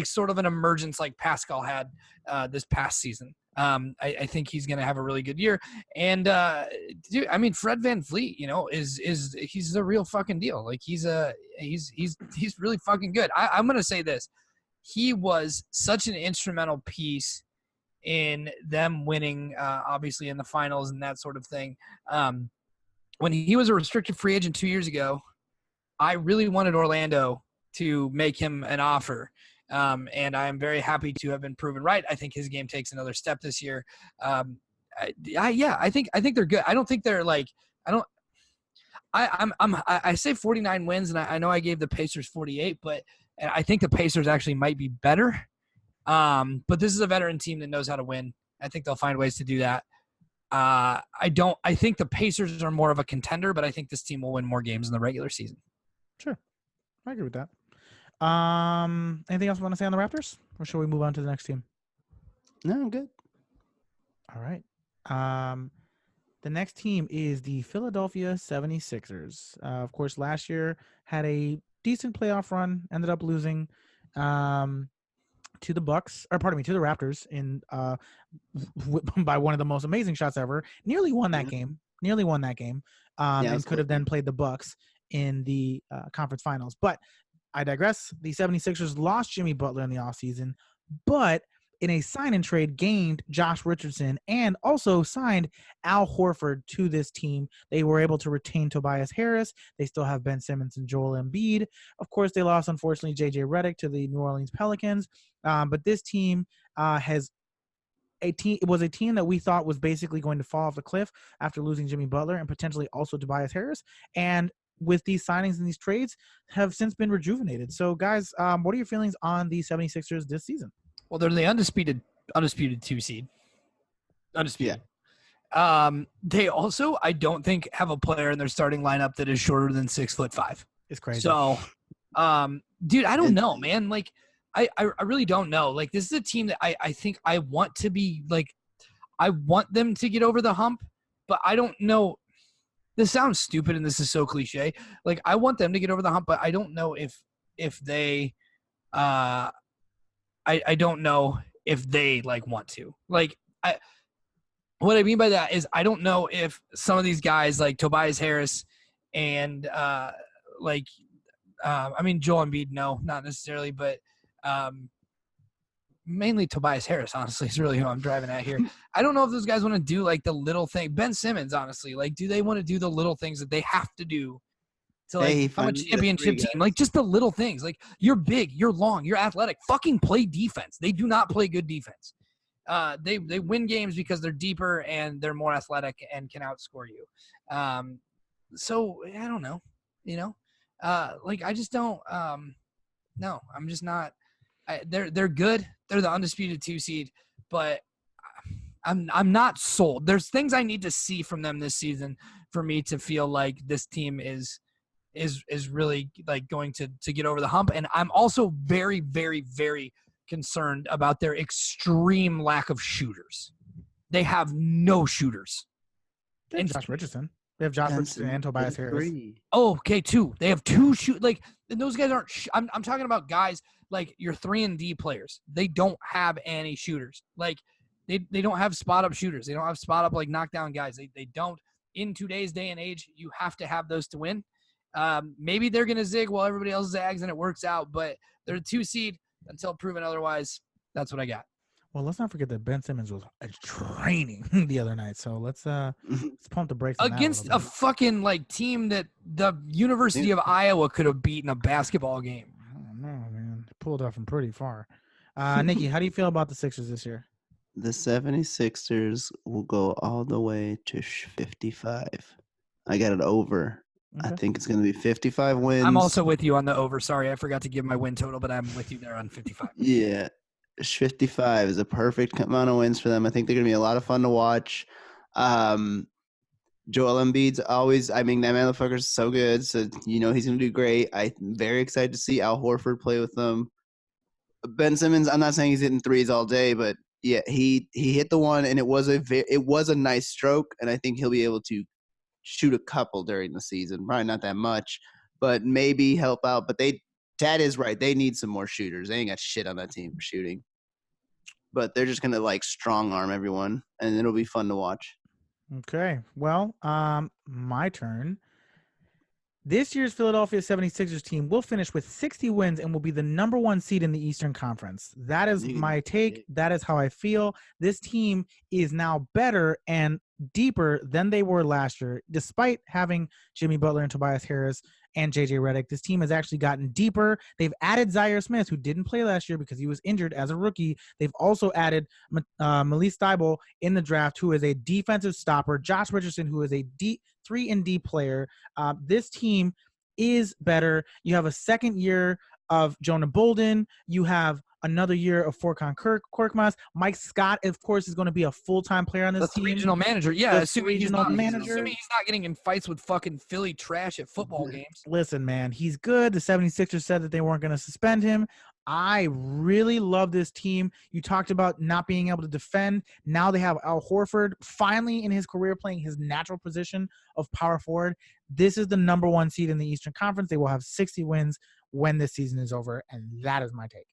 [SPEAKER 1] sort of an emergence like Pascal had this past season. I think he's going to have a really good year. And dude, I mean, Fred VanVleet, he's the real fucking deal. Like he's really fucking good. I'm going to say this. He was such an instrumental piece in them winning, obviously in the finals and that sort of thing. When he was a restricted free agent 2 years ago, I really wanted Orlando to make him an offer. And I'm very happy to have been proven right. I think his game takes another step this year. I think they're good. I don't think they're like, I say 49 wins, and I know I gave the Pacers 48, but I think the Pacers actually might be better. But this is a veteran team that knows how to win. I think they'll find ways to do that. I think the Pacers are more of a contender, but I think this team will win more games in the regular season.
[SPEAKER 2] Sure. I agree with that. Anything else you want to say on the Raptors, or shall we move on to the next team?
[SPEAKER 3] No, I'm good.
[SPEAKER 2] All right. The next team is the Philadelphia 76ers. Of course, last year had a decent playoff run, ended up losing to the Raptors in by one of the most amazing shots ever. Nearly won that game. And could have then played the Bucks in the conference finals. But I digress. The 76ers lost Jimmy Butler in the offseason, but in a sign-and trade gained Josh Richardson and also signed Al Horford to this team. They were able to retain Tobias Harris. They still have Ben Simmons and Joel Embiid. Of course, they lost, unfortunately, J.J. Redick to the New Orleans Pelicans. But this team it was a team that we thought was basically going to fall off the cliff after losing Jimmy Butler and potentially also Tobias Harris. And with these signings and these trades have since been rejuvenated. So, guys, what are your feelings on the 76ers this season?
[SPEAKER 1] Well, they're the undisputed 2 seed. Undisputed. Yeah. They also, I don't think, have a player in their starting lineup that is shorter than 6'5".
[SPEAKER 2] It's crazy.
[SPEAKER 1] So, dude, I don't know, man. Like, I really don't know. Like, this is a team that I think I want to be, like, I want them to get over the hump, but I don't know. This sounds stupid and this is so cliche. Like, I want them to get over the hump, but I don't know if they I don't know if they like want to. Like, what I mean by that is I don't know if some of these guys like Tobias Harris and Joel Embiid, no, not necessarily, but mainly Tobias Harris, honestly, is really who I'm driving at here. I don't know if those guys want to do like the little thing. Ben Simmons, honestly, like, do they want to do the little things that they have to do to like
[SPEAKER 3] Hey,
[SPEAKER 1] become a
[SPEAKER 3] finally got
[SPEAKER 1] championship
[SPEAKER 3] 3
[SPEAKER 1] team. Like just the little things. Like you're big, you're long, you're athletic. Fucking play defense. They do not play good defense. They win games because they're deeper and they're more athletic and can outscore you. So I don't know, like I just don't. No, I'm just not. They're good. They're the undisputed 2 seed, but I'm not sold. There's things I need to see from them this season for me to feel like this team is really like going to get over the hump. And I'm also very, very, very concerned about their extreme lack of shooters. They have no shooters.
[SPEAKER 2] They have
[SPEAKER 1] And
[SPEAKER 2] Josh Richardson. They have Josh Richardson and Tobias Harris.
[SPEAKER 1] Oh, okay, 2. They have 2 shoot like and those guys aren't. I'm talking about guys like your 3 and D players. They don't have any shooters. Like they don't have spot up shooters. They don't have spot up like knockdown guys. They don't. In today's day and age, you have to have those to win. Maybe they're gonna zig while everybody else zags and it works out, but they're a 2 seed until proven otherwise. That's what I got.
[SPEAKER 2] Well, let's not forget that Ben Simmons was training the other night. So let's pump the brakes on
[SPEAKER 1] Against
[SPEAKER 2] that
[SPEAKER 1] a fucking like team that the University of Iowa could have beaten a basketball game.
[SPEAKER 2] I don't know, man. They pulled off from pretty far. Nikki, how do you feel about the Sixers this year?
[SPEAKER 3] The 76ers will go all the way to 55. I got it over.
[SPEAKER 2] Okay.
[SPEAKER 3] I think it's going to be 55 wins.
[SPEAKER 1] I'm also with you on the over. Sorry, I forgot to give my win total, but I'm with you there on 55.
[SPEAKER 3] Yeah. 55 is a perfect amount of wins for them. I think they're going to be a lot of fun to watch. Joel Embiid's always, I mean, that motherfucker's so good. So, he's going to do great. I'm very excited to see Al Horford play with them. Ben Simmons, I'm not saying he's hitting threes all day, but yeah, he hit the one, and it was a nice stroke, and I think he'll be able to shoot a couple during the season. Probably not that much, but maybe help out. But Dad is right. They need some more shooters. They ain't got shit on that team for shooting. But they're just gonna like strong arm everyone, and it'll be fun to watch.
[SPEAKER 2] Okay. Well, my turn. This year's Philadelphia 76ers team will finish with 60 wins and will be the number 1 seed in the Eastern Conference. That is my take. That is how I feel. This team is now better and deeper than they were last year, despite having Jimmy Butler and Tobias Harris and JJ Redick. This team has actually gotten deeper. They've added Zaire Smith, who didn't play last year because he was injured as a rookie. They've also added Matisse Thybulle in the draft, who is a defensive stopper. Josh Richardson, who is a 3 and D player. This team is better. You have a second year of Jonah Bolden. You have another year of Furkan Korkmaz. Mike Scott, of course, is going to be a full-time player on this team.
[SPEAKER 1] Regional manager. Yeah,
[SPEAKER 2] assuming he's not
[SPEAKER 1] getting in fights with fucking Philly trash at football games.
[SPEAKER 2] Listen, man, he's good. The 76ers said that they weren't going to suspend him. I really love this team. You talked about not being able to defend. Now they have Al Horford finally in his career playing his natural position of power forward. This is the number 1 seed in the Eastern Conference. They will have 60 wins when this season is over, and that is my take.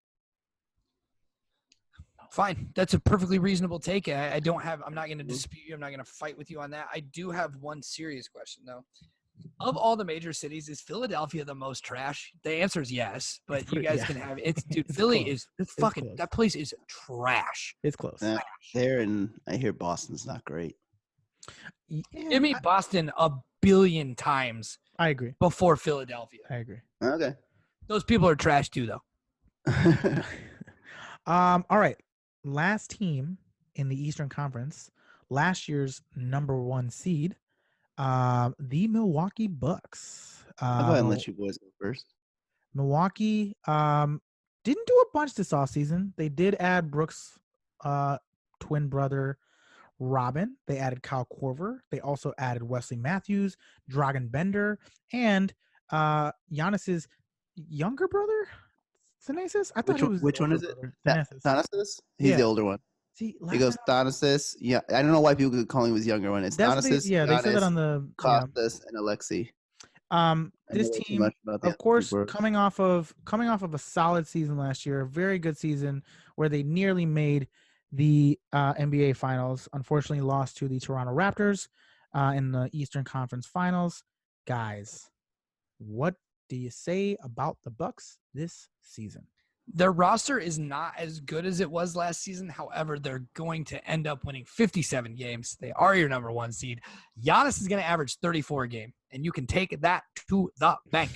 [SPEAKER 1] Fine. That's a perfectly reasonable take. I'm not going to dispute you. I'm not going to fight with you on that. I do have one serious question, though. Of all the major cities, is Philadelphia the most trash? The answer is yes, but you guys can have it. Dude, Philly
[SPEAKER 2] close.
[SPEAKER 1] is fucking – that place is trash.
[SPEAKER 2] It's close.
[SPEAKER 3] There, and I hear Boston's not great.
[SPEAKER 2] Yeah,
[SPEAKER 1] Give me Boston a billion times
[SPEAKER 2] I agree.
[SPEAKER 1] before Philadelphia.
[SPEAKER 2] I agree.
[SPEAKER 3] Okay.
[SPEAKER 1] Those people are trash too, though.
[SPEAKER 2] All right. Last team in the Eastern Conference, last year's number 1 seed, the Milwaukee Bucks.
[SPEAKER 3] I'll go ahead and let you boys go first.
[SPEAKER 2] Milwaukee didn't do a bunch this offseason. They did add Brooks' twin brother, Robin. They added Kyle Korver. They also added Wesley Matthews, Dragan Bender, and Giannis's younger brother, Thanasis. I thought
[SPEAKER 3] which one is it? Thanasis? He's the older one.
[SPEAKER 2] See,
[SPEAKER 3] he goes Thanasis. Yeah, I don't know why people could call him his younger one. It's Thanasis.
[SPEAKER 2] Yeah, they said that on the
[SPEAKER 3] Costas and Alexei.
[SPEAKER 2] This team, of course, coming off of a solid season last year, a very good season where they nearly made the NBA Finals. Unfortunately, lost to the Toronto Raptors in the Eastern Conference Finals. Guys, what do you say about the Bucks this season?
[SPEAKER 1] Their roster is not as good as it was last season. However, they're going to end up winning 57 games. They are your number 1 seed. Giannis is going to average 34 a game, and you can take that to the bank.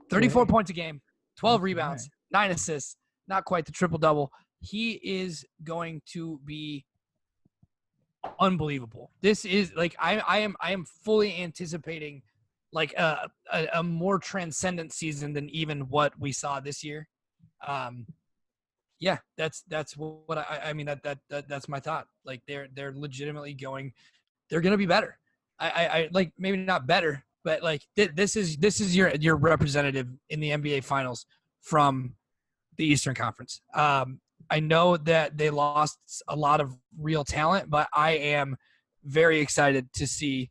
[SPEAKER 1] 34 points a game, 12 rebounds, 9 assists, not quite the triple-double. He is going to be unbelievable. This is like I am fully anticipating like a more transcendent season than even what we saw this year. Yeah, that's what I mean. That's my thought. Like they're legitimately they're going to be better. I like maybe not better, but like this is your representative in the NBA Finals from the Eastern Conference. I know that they lost a lot of real talent, but I am very excited to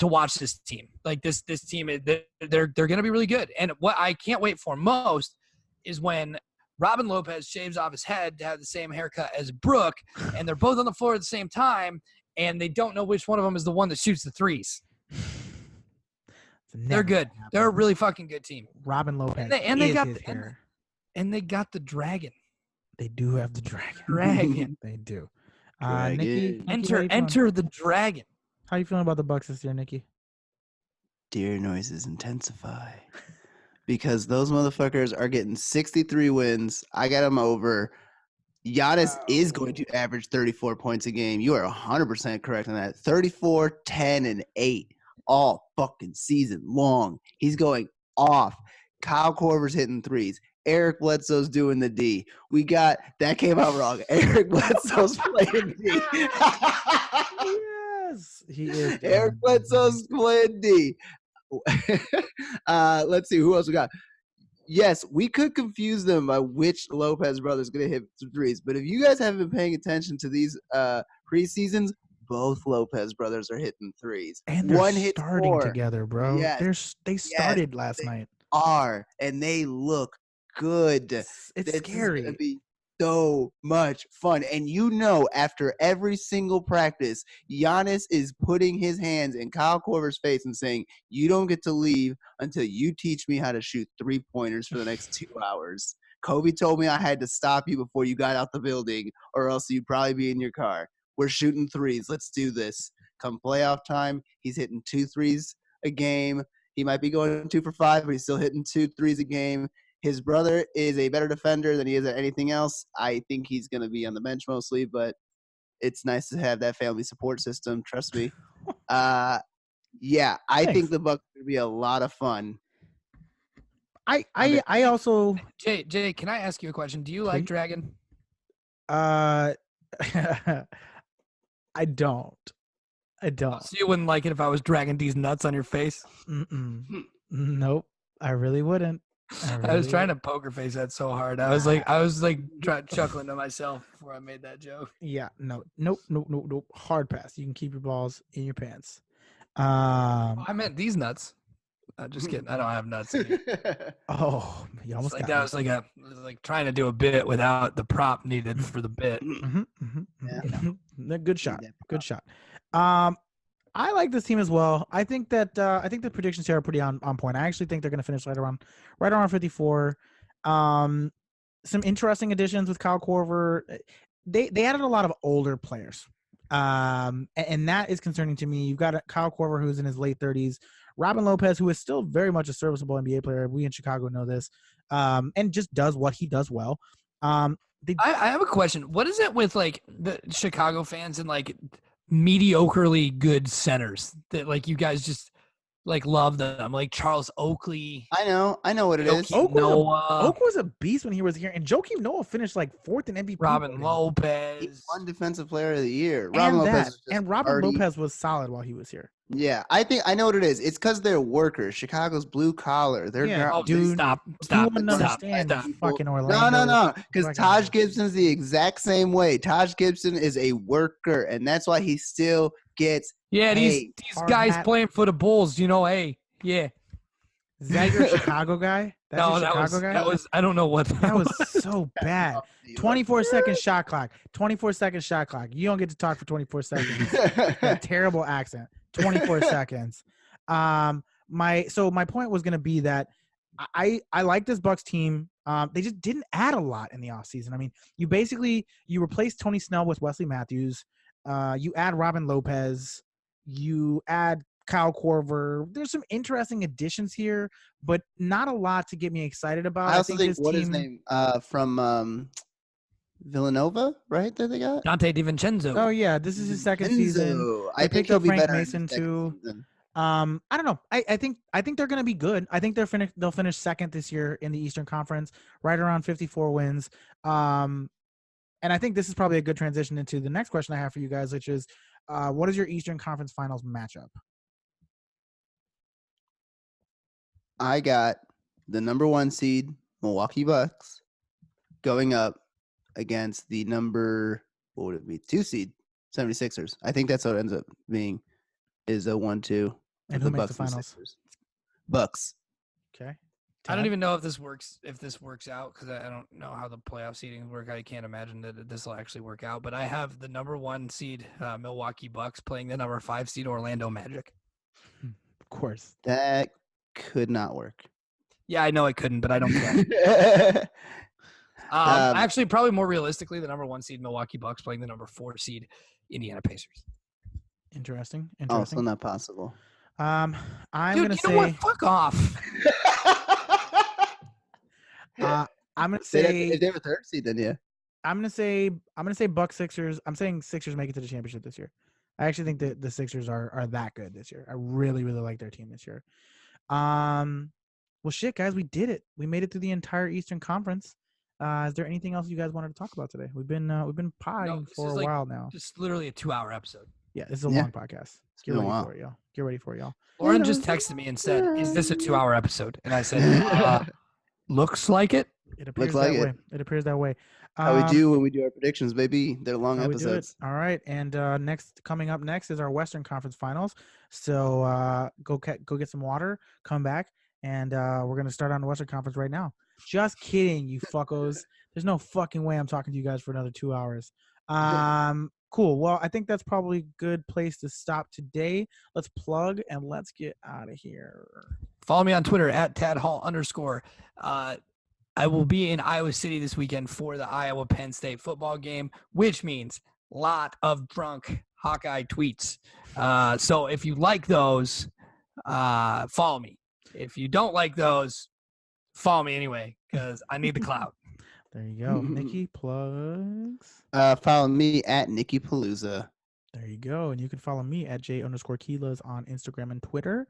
[SPEAKER 1] watch this team. Like this team, they're going to be really good. And what I can't wait for most is when Robin Lopez shaves off his head to have the same haircut as Brooke, and they're both on the floor at the same time, and they don't know which one of them is the one that shoots the threes. They're good. They're a really fucking good team.
[SPEAKER 2] Robin Lopez
[SPEAKER 1] and they got the dragon.
[SPEAKER 2] They do have the dragon.
[SPEAKER 1] Dragon.
[SPEAKER 2] They do.
[SPEAKER 3] Dragon.
[SPEAKER 2] Nikki,
[SPEAKER 1] Enter the dragon.
[SPEAKER 2] How you feeling about the Bucks this year, Nikki?
[SPEAKER 3] Deer noises intensify. Because those motherfuckers are getting 63 wins. I got them over. Giannis is going to average 34 points a game. You are 100% correct on that. 34, 10, and 8 all fucking season long. He's going off. Kyle Korver's hitting threes. Eric Bledsoe's doing the D. That came out wrong. Eric Bledsoe's playing D.
[SPEAKER 2] Yes, he is.
[SPEAKER 3] Eric Bledsoe's playing D. Let's see who else we got. Yes, we could confuse them by which Lopez brother is going to hit some threes. But if you guys haven't been paying attention to these preseasons, both Lopez brothers are hitting threes.
[SPEAKER 2] And they're starting together, bro.
[SPEAKER 3] Yes.
[SPEAKER 2] They started last night.
[SPEAKER 3] And they look good.
[SPEAKER 2] It's scary.
[SPEAKER 3] It's going to be so much fun. And after every single practice, Giannis is putting his hands in Kyle Korver's face and saying, you don't get to leave until you teach me how to shoot 3-pointers for the next 2 hours. Kobe told me I had to stop you before you got out the building, or else you'd probably be in your car. We're shooting threes. Let's do this. Come playoff time, he's hitting 2 threes a game. He might be going 2 for 5, but he's still hitting 2 threes a game. His brother is a better defender than he is at anything else. I think he's going to be on the bench mostly, but it's nice to have that family support system. Trust me. I think the Bucks will be a lot of fun.
[SPEAKER 2] I also
[SPEAKER 1] Jay, can I ask you a question? Do you like Dragon?
[SPEAKER 2] I don't.
[SPEAKER 1] So you wouldn't like it if I was dragging these nuts on your face?
[SPEAKER 2] Nope. I really wouldn't.
[SPEAKER 1] I was trying to poker face that so hard. I was chuckling to myself before I made that joke.
[SPEAKER 2] Yeah, nope. Hard pass. You can keep your balls in your pants.
[SPEAKER 1] I meant these nuts. Just kidding. I don't have nuts in here.
[SPEAKER 2] Oh, you almost
[SPEAKER 1] like
[SPEAKER 2] got
[SPEAKER 1] that. It was like trying to do a bit without the prop needed for the bit.
[SPEAKER 2] Yeah. Good shot. Good shot. I like this team as well. I think that the predictions here are pretty on point. I actually think they're going to finish right around 54. Some interesting additions with Kyle Korver. They added a lot of older players, and that is concerning to me. You've got Kyle Korver who's in his late 30s, Robin Lopez who is still very much a serviceable NBA player. We in Chicago know this, and just does what he does well. I
[SPEAKER 1] have a question. What is it with like the Chicago fans and like mediocrely good centers that like you guys just like love them, like Charles Oakley?
[SPEAKER 3] I know what it is.
[SPEAKER 2] Oak was a beast when he was here, and Joakim Noah finished like 4th in MVP.
[SPEAKER 1] Robin Lopez,
[SPEAKER 3] he won Defensive Player of the Year.
[SPEAKER 2] Robin Lopez was solid while he was here.
[SPEAKER 3] Yeah, I think I know what it is. It's because they're workers. Chicago's blue collar. They're
[SPEAKER 1] stop.
[SPEAKER 2] Fucking Orlando.
[SPEAKER 3] No. Because Taj Gibson's the exact same way. Taj Gibson is a worker, and that's why he still gets.
[SPEAKER 1] Yeah, these guys playing for the Bulls. Hey, yeah.
[SPEAKER 2] Is that your Chicago guy?
[SPEAKER 1] That was. I don't know what
[SPEAKER 2] that was. So bad. 24-second shot clock. 24-second shot clock. You don't get to talk for 24 seconds. A terrible accent. 24 seconds. My point was going to be that I like this Bucks team. They just didn't add a lot in the offseason. I mean, you replaced Tony Snell with Wesley Matthews. You add Robin Lopez. You add Kyle Korver. There's some interesting additions here, but not a lot to get me excited about.
[SPEAKER 3] I also think
[SPEAKER 2] this
[SPEAKER 3] what
[SPEAKER 2] team,
[SPEAKER 3] his name from Villanova, right? That they got.
[SPEAKER 1] Dante DiVincenzo.
[SPEAKER 2] Oh yeah, this is his second season.
[SPEAKER 3] Enzo.
[SPEAKER 2] They
[SPEAKER 3] I think
[SPEAKER 2] picked
[SPEAKER 3] he'll
[SPEAKER 2] up
[SPEAKER 3] be
[SPEAKER 2] Frank
[SPEAKER 3] better in his
[SPEAKER 2] Mason
[SPEAKER 3] second
[SPEAKER 2] too.
[SPEAKER 3] season.
[SPEAKER 2] I don't know. I think they're going to be good. I think they'll finish second this year in the Eastern Conference, right around 54 wins. And I think this is probably a good transition into the next question I have for you guys, which is, what is your Eastern Conference Finals matchup?
[SPEAKER 3] I got the number 1 seed Milwaukee Bucks going up against the number, what would it be, 2 seed 76ers. I think that's what it ends up being, is a 1-2.
[SPEAKER 2] And who makes the finals?
[SPEAKER 3] Sixers. Bucks.
[SPEAKER 2] Okay.
[SPEAKER 1] I don't
[SPEAKER 2] Tad?
[SPEAKER 1] even know if this works out because I don't know how the playoff seedings work. I can't imagine that this will actually work out. But I have the number 1 seed Milwaukee Bucks playing the number 5 seed Orlando Magic.
[SPEAKER 2] Of course.
[SPEAKER 3] That could not work.
[SPEAKER 1] Yeah, I know it couldn't, but I don't care. Actually, probably more realistically, the number 1 seed Milwaukee Bucks playing the number 4 seed Indiana Pacers.
[SPEAKER 2] Interesting.
[SPEAKER 3] Also not possible.
[SPEAKER 2] I'm
[SPEAKER 1] Dude,
[SPEAKER 2] gonna
[SPEAKER 1] you know what? Fuck off.
[SPEAKER 2] I'm gonna say
[SPEAKER 3] if they have a 3rd seed, then yeah.
[SPEAKER 2] I'm gonna say Bucks Sixers. I'm saying Sixers make it to the championship this year. I actually think that the Sixers are that good this year. I really, really like their team this year. Well, shit, guys, we did it. We made it through the entire Eastern Conference. Is there anything else you guys wanted to talk about today? We've been potting for a while now.
[SPEAKER 1] Just literally a 2-hour episode.
[SPEAKER 2] Yeah, this is a long podcast. Get ready for it, y'all. Get ready for it, y'all.
[SPEAKER 1] Lauren just texted me and said, "Is this a 2-hour episode?" And I said, "Looks like it."
[SPEAKER 2] It appears
[SPEAKER 3] like
[SPEAKER 2] that
[SPEAKER 3] it.
[SPEAKER 2] way. It appears that way.
[SPEAKER 3] How we do when we do our predictions, baby. They're long
[SPEAKER 2] How we do it.
[SPEAKER 3] episodes.
[SPEAKER 2] All right, and coming up next is our Western Conference Finals. So go get some water, come back, and we're gonna start on the Western Conference right now. Just kidding, you fuckos. There's no fucking way I'm talking to you guys for another 2 hours. Cool. Well, I think that's probably a good place to stop today. Let's plug and let's get out of here.
[SPEAKER 1] Follow me on Twitter at @TadHall_. I will be in Iowa City this weekend for the Iowa Penn State football game, which means lot of drunk Hawkeye tweets. So if you like those, follow me. If you don't like those, follow me anyway, because I need the clout.
[SPEAKER 2] There you go. Nikki, plugs.
[SPEAKER 3] Follow me at Nikki Palooza.
[SPEAKER 2] There you go. And you can follow me at J_Keelas on Instagram and Twitter.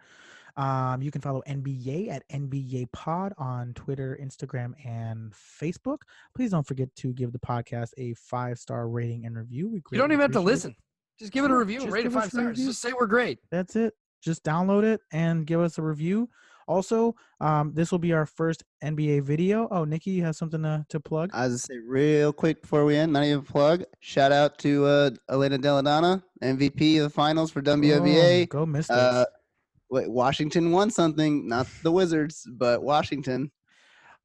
[SPEAKER 2] You can follow NBA at NBA Pod on Twitter, Instagram, and Facebook. Please don't forget to give the podcast a 5-star rating and review.
[SPEAKER 1] You don't even have to
[SPEAKER 2] appreciate
[SPEAKER 1] listen. Just give it a review and
[SPEAKER 2] Just
[SPEAKER 1] rate it
[SPEAKER 2] give us
[SPEAKER 1] 5
[SPEAKER 2] a
[SPEAKER 1] stars.
[SPEAKER 2] review.
[SPEAKER 1] Just say we're great.
[SPEAKER 2] That's it. Just download it and give us a review. Also, this will be our first NBA video. Oh, Nikki, you have something to plug?
[SPEAKER 3] I was going to say real quick before we end, not even a plug. Shout out to Elena Deladonna, MVP of the finals for WNBA.
[SPEAKER 2] Oh, go Mystics.
[SPEAKER 3] Wait, Washington won something, not the Wizards, but Washington.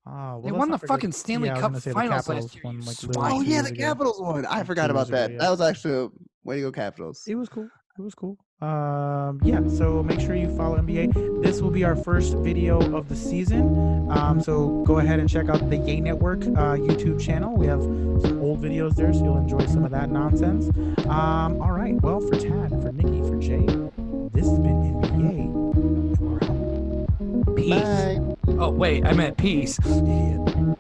[SPEAKER 2] Well,
[SPEAKER 1] They
[SPEAKER 2] let's
[SPEAKER 1] won
[SPEAKER 2] not
[SPEAKER 1] the
[SPEAKER 2] forget-
[SPEAKER 1] fucking Stanley
[SPEAKER 2] yeah, I was
[SPEAKER 1] Cup
[SPEAKER 2] gonna say the
[SPEAKER 1] finals
[SPEAKER 2] Capitals
[SPEAKER 1] last year.
[SPEAKER 2] won,
[SPEAKER 1] you
[SPEAKER 2] like,
[SPEAKER 1] swine.
[SPEAKER 2] literally
[SPEAKER 3] Oh,
[SPEAKER 2] 2
[SPEAKER 3] yeah,
[SPEAKER 2] years
[SPEAKER 3] the
[SPEAKER 2] ago.
[SPEAKER 3] Capitals won. I forgot
[SPEAKER 2] 2
[SPEAKER 3] about
[SPEAKER 2] years ago,
[SPEAKER 3] that.
[SPEAKER 2] yeah.
[SPEAKER 3] That was actually a way to go, Capitals.
[SPEAKER 2] It was cool. It was cool. Yeah, so make sure you follow NBA. This will be our first video of the season. So go ahead and check out the Yay Network YouTube channel. We have some old videos there, so you'll enjoy some of that nonsense. All right. Well, for Tad, for Nikki, for Jay, this has been NBA. And we're out.
[SPEAKER 1] Peace.
[SPEAKER 3] Bye.
[SPEAKER 1] Oh, wait, I meant peace.
[SPEAKER 2] Idiot.